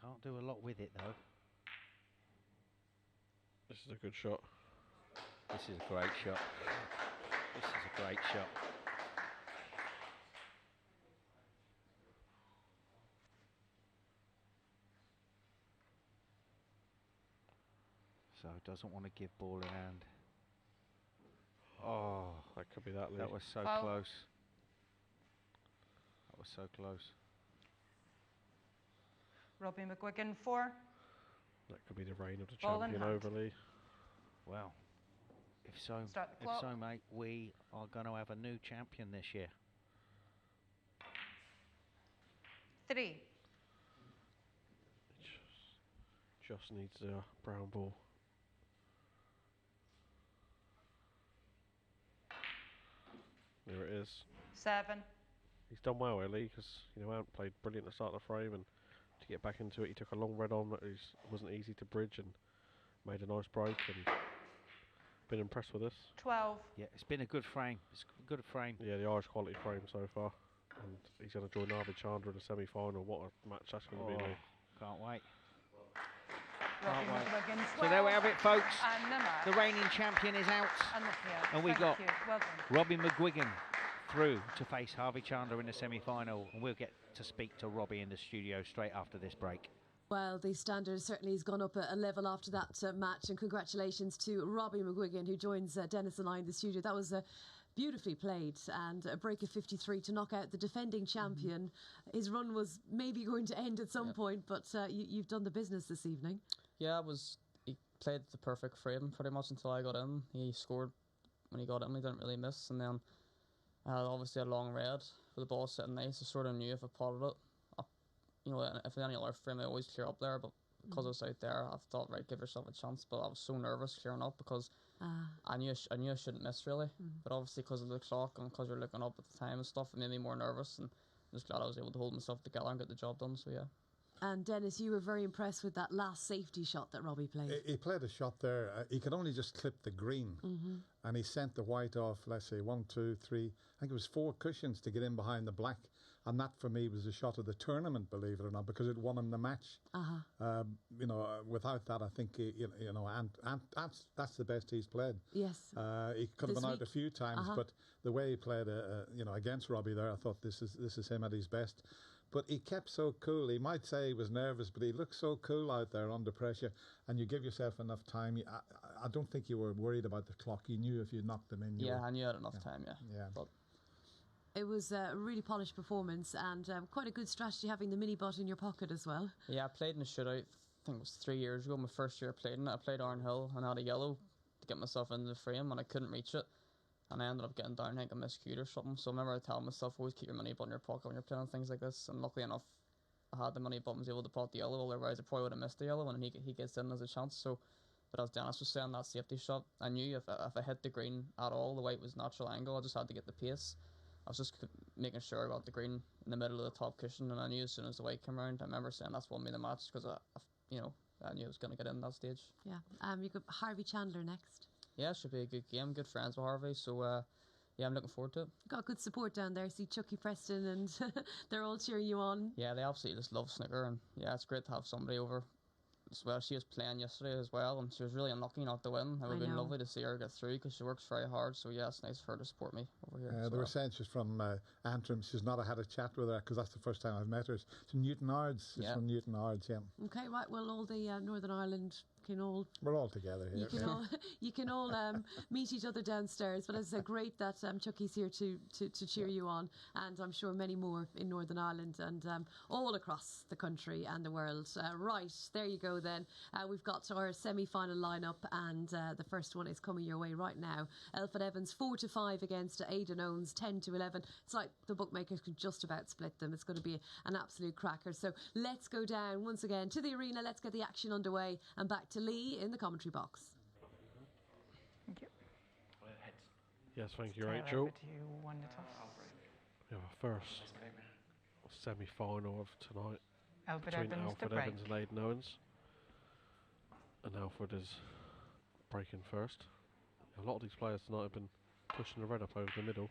Speaker 7: Can't do a lot with it though.
Speaker 6: This is a good shot.
Speaker 7: This is a great shot. This is a great shot. So doesn't want to give ball in hand.
Speaker 6: Oh, that could be that, Lee.
Speaker 7: That was so
Speaker 3: Foul.
Speaker 7: close. That was so close.
Speaker 3: Robbie McGuigan 4.
Speaker 6: That could be the reign of the
Speaker 3: Ball in
Speaker 6: champion
Speaker 3: hand.
Speaker 6: over, Lee.
Speaker 7: Well, if so,
Speaker 3: Start the clock.
Speaker 7: mate, we are going to have a new champion this year.
Speaker 3: 3.
Speaker 6: Just needs a brown ball. There it is.
Speaker 3: 7.
Speaker 6: He's done well, Lee, because Ant played brilliant to start the frame, and to get back into it, he took a long red on that wasn't easy to bridge, and made a nice break, and been impressed with this.
Speaker 3: 12.
Speaker 7: Yeah, it's been a good frame. It's a good frame.
Speaker 6: Yeah, the Irish quality frame so far, and he's going to join Harvey Chandler in the semi-final. What a match that's going to be, Lee.
Speaker 7: Can't wait.
Speaker 3: Robbie McGuigan 12.
Speaker 7: So there we have it, folks.
Speaker 3: And the mark.
Speaker 7: The reigning champion is out.
Speaker 3: And the field.
Speaker 7: And we
Speaker 3: Thank
Speaker 7: got
Speaker 3: you. Well done.
Speaker 7: Robbie McGuigan through to face Harvey Chandler in the semi-final, and we'll get to speak to Robbie in the studio straight after this break.
Speaker 1: Well, the standard certainly has gone up a level after that match, and congratulations to Robbie McGuigan, who joins Dennis and I in the studio. That was beautifully played, and a break of 53 to knock out the defending champion. His run was maybe going to end at some point, but you've done the business this evening.
Speaker 11: Yeah, he played the perfect frame pretty much until I got in. He scored when he got him, he didn't really miss. And then I had obviously a long red for the ball sitting nice. I sort of knew if I potted it, you know, if any other frame, I always clear up there. But because I was out there, I thought, right, give yourself a chance. But I was so nervous clearing up because I knew I knew I shouldn't miss really. But obviously because of the clock and because you're looking up at the time and stuff, it made me more nervous. And I'm just glad I was able to hold myself together and get the job done. So yeah.
Speaker 1: And Dennis, you were very impressed with that last safety shot that Robbie played.
Speaker 12: He played a shot there. He could only just clip the green, and he sent the white off. Let's say 1, 2, 3. I think it was 4 cushions to get in behind the black, and that for me was the shot of the tournament, believe it or not, because it won him the match. You know, without that, I think you know, and that's the best he's played.
Speaker 1: Yes.
Speaker 12: He could have been out a few times, but the way he played, you know, against Robbie there, I thought this is him at his best. But he kept so cool. He might say he was nervous, but he looked so cool out there under pressure. And you give yourself enough time. I don't think you were worried about the clock. You knew if you knocked them in.
Speaker 11: I knew I had enough time. Yeah. But
Speaker 1: it was a really polished performance and quite a good strategy having the mini butt in your pocket as well.
Speaker 11: Yeah, I played in a shootout. I think it was 3 years ago. My first year playing it. I played Iron Hill and had a yellow to get myself into the frame, and I couldn't reach it. And I ended up getting down, I think I miscued or something. So I remember telling myself, always keep your money button in your pocket when you're playing things like this. And luckily enough, I had the money button, was able to pot the yellow, otherwise I probably would have missed the yellow, and he gets in as a chance. So, but as Dennis was saying, that safety shot, I knew if I hit the green at all, the white was natural angle, I just had to get the pace. I was just making sure I got the green in the middle of the top cushion, and I knew as soon as the white came around, I remember saying that's won me the match, because I knew I was going to get in that stage.
Speaker 1: Yeah. You got Harvey Chandler next.
Speaker 11: Yeah, it should be a good game. Good friends with Harvey, so yeah, I'm looking forward to it.
Speaker 1: Got good support down there. See Chucky Preston and they're all cheering you on.
Speaker 11: Yeah, they absolutely just love snooker, and yeah, it's great to have somebody over as well. She was playing yesterday as well, and she was really unlucky not to win. It would have been lovely to see her get through because she works very hard. So yeah, it's nice for her to support me over here.
Speaker 12: They were saying she's from Antrim. She's not had a chat with her because that's the first time I've met her. She's from Newton Ards. She's from Newton Ards, yeah.
Speaker 1: Okay, right. Well, all the Northern Ireland can all...
Speaker 12: We're all together here.
Speaker 1: You can all meet each other downstairs. But as I say, great that Chucky's here to cheer you on. And I'm sure many more in Northern Ireland and all across the country and the world. Right, there you go then. We've got our semi-final lineup, and the first one is coming your way right now. Elfyn Evans 4-5 against Aidan Owens 10-11. It's like the bookmakers could just about split them. It's going to be an absolute cracker. So let's go down once again to the arena. Let's get the action underway and back to Lee in the commentary box.
Speaker 13: Thank you.
Speaker 6: Yes, thank you, Rachel.
Speaker 13: Over to you, won the toss.
Speaker 6: We have our first semi-final of tonight
Speaker 13: Elfyn
Speaker 6: between
Speaker 13: Evans to
Speaker 6: Alfred
Speaker 13: break.
Speaker 6: Evans and Aidan Owens. And Alfred is breaking first. A lot of these players tonight have been pushing the red up over the middle,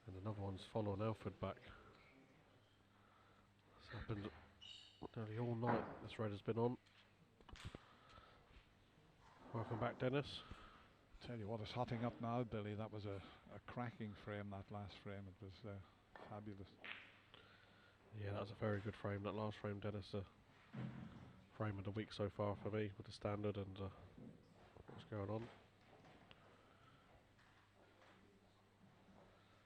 Speaker 6: and another one's following Alfred back. It's happened nearly all night. This red has been on. Welcome back, Dennis.
Speaker 14: Tell you what, it's hotting up now, Billy. That was a cracking frame, that last frame. It was fabulous.
Speaker 6: Yeah, that was a very good frame, that last frame, Dennis. Frame of the week so far for me with the standard and what's going on.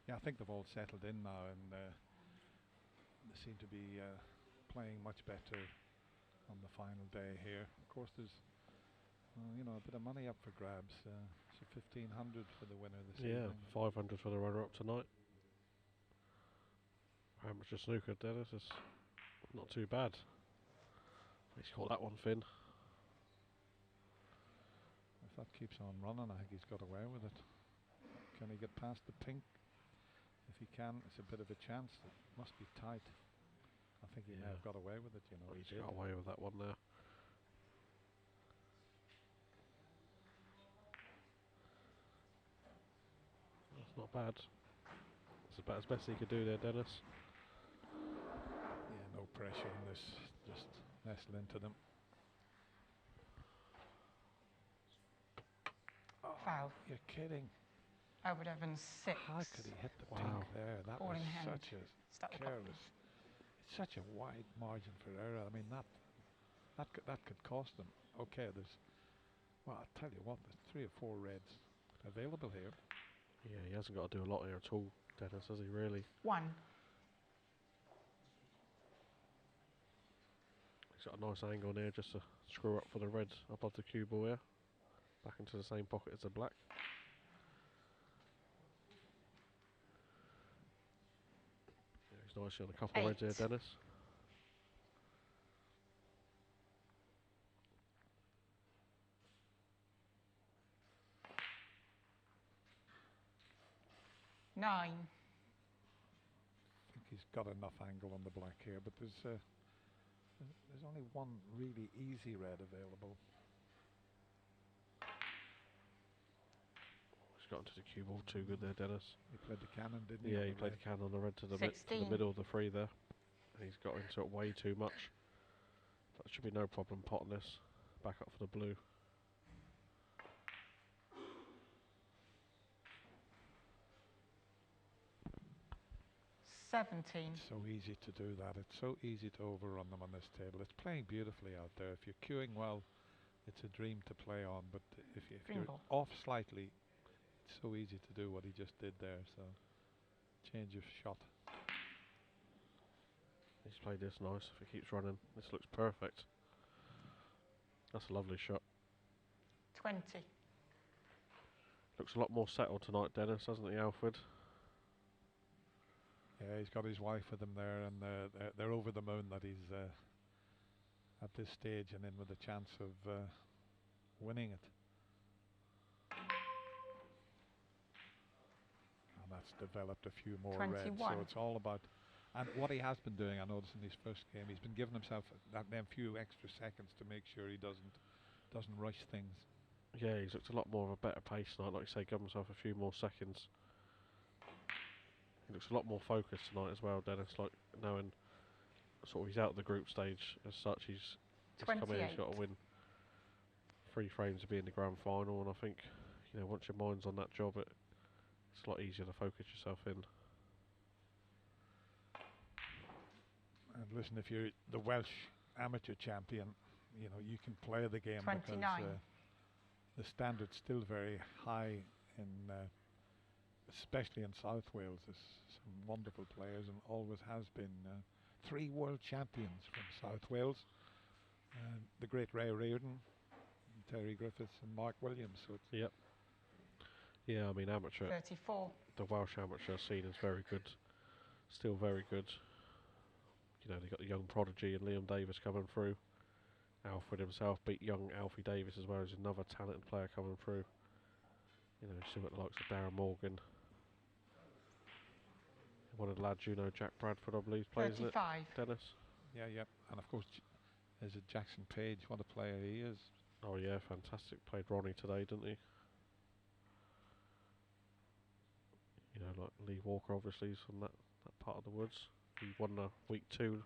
Speaker 14: Yeah, I think they've all settled in now, and they seem to be playing much better on the final day here. Of course, there's you know, a bit of money up for grabs. So 1,500 for the winner this evening.
Speaker 6: 500 for the runner-up tonight. How much is snooker, Dennis? It's not too bad. He's caught that one, Finn.
Speaker 14: If that keeps on running, I think he's got away with it. Can he get past the pink? If he can, it's a bit of a chance. It must be tight. I think he may have got away with it, you know.
Speaker 6: He's got away with that one there. That's not bad. That's about as best he could do there, Dennis.
Speaker 14: Yeah, no pressure on this. Just nestle into them.
Speaker 13: Oh, foul.
Speaker 14: You're kidding.
Speaker 13: Elfyn Evans 6.
Speaker 14: How could he hit the pink there? That was such a careless. It's such a wide margin for error. I mean, that could cost them. Okay, there's. Well, I'll tell you what. There's 3 or 4 reds available here.
Speaker 6: Yeah, he hasn't got to do a lot here at all, Dennis, has he really?
Speaker 13: 1.
Speaker 6: He's got a nice angle there just to screw up for the red above the cue ball here. Back into the same pocket as the black. He's nicely on a couple of reds here, Dennis.
Speaker 13: Nine.
Speaker 14: I think he's got enough angle on the black here, but there's only one really easy red available.
Speaker 6: He's got into the cue ball too good there, Dennis.
Speaker 14: He played the cannon, didn't he?
Speaker 6: Yeah, he played the cannon on the red to the, to the middle of the three there. And he's got into it way too much. That should be no problem potting this. Back up for the blue.
Speaker 13: 17.
Speaker 14: It's so easy to do that. It's so easy to overrun them on this table. It's playing beautifully out there. If you're queuing well, it's a dream to play on. But if you're off slightly, it's so easy to do what he just did there. So change of shot.
Speaker 6: He's played this nice. If he keeps running, this looks perfect. That's a lovely shot.
Speaker 13: 20.
Speaker 6: Looks a lot more settled tonight, Dennis, doesn't he, Alfred?
Speaker 14: Yeah, he's got his wife with him there, and they're over the moon that he's at this stage and in with a chance of winning it. And that's developed a few more
Speaker 13: 21.
Speaker 14: reds, so it's all about. And what he has been doing, I noticed in his first game, he's been giving himself them few extra seconds to make sure he doesn't rush things.
Speaker 6: Yeah, he's looked a lot more of a better pace tonight, like you say, give himself a few more seconds. He looks a lot more focused tonight as well, Dennis, like knowing sort of he's out of the group stage as such. He's come in, he's got to win 3 frames to be in the grand final, and I think, you know, once your mind's on that job, it's a lot easier to focus yourself in.
Speaker 14: And listen, if you're the Welsh amateur champion, you know, you can play the game
Speaker 13: 29.
Speaker 14: because the standard's still very high in especially in South Wales. There's some wonderful players and always has been. 3 world champions from South Wales. The great Ray Reardon, Terry Griffiths and Mark Williams. So it's
Speaker 6: yep. Yeah, I mean amateur.
Speaker 13: 34.
Speaker 6: The Welsh amateur scene is very good. Still very good. You know, they've got the young prodigy and Liam Davis coming through. Alfred himself beat young Alfie Davis as well as another talented player coming through. You know, still got the likes of Darren Morgan. One of the lads, you know, Jack Bradford, I believe, plays in it. Dennis.
Speaker 14: Yeah, yeah. And of course, there's a Jackson Page. What a player he is.
Speaker 6: Oh yeah, fantastic. Played Ronnie today, didn't he? You know, like Lee Walker, obviously, is from that part of the woods. He won the week 2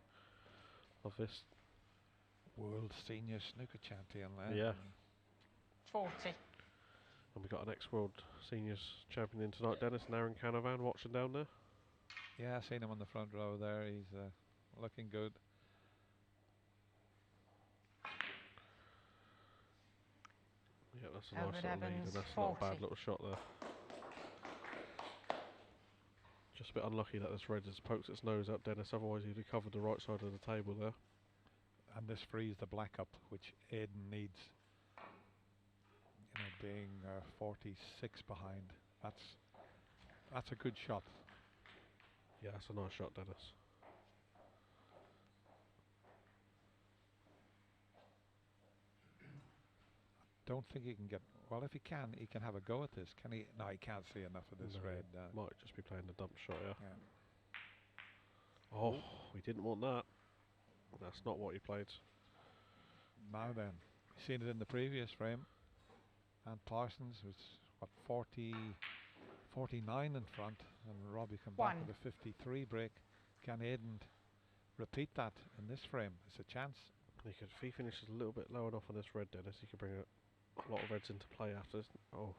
Speaker 6: of this.
Speaker 14: World senior snooker champion there.
Speaker 6: Yeah.
Speaker 13: 40.
Speaker 6: And we got an ex-world seniors champion in tonight, Dennis, and Aaron Canavan watching down there.
Speaker 14: Yeah, I seen him on the front row there. He's looking good.
Speaker 6: Yeah, that's a nice little lead, and that's not a bad little shot there. Just a bit unlucky that this red has poked its nose up, Dennis, otherwise he'd have covered the right side of the table there.
Speaker 14: And this frees the black up, which Aidan needs. You know, being 46 behind. That's a good shot.
Speaker 6: Yeah, that's a nice shot, Dennis.
Speaker 14: Don't think he can get. Well, if he can have a go at this. Can he? No, he can't see enough of this red.
Speaker 6: Might just be playing the dump shot, yeah.
Speaker 14: Yeah.
Speaker 6: Oh, we didn't want that. That's not what he played.
Speaker 14: Now then, you've seen it in the previous frame. Ant Parsons was, what, 49 in front, and Robbie come back with a 53 break. Can Aidan repeat that in this frame? It's a chance.
Speaker 6: He could, if he finishes a little bit low enough on this red, Dennis, he could bring a lot of reds into play after this. Oh.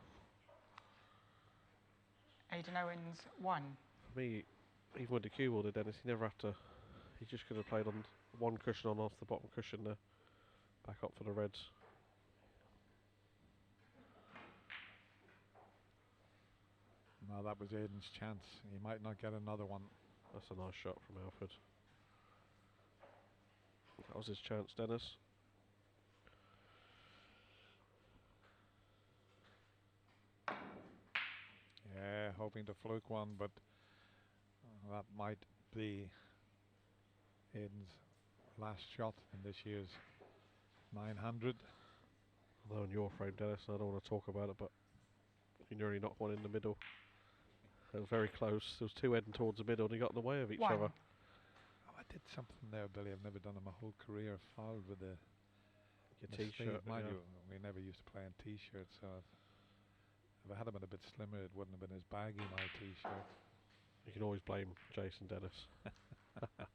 Speaker 13: Aidan Owens 1.
Speaker 6: For me, even with the cue ball, Dennis, he never had to. He just could have played on one cushion on off the bottom cushion there. Back up for the reds.
Speaker 14: No, that was Aidan's chance. He might not get another one.
Speaker 6: That's a nice shot from Alfred. That was his chance, Dennis.
Speaker 14: Yeah, hoping to fluke one, but that might the Aiden's last shot in this year's 900.
Speaker 6: Although in your frame, Dennis, I don't want to talk about it, but he nearly knocked one in the middle. It was very close. There was two heading towards the middle, and he got in the way of each other.
Speaker 14: Oh, I did something there, Billy. I've never done in my whole career. Fouled with your
Speaker 6: T-shirt.
Speaker 14: Mind you, we never used to play in T-shirts, so if I had been a bit slimmer, it wouldn't have been as baggy, my T-shirt.
Speaker 6: You can always blame Jason Dennis. I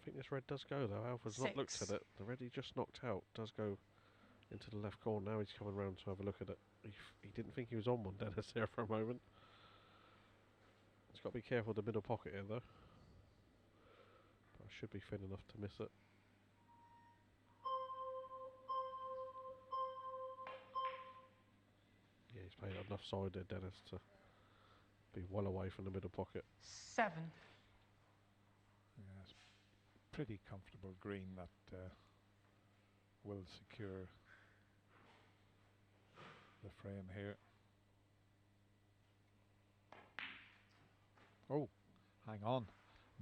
Speaker 6: think this red does go, though. Alfred's not looked at it. The red he just knocked out does go into the left corner. Now he's coming round to have a look at it. He didn't think he was on one, Dennis, there for a moment. He's got to be careful with the middle pocket here, though. But I should be thin enough to miss it. Yeah, he's played enough side there, Dennis, to be well away from the middle pocket.
Speaker 13: 7.
Speaker 14: Yeah, it's pretty comfortable green that will secure the frame here. Oh, hang on.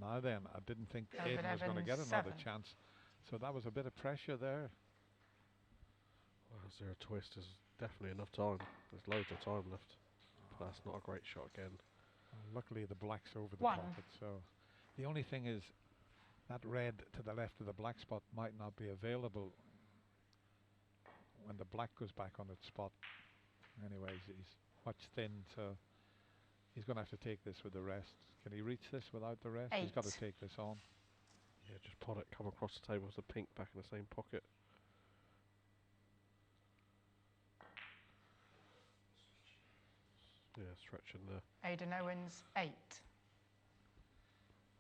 Speaker 14: Now then, I didn't think Aiden was going to get another chance. So that was a bit of pressure there.
Speaker 6: Well, is there a twist? There's definitely enough time. There's loads of time left. But that's not a great shot again.
Speaker 14: Luckily the black's over the pocket, so the only thing is that red to the left of the black spot might not be available when the black goes back on its spot. Anyways, he's much thin, so he's going to have to take this with the rest. Can he reach this without the rest?
Speaker 13: 8.
Speaker 14: He's got to take this on.
Speaker 6: Yeah, just pot it, come across the table with the pink back in the same pocket. Yeah, stretching there.
Speaker 13: Aidan Owens, 8.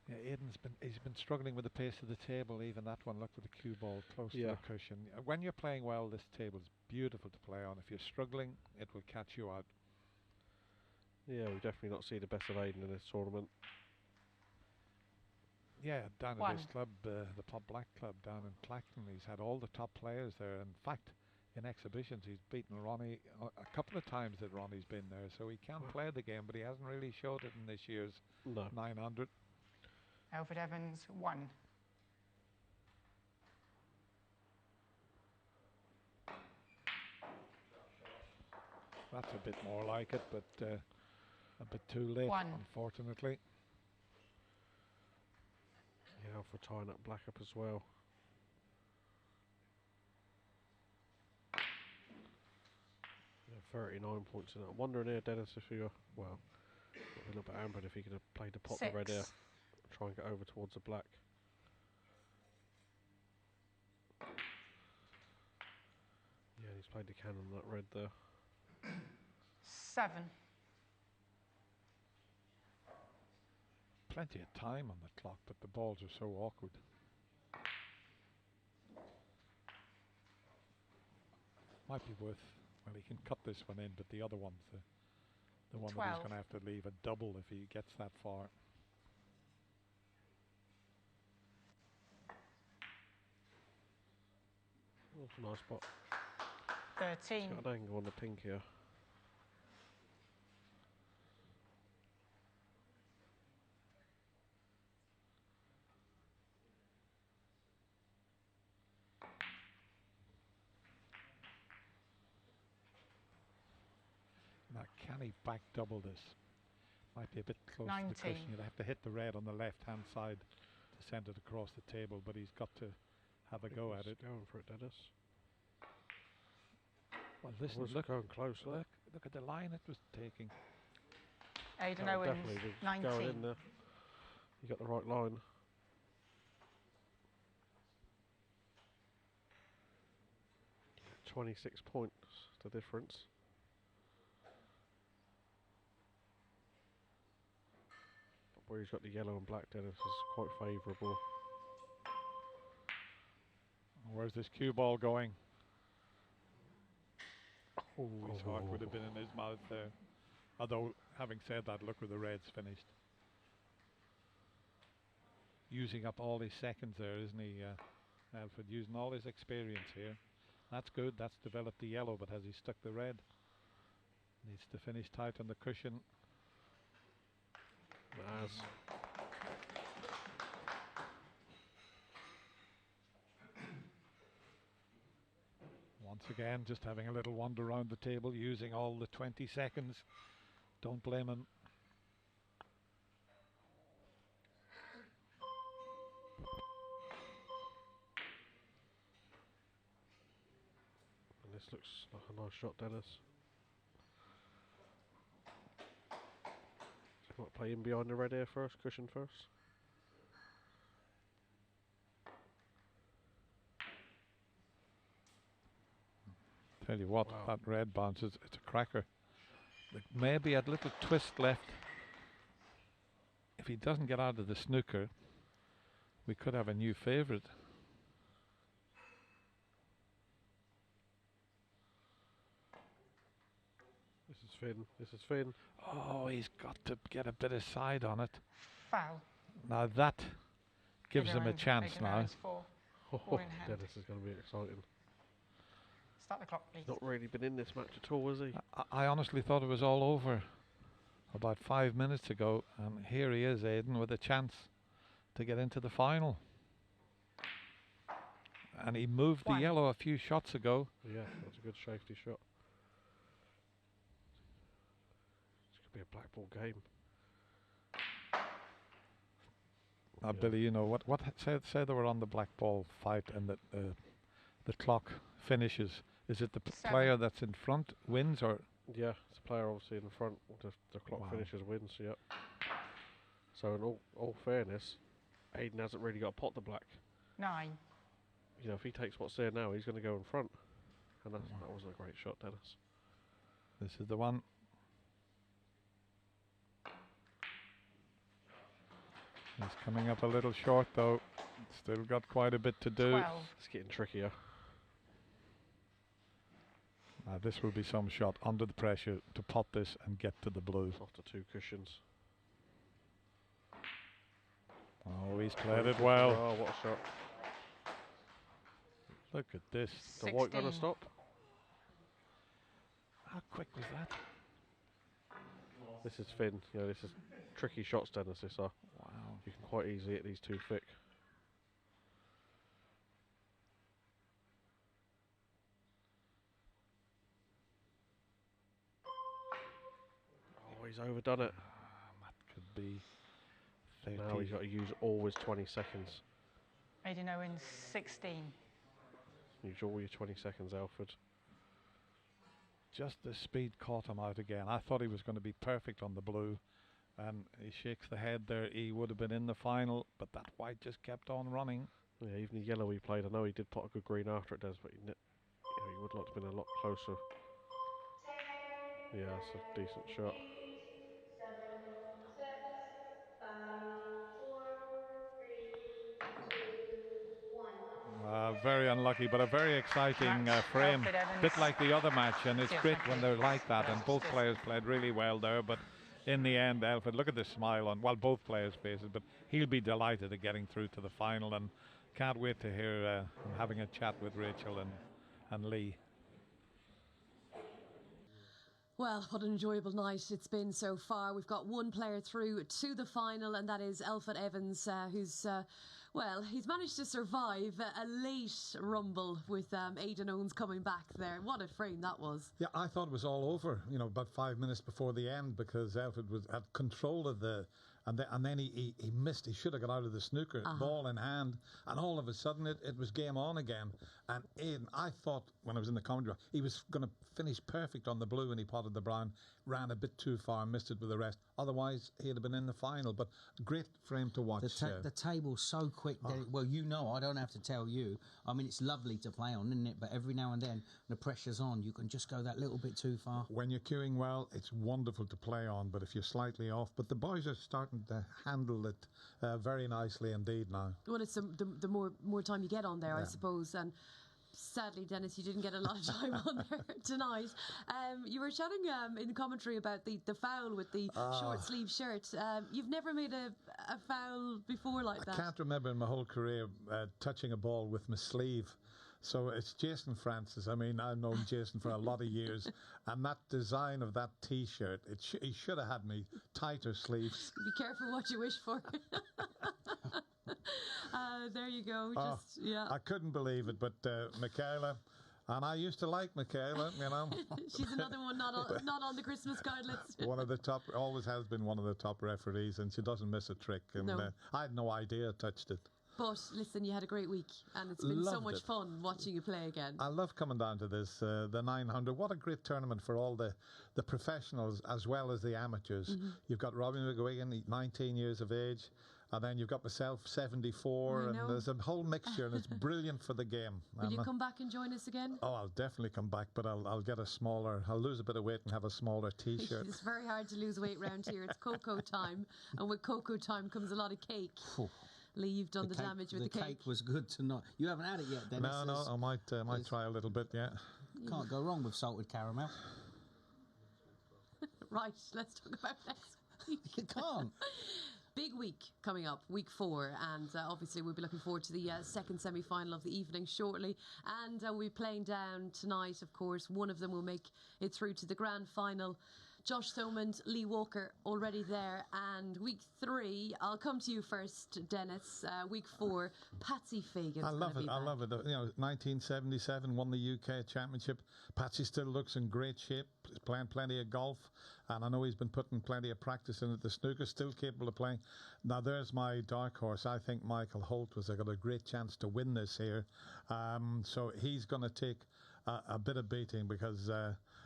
Speaker 14: Yeah, he's been struggling with the pace of the table. Even that one, look with the cue ball close to the cushion. When you're playing well, this table's beautiful to play on. If you're struggling, it will catch you out.
Speaker 6: Yeah, we definitely not see the best of Aiden in this tournament.
Speaker 14: Yeah, down at this club, the Pop Black Club down in Clacton, he's had all the top players there. In fact, in exhibitions, he's beaten Ronnie a couple of times that Ronnie's been there. So he can play the game, but he hasn't really showed it in this year's 900.
Speaker 13: Alfred Evans, 1.
Speaker 14: That's a bit more like it, but a bit too late, unfortunately.
Speaker 6: Yeah, for tying up black up as well. Yeah, 39 points in it. I'm wondering here, Dennis, if you're, well, a little bit ambered, if he could have played the pot the red here. Try and get over towards the black. Yeah, he's played the cannon on that red there.
Speaker 13: 7.
Speaker 14: Plenty of time on the clock, but the balls are so awkward. Might be worth, well, he can cut this one in, but the other one's the one that he's going to have to leave a double if he gets that far.
Speaker 6: That's a nice spot.
Speaker 13: 13.
Speaker 6: He's got an angle on the pink here.
Speaker 14: Now, can he back double this? Might be a bit close
Speaker 13: 19.
Speaker 14: to the cushion. You'll have to hit the red on the left-hand side to send it across the table, but he's got to have a go at it.
Speaker 6: Going for it, Dennis.
Speaker 14: Well, listen, look,
Speaker 6: going close.
Speaker 14: Look at the line it was taking.
Speaker 13: Aidan Owens, 19.
Speaker 6: Going in there. You got the right line. Yeah, 26 points, the difference. Where he's got the yellow and black, Dennis, is quite favourable.
Speaker 14: Where's this cue ball going? Oh, his heart would have been in his mouth there. Although, having said that, look where the red's finished. Using up all his seconds there, isn't he, Alfred? Using all his experience here. That's good. That's developed the yellow, but has he stuck the red? Needs to finish tight on the cushion.
Speaker 6: As.
Speaker 14: Once again, just having a little wander around the table, using all the 20 seconds. Don't blame him.
Speaker 6: And this looks like a nice shot, Dennis. What, play in behind the red here first, cushion first?
Speaker 14: Tell you what, that red bounce, it's a cracker. Maybe a little twist left. If he doesn't get out of the snooker, we could have a new favourite.
Speaker 6: This is Finn. This is Finn.
Speaker 14: Oh, he's got to get a bit of side on it.
Speaker 13: Foul.
Speaker 14: Now that gives him a chance now.
Speaker 6: Dennis is going to be exciting.
Speaker 13: Start the clock, please.
Speaker 6: Not really been in this match at all, has he?
Speaker 14: I honestly thought it was all over about 5 minutes ago, and here he is, Aidan, with a chance to get into the final. And he moved the yellow a few shots ago.
Speaker 6: Yeah, that's a good safety shot. This could be a black ball game.
Speaker 14: Now, Billy, you know what? Say they were on the black ball fight, and that the clock finishes. Is it the player that's in front wins, or?
Speaker 6: Yeah, it's the player obviously in front. The clock finishes wins. Yeah. So in all fairness, Aidan hasn't really got a pot the black.
Speaker 13: 9.
Speaker 6: You know, if he takes what's there now, he's going to go in front, and that wasn't a great shot, Dennis.
Speaker 14: This is the one. He's coming up a little short, though. Still got quite a bit to do.
Speaker 13: 12.
Speaker 6: It's getting trickier.
Speaker 14: Now this will be some shot under the pressure to pot this and get to the blue.
Speaker 6: After 2 cushions.
Speaker 14: Oh, he's played it well.
Speaker 6: Oh, what a shot.
Speaker 14: Look at this.
Speaker 6: The white going to stop?
Speaker 14: How quick was that?
Speaker 6: This is Finn. You know, this is tricky shots, Dennis, this are.
Speaker 14: Wow.
Speaker 6: You can quite easily hit these too thick. Oh, he's overdone it.
Speaker 14: That could be 30.
Speaker 6: Now he's got to use all his 20 seconds.
Speaker 13: Aidan Owens, 16.
Speaker 6: Use all your 20 seconds, Alfred.
Speaker 14: Just the speed caught him out again. I thought he was going to be perfect on the blue, and he shakes the head there. He would have been in the final, but that white just kept on running.
Speaker 6: Yeah, even the yellow he played, I know he did put a good green after it, does, but he would like to have been a lot closer. Yeah, it's a decent shot.
Speaker 15: 7, 6, 5, 4, 3, 2, 1.
Speaker 14: Very unlucky, but a very exciting frame. Bit like the other match, and it's great when they're like that, and both players played really well there, but in the end, Alfred, look at the smile on, well, both players' faces, but he'll be delighted at getting through to the final, and can't wait to hear him having a chat with Rachel and Lee.
Speaker 1: Well, what an enjoyable night it's been so far. We've got one player through to the final, and that is Alfred Evans, who's, well, he's managed to survive a late rumble with Aidan Owens coming back there. What a frame that was.
Speaker 12: Yeah, I thought it was all over, you know, about 5 minutes before the end, because Alfred had control of the... And then he missed. He should have got out of the snooker, ball in hand, and all of a sudden it was game on again. And Aidan, I thought when I was in the commentary, he was going to finish perfect on the blue when he potted the brown, ran a bit too far, missed it with the rest. Otherwise, he'd have been in the final. But great frame to watch.
Speaker 2: The table's so quick that, well, you know, I don't have to tell you. I mean, it's lovely to play on, isn't it? But every now and then, the pressure's on. You can just go that little bit too far.
Speaker 12: When you're queuing well, it's wonderful to play on. But if you're slightly off, but the boys are starting to handle it very nicely indeed now.
Speaker 1: Well, it's the more time you get on there, I suppose, and sadly, Dennis, you didn't get a lot of time on there tonight. You were chatting in the commentary about the foul with the short sleeve shirt. You've never made a foul before like that.
Speaker 12: I can't remember in my whole career touching a ball with my sleeve. So it's Jason Francis. I mean, I've known Jason for a lot of years, and that design of that T-shirt, he should have had me tighter sleeves.
Speaker 1: Be careful what you wish for. There you go. Just yeah.
Speaker 12: I couldn't believe it, but Michaela, and I used to like Michaela, you know.
Speaker 1: She's another one not on the Christmas card list.
Speaker 12: One of the top, always has been one of the top referees, and she doesn't miss a trick. And
Speaker 1: No.
Speaker 12: I had no idea I touched it.
Speaker 1: But listen, you had a great week, and it's been so
Speaker 12: Loved
Speaker 1: much
Speaker 12: it.
Speaker 1: fun watching you play again.
Speaker 12: I love coming down to this, the 900. What a great tournament for all the professionals as well as the amateurs.
Speaker 1: Mm-hmm.
Speaker 12: You've got Robbie McGuigan, 19 years of age, and then you've got myself, 74,
Speaker 1: I
Speaker 12: and
Speaker 1: know.
Speaker 12: there's a whole mixture, and it's brilliant for the game.
Speaker 1: Will you come back and join us again?
Speaker 12: Oh, I'll definitely come back, but I'll get I'll lose a bit of weight and have a smaller T-shirt.
Speaker 1: It's very hard to lose weight round here. It's cocoa time, and with cocoa time comes a lot of cake. Lee, you've done the damage with the cake.
Speaker 2: The cake was good tonight. You haven't had it yet, Dennis.
Speaker 12: No, I might try a little bit, yeah.
Speaker 2: Can't go wrong with salted caramel.
Speaker 1: Right, let's talk about next week.
Speaker 2: You can't.
Speaker 1: Big week coming up, week 4, and obviously we'll be looking forward to the second semi-final of the evening shortly, and we'll be playing down tonight, of course. One of them will make it through to the grand final. Josh Thomond, Lee Walker already there, and week 3, I'll come to you first, Dennis. Week 4, Patsy Fagan's
Speaker 12: I love it.
Speaker 1: be
Speaker 12: I
Speaker 1: back.
Speaker 12: love it. You know, 1977 won the UK Championship. Patsy still looks in great shape. He's playing plenty of golf, and I know he's been putting plenty of practice in at the snooker. Still capable of playing. Now there's my dark horse. I think Michael Holt has got a great chance to win this here. So he's going to take a bit of beating because.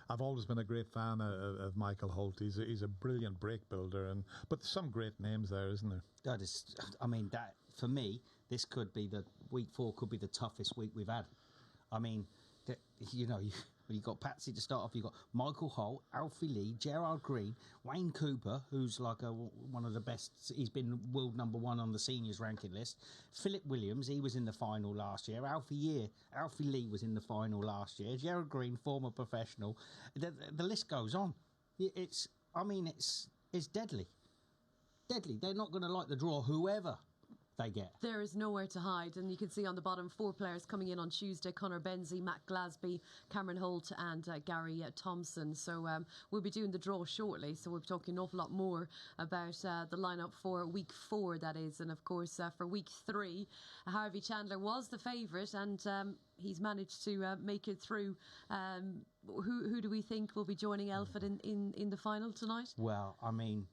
Speaker 12: I've always been a great fan of Michael Holt. He's a brilliant break builder, but some great names there, isn't there?
Speaker 2: That is, I mean, that for me, this could be week 4 could be the toughest week we've had. I mean, you've got Patsy to start off. You've got Michael Holt, Alfie Lee, Gerard Green, Wayne Cooper, who's like one of the best. He's been world #1 on the seniors ranking list. Philip Williams, he was in the final last year. Alfie Lee was in the final last year. Gerard Green, former professional. The list goes on. It's deadly. Deadly. They're not going to like the draw, whoever they get.
Speaker 1: There is nowhere to hide, and you can see on the bottom 4 players coming in on Tuesday: Conor Benzie, Matt Glasby, Cameron Holt and Gary Thompson. So we'll be doing the draw shortly, so we'll be talking an awful lot more about the lineup for week 4, that is. And of course for week 3, Harvey Chandler was the favourite, and he's managed to make it through. Who do we think will be joining Elford in the final tonight?
Speaker 2: Well, I mean,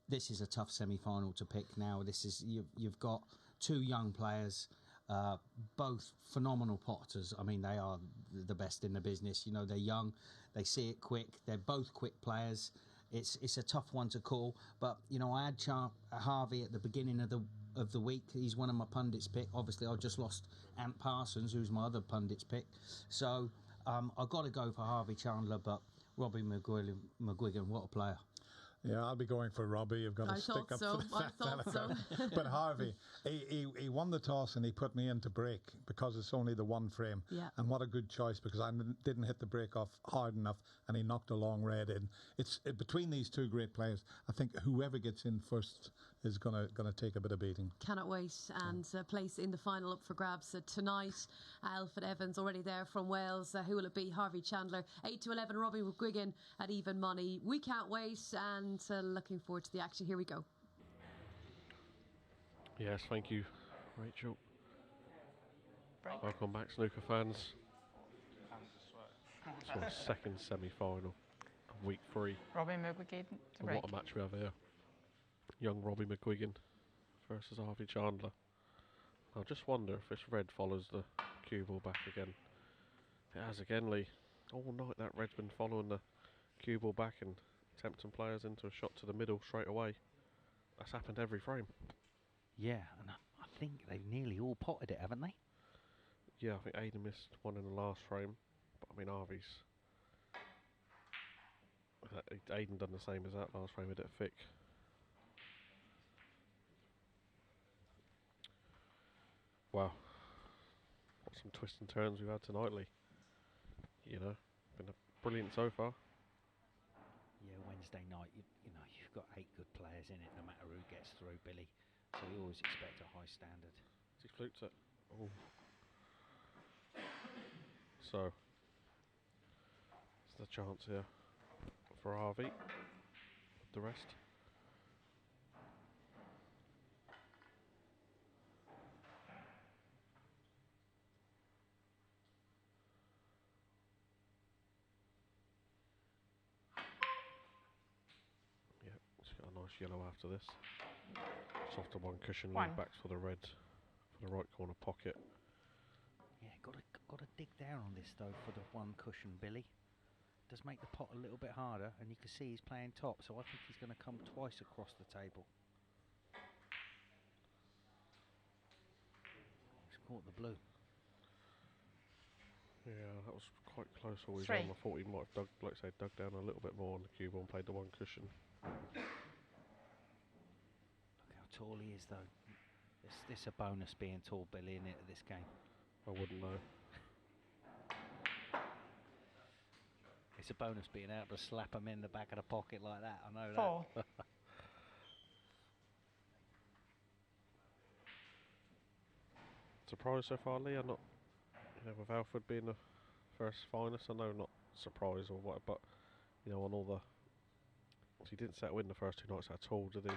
Speaker 2: this is a tough semi-final to pick now. You've got 2 young players, both phenomenal potters. I mean, they are the best in the business. You know, they're young, they see it quick. They're both quick players. It's a tough one to call. But you know, I had Harvey at the beginning of the week. He's one of my pundits' pick. Obviously, I just lost Ant Parsons, who's my other pundits' pick. So I've got to go for Harvey Chandler, but Robbie McGuigan, what a player.
Speaker 12: Yeah, I'll be going for Robbie. You've got to stick up for the fact. But Harvey, he won the toss and he put me into break because it's only the 1 frame.
Speaker 1: Yeah.
Speaker 12: And what a good choice, because I didn't hit the break off hard enough and he knocked a long red in. It's between these 2 great players. I think whoever gets in first is going to take a bit of beating.
Speaker 1: Cannot wait. And place in the final up for grabs tonight. Alfred Evans already there from Wales. Who will it be? Harvey Chandler. 8 to 11. Robbie McGuigan at even money. We can't wait, and looking forward to the action. Here we go.
Speaker 6: Yes, thank you, Rachel. Welcome back, snooker fans. So second semi-final of week 3.
Speaker 13: Robbie McGuigan to break.
Speaker 6: What a match we have here. Young Robbie McGuigan versus Harvey Chandler. I just wonder if this red follows the cue ball back again. It has again, Lee. All night that red's been following the cue ball back and tempting players into a shot to the middle straight away. That's happened every frame.
Speaker 7: Yeah, and I think they've nearly all potted it, haven't they?
Speaker 6: Yeah, I think Aidan missed one in the last frame. But I mean, Harvey's... Aidan done the same as that last frame with it thick. Wow. What some twists and turns we've had tonight, Lee. You know, been brilliant so far.
Speaker 7: Yeah, Wednesday night, you know, you've got 8 good players in it, no matter who gets through, Billy. So you always expect a high standard.
Speaker 6: He fluked it. Oh. So, there's the chance here for Harvey. The rest. Yeah, it's got a nice yellow after this. Softer one cushion lead backs for the red, for the right corner pocket.
Speaker 7: Yeah, got to dig down on this though for the one cushion, Billy. Does make the pot a little bit harder, and you can see he's playing top, so I think he's going to come twice across the table. He's caught the blue.
Speaker 6: Yeah, that was quite close always on. I thought he might have dug, like I say, dug down a little bit more on the cue ball and played the one cushion.
Speaker 7: Look how tall he is though. It's a bonus being tall, Billy, in it at this game.
Speaker 6: I wouldn't know.
Speaker 7: It's a bonus being able to slap him in the back of the pocket like that. I know
Speaker 13: 4.
Speaker 7: that.
Speaker 6: Surprised so far, Lee? I'm not, with Alfred being the first finalist, I know not surprised or what, but on all the, he didn't settle in the first 2 nights at all, did he?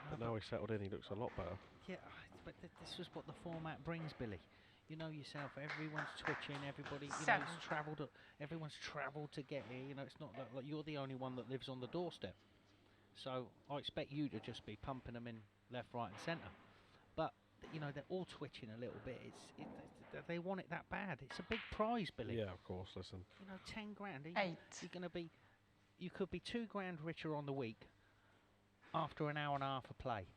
Speaker 6: But now he's settled in, he looks a lot better.
Speaker 7: Yeah, but this was what the format brings, Billy. You know yourself, everyone's twitching, everybody, everyone's travelled to get here. It's not like you're the only one that lives on the doorstep. So I expect you to just be pumping them in left, right and centre. But, they're all twitching a little bit. They want it that bad. It's a big prize, Billy.
Speaker 6: Yeah, of course, listen.
Speaker 7: 10 grand.
Speaker 13: 8.
Speaker 7: You could be 2 grand richer on the week after an hour and a half of play.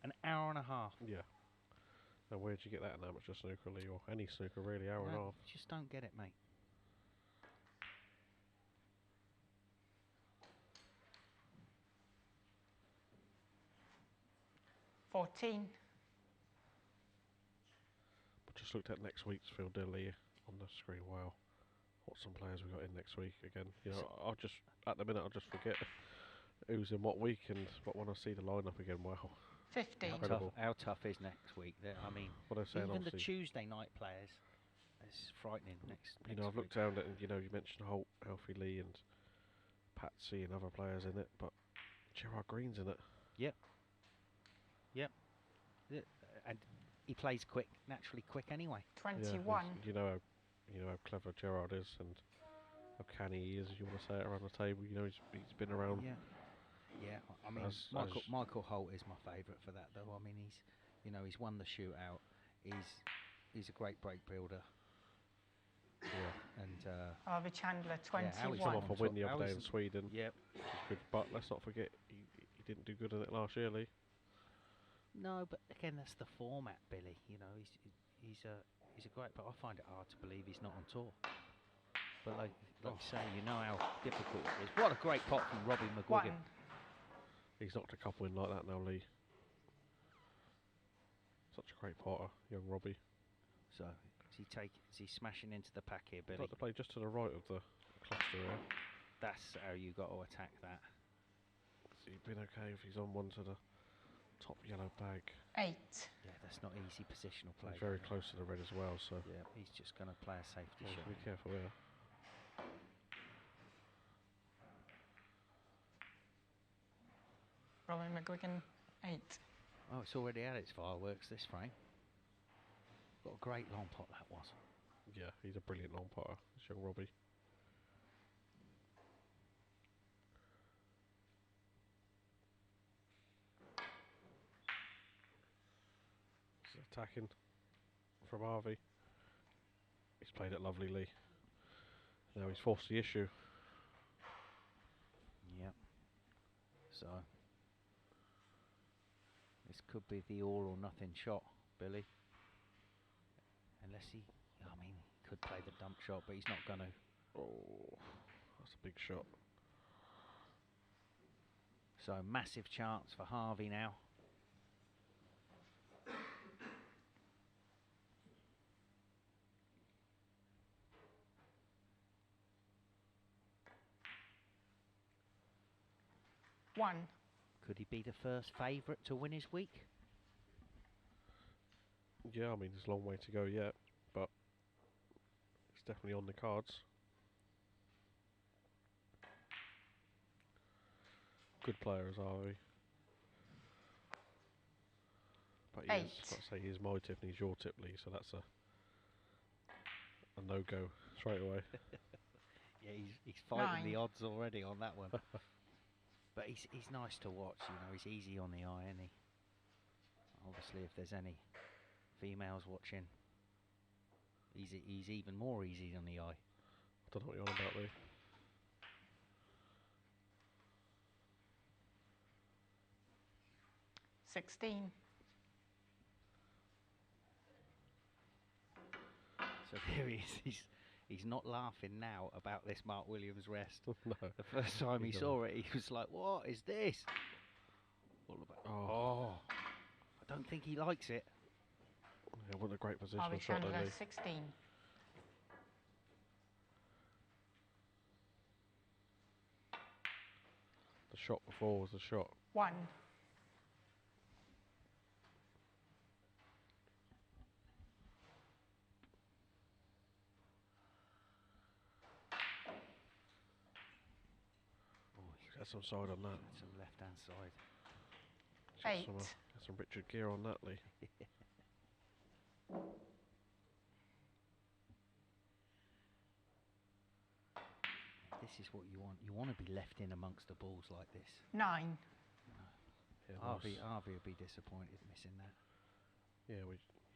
Speaker 7: An hour and a half.
Speaker 6: Yeah. Now, where'd you get that in amateur snooker, Lee, or any snooker really, hour and a half?
Speaker 7: Just don't get it, mate.
Speaker 13: $14.
Speaker 6: But just looked at next week's field there, Lee, on the screen. Wow, what some players we got in next week again. I'll just at the minute I'll just forget who's in what week, but when I see the lineup again, wow.
Speaker 13: 15.
Speaker 7: How tough is next week? I mean,
Speaker 6: what I'm saying,
Speaker 7: even the Tuesday night players, it's frightening next
Speaker 6: I've looked down at, and you mentioned Holt, Alfie Lee, and Patsy and other players in it, but Gerard Green's in it.
Speaker 7: Yep. And he plays quick, naturally quick anyway.
Speaker 13: 21.
Speaker 6: You know how clever Gerard is, and how canny he is, if you want to say it, around the table. He's been around.
Speaker 7: Yeah, I mean, Michael Holt is my favourite for that, though. I mean, he's won the shootout. He's a great break builder. Yeah, and
Speaker 13: Harvey Chandler, 21.
Speaker 6: Yeah, he come off a win the other day in Sweden.
Speaker 7: Yep.
Speaker 6: Good, but let's not forget he didn't do good in it last year, Lee.
Speaker 7: No, but again, that's the format, Billy. He's a great, but I find it hard to believe he's not on tour. But like you say, you know how difficult it is. What a great pot from Robbie McGuigan.
Speaker 6: He's knocked a couple in like that now, Lee. Such a great potter, young Robbie.
Speaker 7: So, is he smashing into the pack here, Billy?
Speaker 6: I'd like to play just to the right of the cluster here.
Speaker 7: That's how you got to attack that.
Speaker 6: He'd been okay if he's on one to the top yellow bag.
Speaker 13: 8.
Speaker 7: Yeah, that's not easy positional play.
Speaker 6: He's very close to the red as well, so
Speaker 7: yeah, he's just going to play a safety shot.
Speaker 6: Be careful here.
Speaker 13: Robbie McGuigan, 8.
Speaker 7: Oh, it's already had its fireworks this frame. What a great long pot that was.
Speaker 6: Yeah, he's a brilliant long potter, this young Robbie. He's attacking from Harvey. He's played it lovely, Lee. Now he's forced the issue.
Speaker 7: Yep. So this could be the all or nothing shot, Billy. Unless he could play the dump shot, but he's not going to.
Speaker 6: Oh, that's a big shot.
Speaker 7: So massive chance for Harvey now.
Speaker 13: One.
Speaker 7: Could he be the first favourite to win his week?
Speaker 6: Yeah, I mean, there's a long way to go yet, but definitely on the cards. Good player as Harvey. But he is, like I say, he's my tip and he's your tip, Lee, so that's a no-go straight away.
Speaker 7: Yeah, he's fighting the odds already on that one. But he's nice to watch, you know, he's easy on the eye, isn't he? Obviously, if there's any females watching, he's even more easy on the eye.
Speaker 6: I don't know what you're on about, Lee.
Speaker 13: $16.
Speaker 7: So there he is. He's not laughing now about this Mark Williams rest.
Speaker 6: No.
Speaker 7: The first time he saw it, he was like, "What is this?" All about. Oh, I don't think he likes it.
Speaker 6: Yeah, what a great position.
Speaker 13: Harvey
Speaker 6: shot
Speaker 13: Chandler,
Speaker 6: there,
Speaker 13: 16.
Speaker 6: The shot before was the shot.
Speaker 13: 1.
Speaker 6: Get some side on that.
Speaker 7: Some left-hand side.
Speaker 13: Eight.
Speaker 6: Get some Richard gear on that, Lee.
Speaker 7: This is what you want. You want to be left in amongst the balls like this.
Speaker 13: 9.
Speaker 6: Yeah,
Speaker 7: Harvey would be disappointed missing that.
Speaker 6: Yeah,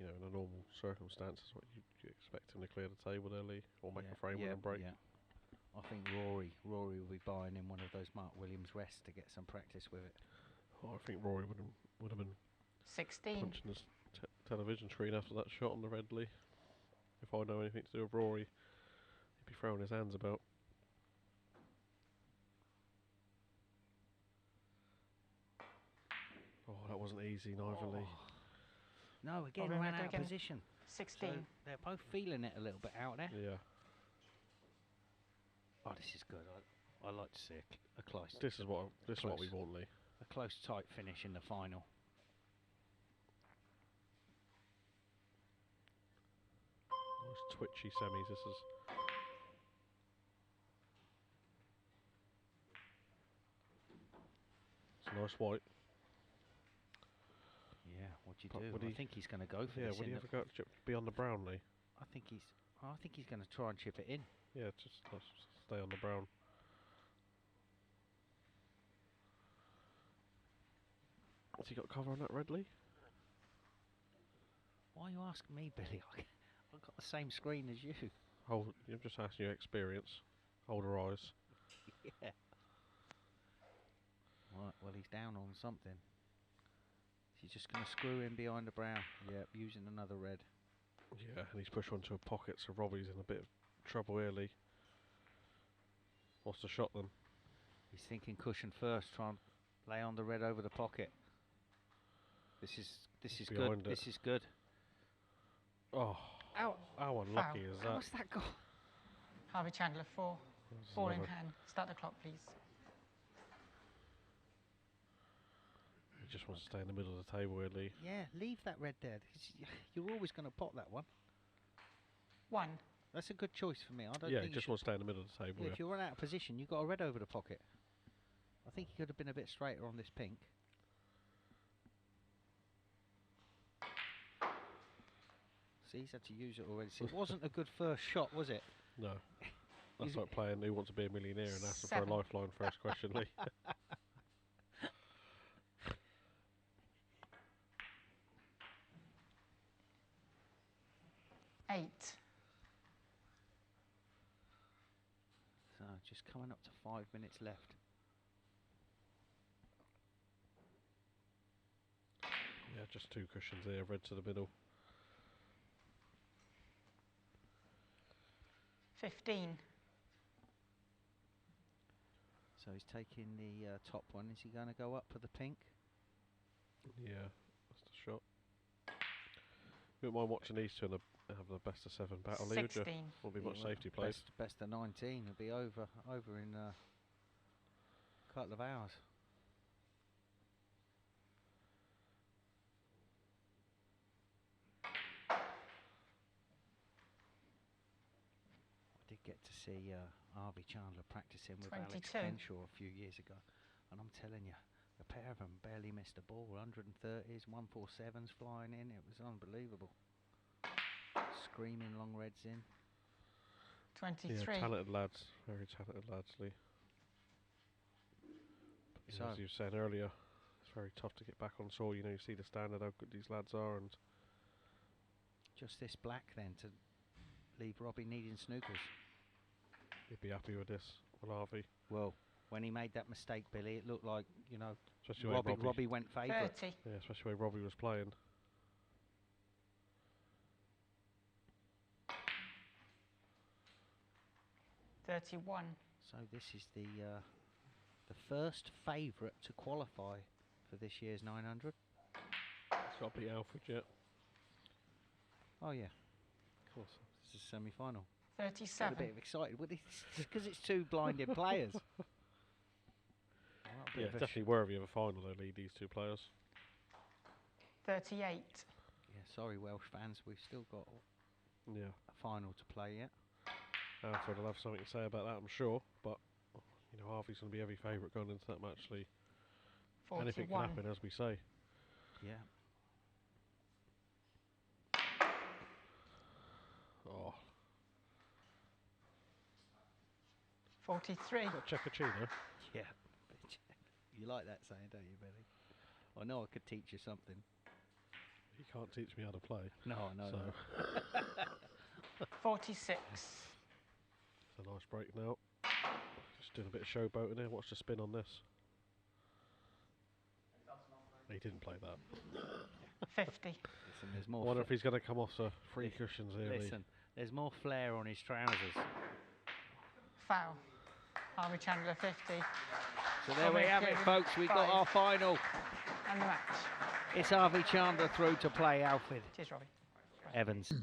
Speaker 6: in a normal circumstances, what you expect him to clear the table there, Lee, or make a frame and break.
Speaker 7: Yeah. I think Rory will be buying in one of those Mark Williams rests to get some practice with it.
Speaker 6: Oh, I think Rory would have been
Speaker 13: 16.
Speaker 6: punching his television screen after that shot on the red, Lee. If I know anything to do with Rory, he'd be throwing his hands about. Oh, that wasn't easy, neither, Lee.
Speaker 7: No, again, ran out of position.
Speaker 13: 16.
Speaker 7: So they're both feeling it a little bit out there.
Speaker 6: Yeah.
Speaker 7: Oh, this is good. I like to see a close.
Speaker 6: This is what we want, Lee.
Speaker 7: A close, tight finish in the final.
Speaker 6: Nice twitchy semis. This is. It's a nice white.
Speaker 7: Yeah, what do you do? I think he's going to go for this.
Speaker 6: Yeah, would he ever go beyond the brown, Lee?
Speaker 7: I think he's going to try and chip it in.
Speaker 6: Yeah, just let's stay on the brown. Has he got cover on that red, Lee?
Speaker 7: Why are you asking me, Billy? I've got the same screen as you.
Speaker 6: Oh, I'm just asking you experience. Older eyes.
Speaker 7: Yeah. Right, well, he's down on something. He's just going to screw in behind the brown. Yep, using another red.
Speaker 6: Yeah, and he's pushed onto a pocket, so Robbie's in a bit of trouble early. What's the shot then?
Speaker 7: He's thinking cushion first, try and lay on the red over the pocket. This is good. This is good.
Speaker 6: Oh,
Speaker 13: out.
Speaker 6: How unlucky is that?
Speaker 13: What's that got? Harvey Chandler, 4. Ball in hand. Start the clock, please.
Speaker 6: He just wants to stay in the middle of the table, really.
Speaker 7: Yeah, leave that red there. You're always going to pot that one.
Speaker 13: 1.
Speaker 7: That's a good choice for me. I don't
Speaker 6: Yeah,
Speaker 7: think
Speaker 6: he just wants to stay in the middle of the table.
Speaker 7: If you run out of position, you've got a red over the pocket. I think he could have been a bit straighter on this pink. See, he's had to use it already. So it wasn't a good first shot, was it?
Speaker 6: No. That's like playing Who Wants to Be a Millionaire and asking for a lifeline first question, Lee.
Speaker 13: Eight.
Speaker 7: So just coming up to 5 minutes left.
Speaker 6: Yeah, just 2 cushions there, red to the middle.
Speaker 13: 15.
Speaker 7: So he's taking the top one. Is he going to go up for the pink?
Speaker 6: Yeah, that's the shot. You wouldn't mind watching these two have the best of 7 battle, Lee, would you? Won't be much safety plays.
Speaker 7: Best of 19 will be over in a couple of hours. get to see Harvey Chandler practicing with Alex
Speaker 13: 22.
Speaker 7: Crenshaw a few years ago, and I'm telling you, the pair of them barely missed a ball. 130s, 147s flying in. It was unbelievable. Screaming long reds in.
Speaker 13: 23.
Speaker 6: Yeah, talented lads, very talented lads, Lee. But,
Speaker 7: So,
Speaker 6: as you said earlier, it's very tough to get back on soil. You know, you see the standard, how good these lads are, and
Speaker 7: just this black then to leave Robbie needing snookers.
Speaker 6: he'd be happy with this, will Harvey.
Speaker 7: Well, when he made that mistake, Billy, it looked like, you know,
Speaker 6: Especially the way
Speaker 7: Robbie went favourite.
Speaker 13: 30.
Speaker 6: Yeah, especially the way Robbie was playing.
Speaker 13: 31.
Speaker 7: So this is the first favourite to qualify for this year's 900.
Speaker 6: It's got to be Alfred yet.
Speaker 7: Oh yeah, of course. This is semi-final.
Speaker 13: 37.
Speaker 7: A bit excited because it's two blinded players.
Speaker 6: Yeah, definitely worthy of a final, though, Lee, these two players.
Speaker 13: 38.
Speaker 7: Yeah, sorry, Welsh fans, we've still got
Speaker 6: Yeah.
Speaker 7: a final to play yet.
Speaker 6: Alfred will have something to say about that, I'm sure. But, you know, Harvey's going to be heavy favourite going into that match, Lee.
Speaker 13: 41.
Speaker 6: Anything can happen, as we say.
Speaker 7: Yeah.
Speaker 6: Oh.
Speaker 13: 43.
Speaker 6: Got Cecchino.
Speaker 7: Yeah. You like that saying, don't you, Billy? I know I could teach you something.
Speaker 6: You can't teach me how to play.
Speaker 7: No, I know.
Speaker 6: So.
Speaker 13: 46.
Speaker 6: It's a nice break now. Just doing a bit of showboating here. Watch the spin on this. He didn't play that.
Speaker 13: 50.
Speaker 7: Listen, there's more.
Speaker 6: I wonder if he's going to come off the free cushions here.
Speaker 7: Listen, there's more flair on his trousers.
Speaker 13: Foul. Harvey Chandler 50.
Speaker 7: So there we have it, folks. We got our final.
Speaker 13: And the match.
Speaker 7: It's Harvey Chandler through to play Alfred
Speaker 13: Cheers, Robbie.
Speaker 7: Evans.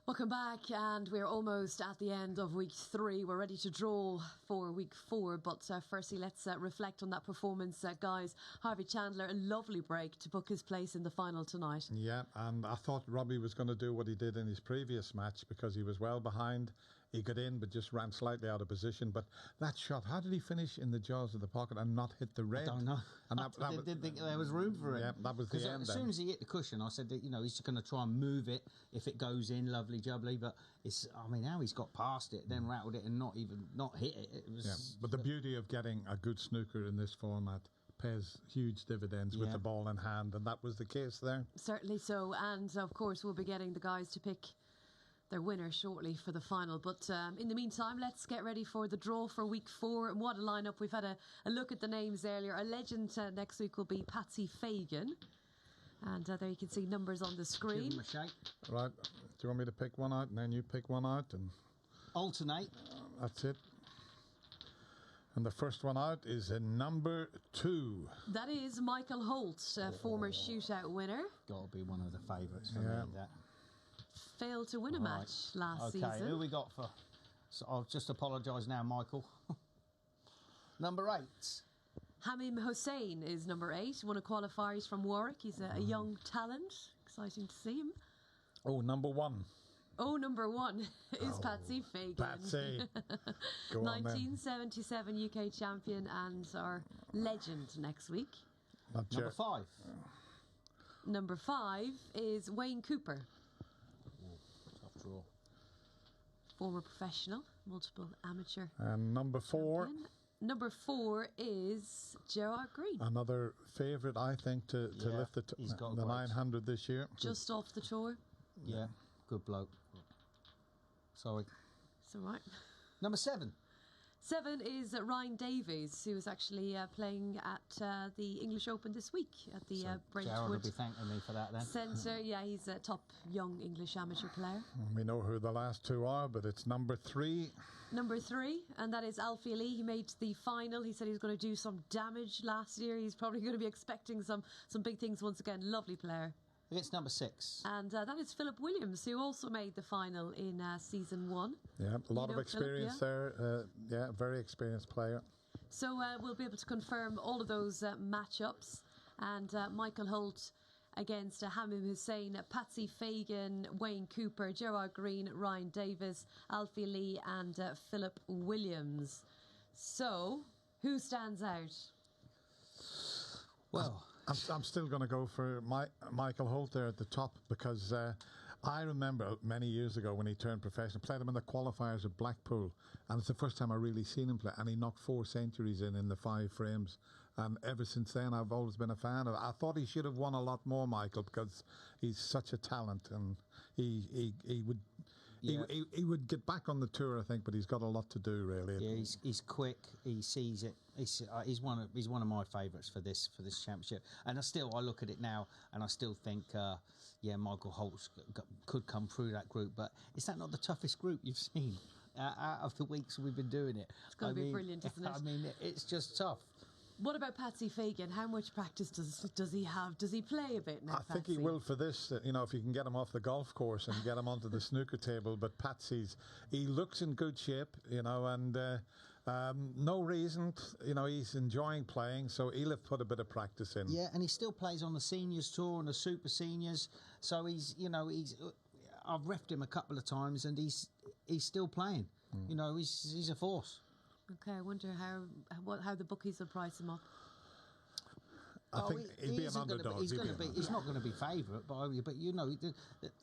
Speaker 1: Welcome back, and we're almost at the end of week 3. We're ready to draw for week 4, but firstly, let's reflect on that performance, guys. Harvey Chandler, a lovely break to book his place in the final tonight.
Speaker 12: Yeah, and I thought Robbie was going to do what he did in his previous match because he was well behind. He got in, but just ran slightly out of position. But that shot, how did he finish in the jaws of the pocket and not hit the red?
Speaker 2: I don't know.
Speaker 12: And
Speaker 2: I didn't think there was room for it.
Speaker 12: Yeah, that was the end.
Speaker 2: As
Speaker 12: then.
Speaker 2: soon as he hit the cushion, I said that, you know, he's going to try and move it. If it goes in, lovely jubbly. But it's, I mean, how he's got past it, then rattled it and not hit it. It was.
Speaker 12: Yeah, but the beauty of getting a good snooker in this format pays huge dividends with the ball in hand, and that was the case there.
Speaker 1: Certainly so, and of course we'll be getting the guys to pick their winner shortly for the final. But in the meantime, let's get ready for the draw for week 4. And what a lineup. We've had a look at the names earlier. Our legend next week will be Patsy Fagan. And there you can see numbers on the screen.
Speaker 2: Give him a shake.
Speaker 12: Right. Do you want me to pick one out and then you pick one out? And
Speaker 2: alternate.
Speaker 12: That's it. And the first one out is number 2.
Speaker 1: That is Michael Holt, former shootout winner.
Speaker 2: Got to be one of the favourites for me, that.
Speaker 1: Failed to win a match last season.
Speaker 2: Okay, who we got for... So I'll just apologise now, Michael. Number 8.
Speaker 1: Hamim Hossein is number 8, one of qualifiers from Warwick. He's a young talent. Exciting to see him.
Speaker 12: Oh, number 1.
Speaker 1: Oh, number 1 is Patsy Fagan.
Speaker 12: Patsy. Go on,
Speaker 1: 1977 UK champion and our legend next week.
Speaker 2: Number 5.
Speaker 1: Number 5 is Wayne Cooper.
Speaker 2: Tough draw.
Speaker 1: Former professional, multiple amateur.
Speaker 12: And number 4.
Speaker 1: Champion. Number 4 is Gerard Green.
Speaker 12: Another favourite, I think, to lift the 900 this year.
Speaker 1: Just off the tour.
Speaker 2: Yeah, good bloke. Sorry.
Speaker 1: It's all right.
Speaker 2: Number 7.
Speaker 1: 7 is Ryan Davies, who is actually playing at the English Open this week at the Brentwood
Speaker 2: Gerard will be thanking me for that then.
Speaker 1: Centre. Yeah, he's a top young English amateur player.
Speaker 12: We know who the last 2 are, but it's number 3.
Speaker 1: Number 3, and that is Alfie Lee. He made the final. He said he was going to do some damage last year. He's probably going to be expecting some big things once again. Lovely player.
Speaker 2: It's number 6.
Speaker 1: And that is Philip Williams, who also made the final in season 1.
Speaker 12: Yeah, a lot of experience there. Yeah, very experienced player.
Speaker 1: So we'll be able to confirm all of those matchups. And Michael Holt, against Hamim Hussein, Patsy Fagan, Wayne Cooper, Gerard Green, Ryan Davis, Alfie Lee and Philip Williams. So, who stands out?
Speaker 12: Well, I'm still going to go for Michael Holt there at the top, because I remember many years ago when he turned professional, played him in the qualifiers at Blackpool, and it's the first time I really seen him play, and he knocked 4 centuries in the 5 frames. And ever since then, I've always been a fan of it. I thought he should have won a lot more, Michael, because he's such a talent, and he would. Yeah. He would get back on the tour, I think, but he's got a lot to do, really.
Speaker 2: Yeah, he's quick. He sees it. He's one of my favourites for this championship. And I look at it now, and I still think, Michael Holt could come through that group. But is that not the toughest group you've seen out of the weeks we've been doing it?
Speaker 1: It's going to be brilliant, isn't it?
Speaker 2: I mean, it's just tough.
Speaker 1: What about Patsy Fagan? How much practice does he have? Does he play a bit now?
Speaker 12: I think he will for this. If you can get him off the golf course and get him onto the snooker table. But he looks in good shape, and no reason. He's enjoying playing, so he'll have put a bit of practice in.
Speaker 2: Yeah, and he still plays on the seniors tour and the super seniors. So he's. I've reffed him a couple of times, and he's still playing. He's a force.
Speaker 1: Okay, I wonder how the bookies will price him up.
Speaker 12: I think he'd be an underdog.
Speaker 2: He's not going to be favourite, but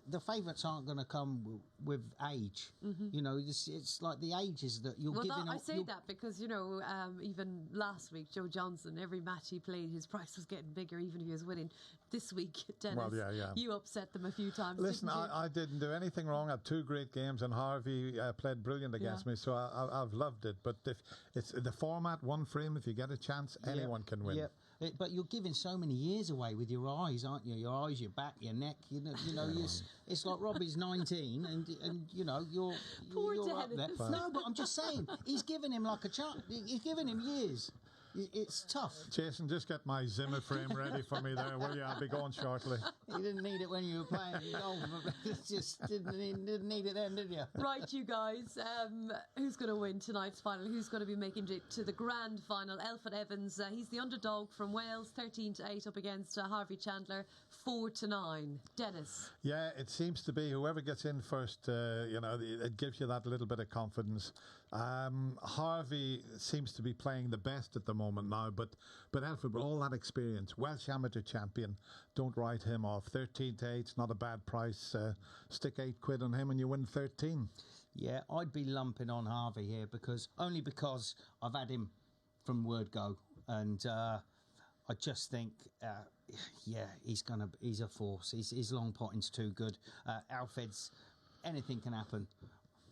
Speaker 2: the favourites aren't going to come with age. Mm-hmm. It's like the ages that you're giving.
Speaker 1: I say that because even last week, Joe Johnson, every match he played, his price was getting bigger, even if he was winning. This week, Dennis, you upset them a few times.
Speaker 12: Listen,
Speaker 1: didn't you?
Speaker 12: I didn't do anything wrong. I had 2 great games, and Harvey played brilliant against me, so I've loved it. But if it's the format, 1 frame, if you get a chance, anyone can win.
Speaker 2: Yep. But you're giving so many years away with your eyes, aren't you? Your eyes, your back, your neck. It's like Robbie's 19, and you're up there. No, but I'm just saying, he's giving him like a chance. He's giving him years. It's tough.
Speaker 12: Jason, just get my Zimmer frame ready for me there, will you? I'll be going shortly.
Speaker 2: You didn't need it when you were playing golf. Just didn't need it then, did you?
Speaker 1: Right, you guys. Who's going to win tonight's final? Who's going to be making it to the grand final? Elfyn Evans. He's the underdog from Wales, 13-8 up against Harvey Chandler, 4-9. Dennis.
Speaker 12: Yeah, it seems to be whoever gets in first. It gives you that little bit of confidence. Harvey seems to be playing the best at the moment now, but Elfyn, with all that experience, Welsh amateur champion, don't write him off. 13-8, it's not a bad price. Stick 8 quid on him and you win 13.
Speaker 2: Yeah, I'd be lumping on Harvey here because I've had him from word go, and I just think he's a force. His long potting's too good. Alfred's, anything can happen,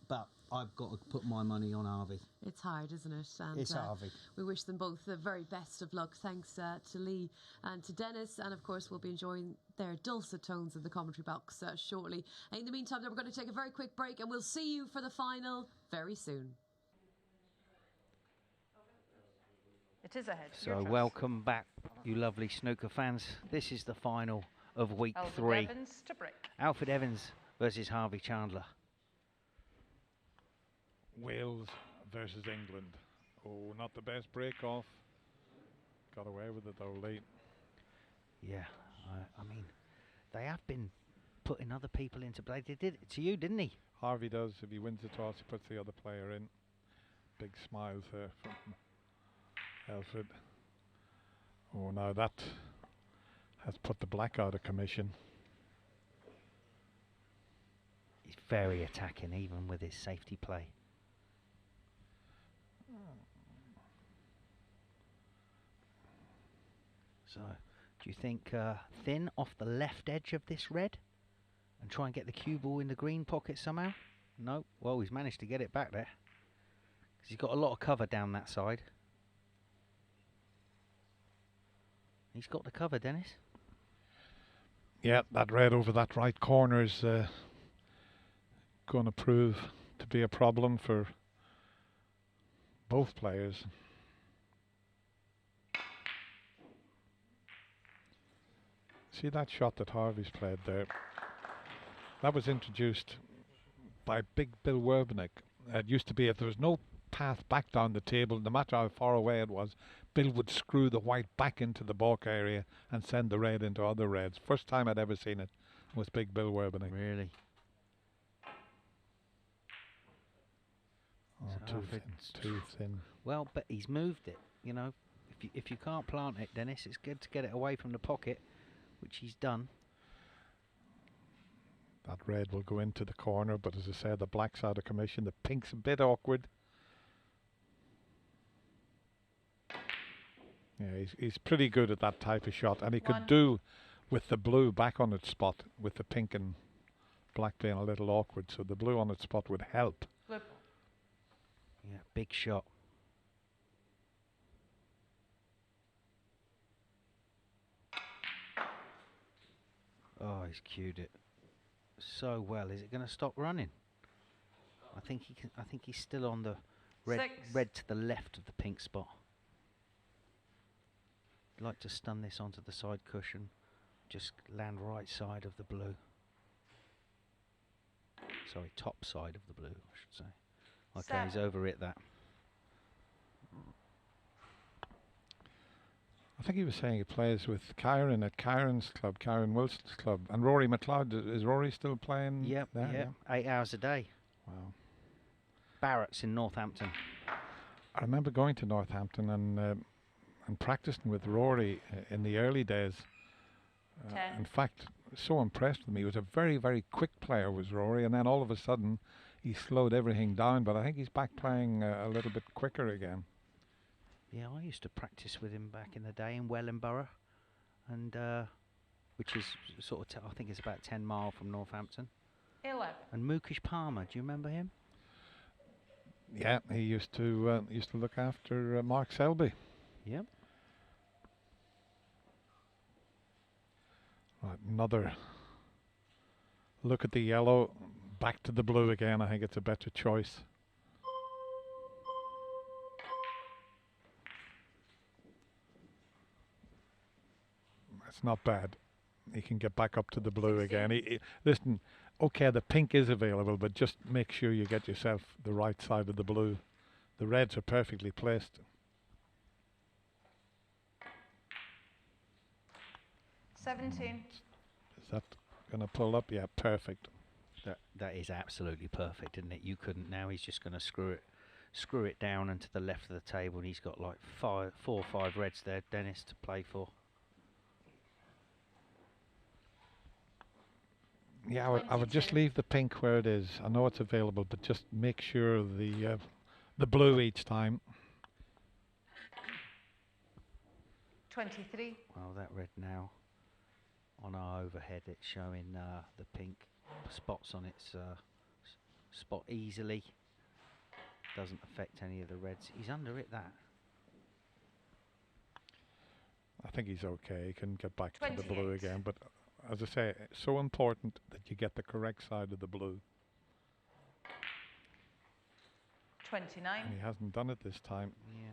Speaker 2: but I've got to put my money on Harvey.
Speaker 1: It's hard, isn't it? And
Speaker 2: it's Harvey.
Speaker 1: We wish them both the very best of luck. Thanks to Lee and to Dennis. And, of course, we'll be enjoying their dulcet tones in the commentary box shortly. In the meantime, we're going to take a very quick break, and we'll see you for the final very soon.
Speaker 16: It is ahead.
Speaker 7: So welcome back, you lovely snooker fans. This is the final of week 3.
Speaker 16: Evans to break.
Speaker 7: Alfyn Evans versus Harvey Chandler.
Speaker 14: Wales versus England. Oh, not the best break-off. Got away with it though late.
Speaker 7: Yeah, I mean, they have been putting other people into play. They did it to you, didn't he?
Speaker 14: Harvey does. If he wins the toss, he puts the other player in. Big smiles there from Elfyn. Oh, now that has put the black out of commission.
Speaker 7: He's very attacking, even with his safety play. So, do you think thin off the left edge of this red and try and get the cue ball in the green pocket somehow? No. Well, he's managed to get it back there because he's got a lot of cover down that side. He's got the cover, Dennis.
Speaker 14: Yeah, that red over that right corner is going to prove to be a problem for both players. See that shot that Harvey's played there? That was introduced by Big Bill Werbenick. It used to be if there was no path back down the table, no matter how far away it was, Bill would screw the white back into the balk area and send the red into other reds. First time I'd ever seen it was big Bill Werbening.
Speaker 7: Really?
Speaker 14: Oh, too thin.
Speaker 7: Well, but he's moved it. You know, if you can't plant it, Dennis, it's good to get it away from the pocket, which he's done.
Speaker 14: That red will go into the corner, but as I said, the black's out of commission. The pink's a bit awkward. Yeah, he's pretty good at that type of shot, and he could do with the blue back on its spot, with the pink and black being a little awkward, so the blue on its spot would help.
Speaker 7: Yeah, big shot. Oh, he's cued it so well. Is it going to stop running? I think he can. I think he's still on the red to the left of the pink spot. I'd like to stun this onto the side cushion. Just land right side of the blue. Sorry, top side of the blue, I should say. Okay, he's over it, that.
Speaker 14: I think he was saying he plays with Kyron at Kyron's club, Kyron Wilson's club. And Rory McLeod, is Rory still playing
Speaker 7: there? Yep, 8 hours a day.
Speaker 14: Wow.
Speaker 7: Barrett's in Northampton.
Speaker 14: I remember going to Northampton and practicing with Rory in the early days. In fact, so impressed with me. He was a very, very quick player, was Rory, and then all of a sudden he slowed everything down, but I think he's back playing a little bit quicker again.
Speaker 7: Yeah, I used to practice with him back in the day in Wellingborough, and which is sort of, I think it's about 10 miles from Northampton.
Speaker 16: 11.
Speaker 7: And Mukesh Palmer, do you remember him?
Speaker 14: Yeah, he used to look after Mark Selby.
Speaker 7: Yep.
Speaker 14: Right, another look at the yellow, back to the blue again. I think it's a better choice. It's not bad. He can get back up to the blue again. Listen, okay, the pink is available, but just make sure you get yourself the right side of the blue. The reds are perfectly placed.
Speaker 16: 17.
Speaker 14: Is that going to pull up? Yeah, perfect.
Speaker 7: That is absolutely perfect, isn't it? You couldn't. Now he's just going to screw it down and to the left of the table, and he's got like 4 or 5 reds there, Dennis, to play for.
Speaker 14: Yeah, I would just leave the pink where it is. I know it's available, but just make sure the blue each time.
Speaker 16: 23.
Speaker 7: Well, that red now on our overhead, it's showing the pink spots on its spot easily. Doesn't affect any of the reds. He's under it, that.
Speaker 14: I think he's okay. He can get back
Speaker 16: 28.
Speaker 14: to the blue again, but as I say, it's so important that you get the correct side of the blue.
Speaker 16: 29.
Speaker 14: And he hasn't done it this time.
Speaker 7: Yeah.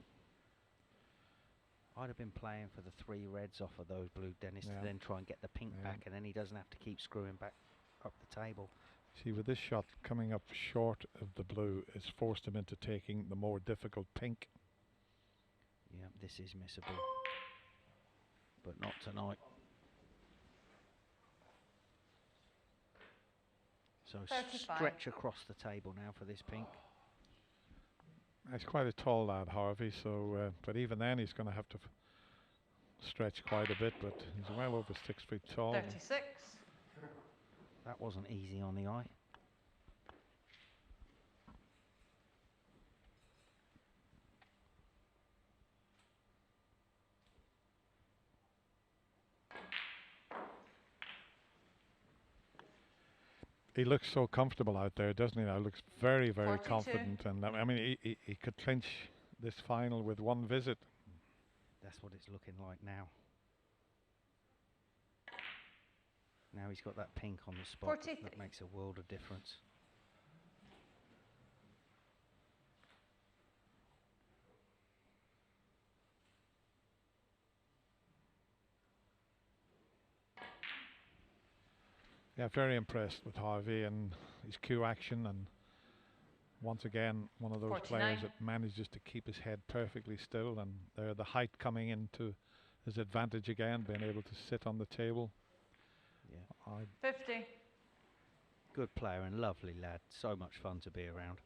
Speaker 7: I'd have been playing for the 3 reds off of those blue, Dennis, to then try and get the pink back, and then he doesn't have to keep screwing back up the table.
Speaker 14: See, with this shot coming up short of the blue, it's forced him into taking the more difficult pink.
Speaker 7: Yeah, this is missable, but not tonight. So
Speaker 16: 35.
Speaker 7: Stretch across the table now for this pink.
Speaker 14: He's quite a tall lad, Harvey, so but even then he's going to have to stretch quite a bit, but he's well over 6 feet tall.
Speaker 16: 36.
Speaker 7: That wasn't easy on the eye.
Speaker 14: He looks so comfortable out there, doesn't he? Now looks very, very
Speaker 16: 42.
Speaker 14: confident, and I mean, he could clinch this final with one visit.
Speaker 7: That's what it's looking like now. Now he's got that pink on the spot.
Speaker 16: 43.
Speaker 7: That makes a world of difference.
Speaker 14: Yeah, very impressed with Harvey and his cue action, and once again, one of those
Speaker 16: 49.
Speaker 14: players that manages to keep his head perfectly still, and there the height coming into his advantage again, being able to sit on the table.
Speaker 7: Yeah.
Speaker 16: 50.
Speaker 7: Good player and lovely lad. So much fun to be around.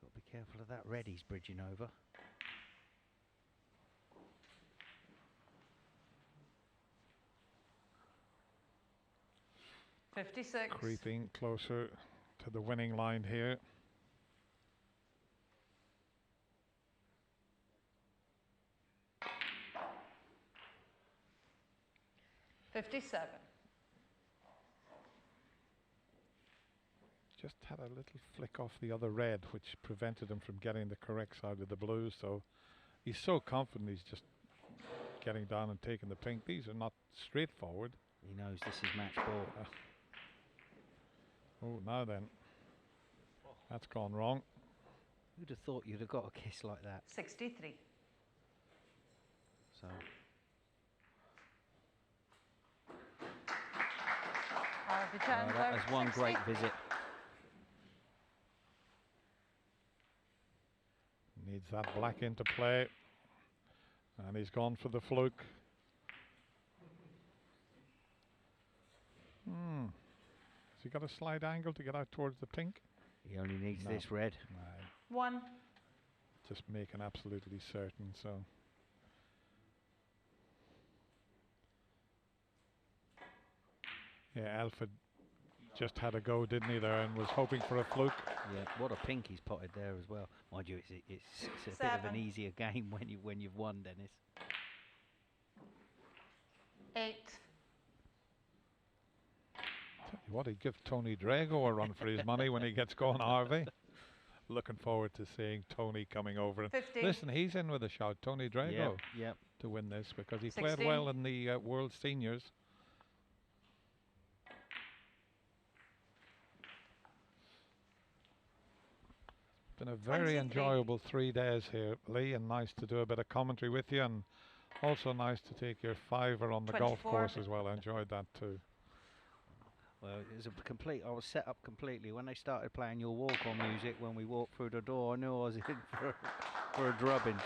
Speaker 7: Got to be careful of that red he's bridging over.
Speaker 16: $56.
Speaker 14: Creeping closer to the winning line here.
Speaker 16: $57.
Speaker 14: Just had a little flick off the other red, which prevented him from getting the correct side of the blues. So he's so confident he's just getting down and taking the pink. These are not straightforward.
Speaker 7: He knows this is match ball.
Speaker 14: Oh, now then. That's gone wrong.
Speaker 7: Who'd have thought you'd have got a kiss like that?
Speaker 16: 63.
Speaker 7: So
Speaker 16: Harvey Chandler.
Speaker 7: that was one
Speaker 16: 60.
Speaker 7: great visit.
Speaker 14: Needs that black into play. And he's gone for the fluke. Has he got a slight angle to get out towards the pink?
Speaker 7: He only needs
Speaker 14: No.
Speaker 7: this red.
Speaker 14: No.
Speaker 16: 1.
Speaker 14: Just making absolutely certain, so. Yeah, Alfred just had a go, didn't he, there, and was hoping for a fluke.
Speaker 7: Yeah, what a pink he's potted there as well. Mind you, it's a bit of an easier game when you've won, Dennis.
Speaker 16: 8.
Speaker 14: Tell you what, he'd give Tony Drago a run for his money when he gets going, Harvey. Looking forward to seeing Tony coming over. And
Speaker 16: 50.
Speaker 14: listen, he's in with a shout, Tony Drago,
Speaker 7: Yep.
Speaker 14: to win this because he
Speaker 16: 16.
Speaker 14: played well in the World Seniors. Been a very
Speaker 16: 23.
Speaker 14: enjoyable 3 days here, Lee, and nice to do a bit of commentary with you, and also nice to take your fiver on the golf
Speaker 16: 24.
Speaker 14: course as well. I enjoyed that too.
Speaker 7: Well, it was a complete. I was set up completely when they started playing your walk-on music. When we walked through the door, I knew I was in for a drubbing.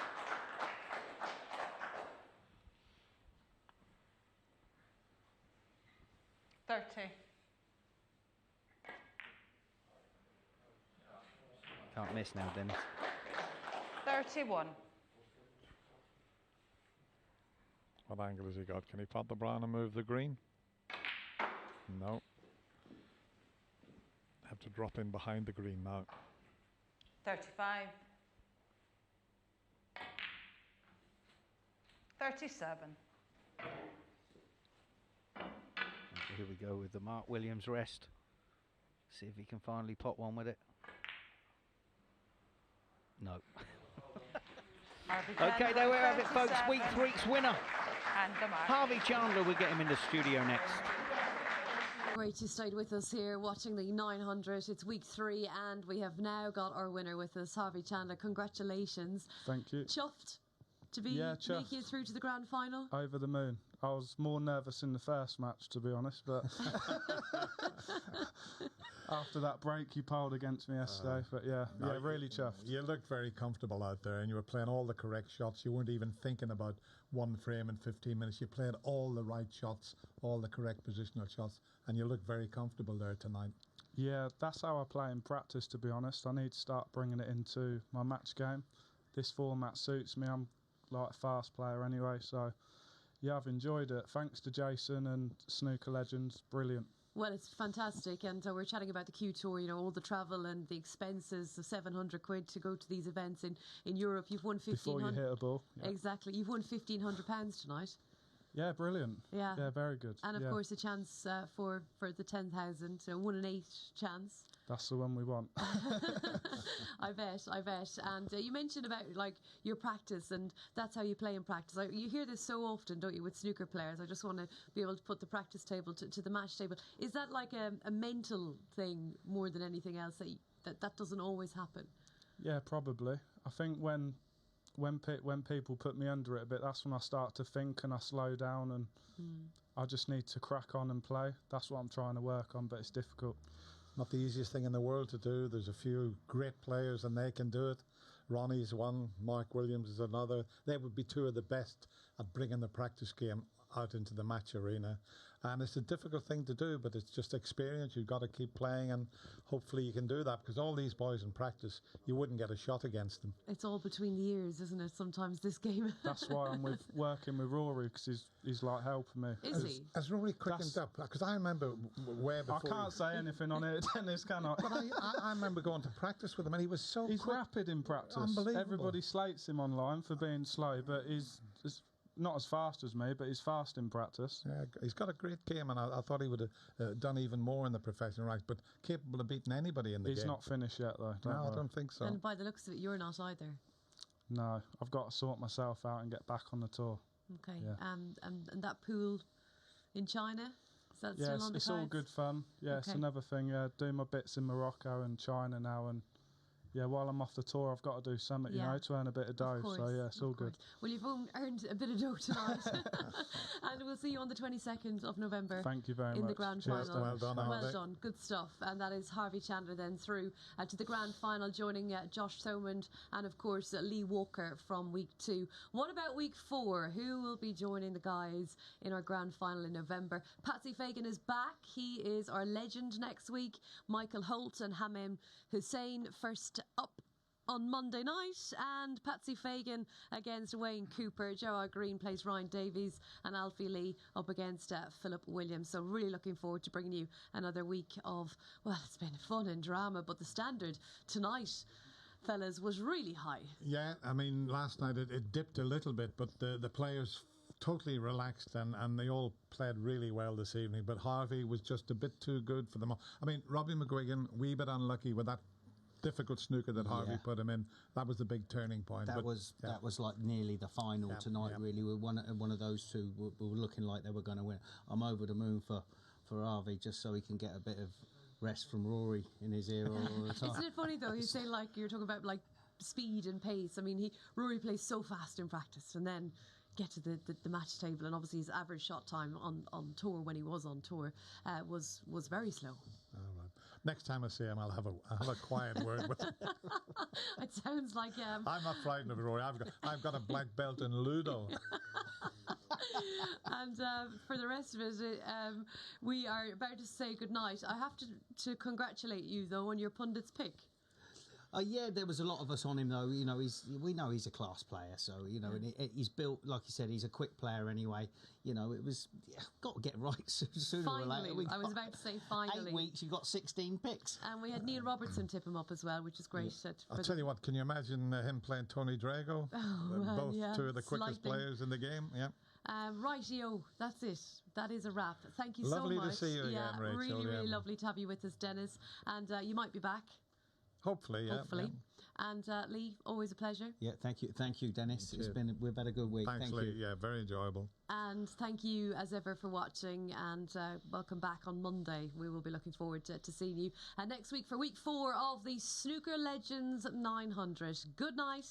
Speaker 16: $30.
Speaker 7: Can't miss now, Dennis.
Speaker 16: 31.
Speaker 14: What angle has he got? Can he pot the brown and move the green? No. Have to drop in behind the green now.
Speaker 16: 35. 37.
Speaker 7: Here we go with the Mark Williams rest. See if he can finally pot one with it. No. Okay, there we have it, folks. Week 3's winner.
Speaker 16: And the mark.
Speaker 7: Harvey Chandler. We'll get him in the studio next.
Speaker 1: Great you stayed with us here watching the 900. It's week 3 and we have now got our winner with us, Harvey Chandler. Congratulations.
Speaker 10: Thank you.
Speaker 1: Chuffed to be
Speaker 10: chuffed.
Speaker 1: making it through to the grand final?
Speaker 10: Over the moon. I was more nervous in the first match, to be honest, but after that break you piled against me yesterday. But really chuffed.
Speaker 12: You looked very comfortable out there, and you were playing all the correct shots. You weren't even thinking about one frame in 15 minutes. You played all the right shots, all the correct positional shots, and you looked very comfortable there tonight.
Speaker 10: Yeah, that's how I play in practice, to be honest. I need to start bringing it into my match game. This format suits me. I'm like a fast player anyway, so yeah, I've enjoyed it. Thanks to Jason and Snooker Legends. Brilliant.
Speaker 1: Well, it's fantastic, and we're chatting about the Q Tour, you know, all the travel and the expenses, the 700 quid to go to these events in Europe. You've won 1,500.
Speaker 10: Before you hit a ball. Yeah.
Speaker 1: Exactly. You've won £1,500 tonight.
Speaker 10: Yeah, brilliant.
Speaker 1: Yeah.
Speaker 10: Yeah, very good.
Speaker 1: And of course, a chance for the 10,000, 1 in 8 chance.
Speaker 10: That's the one we want.
Speaker 1: I bet. And you mentioned about like your practice, and that's how you play in practice. You hear this so often, don't you, with snooker players? I just want to be able to put the practice table to the match table. Is that like a mental thing more than anything else that doesn't always happen?
Speaker 10: Yeah, probably. I think when people put me under it a bit, that's when I start to think and I slow down, and I just need to crack on and play. That's what I'm trying to work on, but it's difficult.
Speaker 12: Not the easiest thing in the world to do. There's a few great players and they can do it. Ronnie's one, Mark Williams is another. They would be two of the best at bringing the practice game out into the match arena. And it's a difficult thing to do, but it's just experience. You've got to keep playing, and hopefully you can do that, because all these boys in practice, you wouldn't get a shot against them.
Speaker 1: It's all between the ears, isn't it, sometimes, this game?
Speaker 10: That's why I'm working with Rory, because he's like helping me.
Speaker 1: Is he?
Speaker 12: Has Rory quickened up? Because I remember way before...
Speaker 10: I can't say anything on it, Dennis, can I?
Speaker 12: But I remember going to practice with him, and he was so
Speaker 10: He's
Speaker 12: quick.
Speaker 10: rapid in practice.
Speaker 12: Unbelievable.
Speaker 10: Everybody slates him online for being slow, but he's not as fast as me, but he's fast in practice.
Speaker 12: Yeah, he's got a great game, and I thought he would have done even more in the professional ranks, but capable of beating anybody in the game.
Speaker 10: He's not finished yet, though.
Speaker 12: No, I don't think so.
Speaker 1: And by the looks of it, you're not either.
Speaker 10: No, I've got to sort myself out and get back on the tour.
Speaker 1: Okay,
Speaker 10: Yeah.
Speaker 1: And that pool in China, is that still on the
Speaker 10: it's all
Speaker 1: cards?
Speaker 10: good fun. Yeah, it's
Speaker 1: Okay.
Speaker 10: another thing. Yeah, do my bits in Morocco and China now, and yeah, while I'm off the tour, I've got to do something, you
Speaker 1: Yeah.
Speaker 10: know, to earn a bit of dough.
Speaker 1: Of
Speaker 10: So
Speaker 1: course,
Speaker 10: yeah, it's
Speaker 1: of
Speaker 10: all good.
Speaker 1: course. Well, you've earned a bit of dough tonight, and we'll see you on the 22nd of November.
Speaker 10: Thank you very
Speaker 1: in
Speaker 10: much.
Speaker 1: the grand
Speaker 10: Cheers,
Speaker 1: final.
Speaker 12: well done,
Speaker 1: Well
Speaker 12: Harvey.
Speaker 1: done, good stuff. And that is Harvey Chandler then through to the grand final, joining Josh Thomond and of course Lee Walker from week 2. What about week 4? Who will be joining the guys in our grand final in November? Patsy Fagan is back. He is our legend next week. Michael Holt and Hamim Hussein first up on Monday night, and Patsy Fagan against Wayne Cooper. Gerard Green plays Ryan Davies, and Alfie Lee up against Philip Williams. So really looking forward to bringing you another week of, well, it's been fun and drama, but the standard tonight, fellas, was really high.
Speaker 12: Yeah, I mean, last night it dipped a little bit, but the players totally relaxed, and they all played really well this evening, but Harvey was just a bit too good for them all. I mean, Robbie McGuigan, wee bit unlucky with that difficult snooker that Harvey put him in. That was the big turning point.
Speaker 2: That was like nearly the final tonight. Really, we one of those two were looking like they were going to win. I'm over the moon for Harvey, just so he can get a bit of rest from Rory in his ear all the time.
Speaker 1: Isn't it funny though? He's saying, like, you're talking about like speed and pace. I mean, Rory plays so fast in practice, and then get to the match table, and obviously his average shot time on tour, when he was on tour, was very slow.
Speaker 12: All right. Next time I see him, I'll have a quiet word with him.
Speaker 1: It sounds like
Speaker 12: I'm not frightened of Rory. I've got a black belt in Ludo.
Speaker 1: And for the rest of it, we are about to say goodnight. I have to congratulate you though on your pundit's pick.
Speaker 2: Yeah, there was a lot of us on him though. You know, we know he's a class player, so you know, and he's built, like you said, he's a quick player anyway. You know, it was got to get right sooner or later.
Speaker 1: I was about to say finally.
Speaker 2: 8 weeks, you got 16 picks,
Speaker 1: and we had Neil Robertson tip him up as well, which is great.
Speaker 12: I'll tell you what. Can you imagine him playing Tony Drago? Both two of the quickest players in the game. Yeah.
Speaker 1: Rightio, that's it. That is a wrap. Thank you
Speaker 12: Lovely
Speaker 1: so much.
Speaker 12: to see you again, Rachel.
Speaker 1: Really lovely to have you with us, Dennis. And you might be back.
Speaker 12: Hopefully, yeah.
Speaker 1: Hopefully. Yeah. And Lee, always a pleasure.
Speaker 2: Yeah, thank you, Dennis. We've had a good week.
Speaker 12: Thanks, Lee. Yeah, very enjoyable.
Speaker 1: And thank you as ever for watching, and welcome back on Monday. We will be looking forward to seeing you next week for week 4 of the Snooker Legends 900. Good night.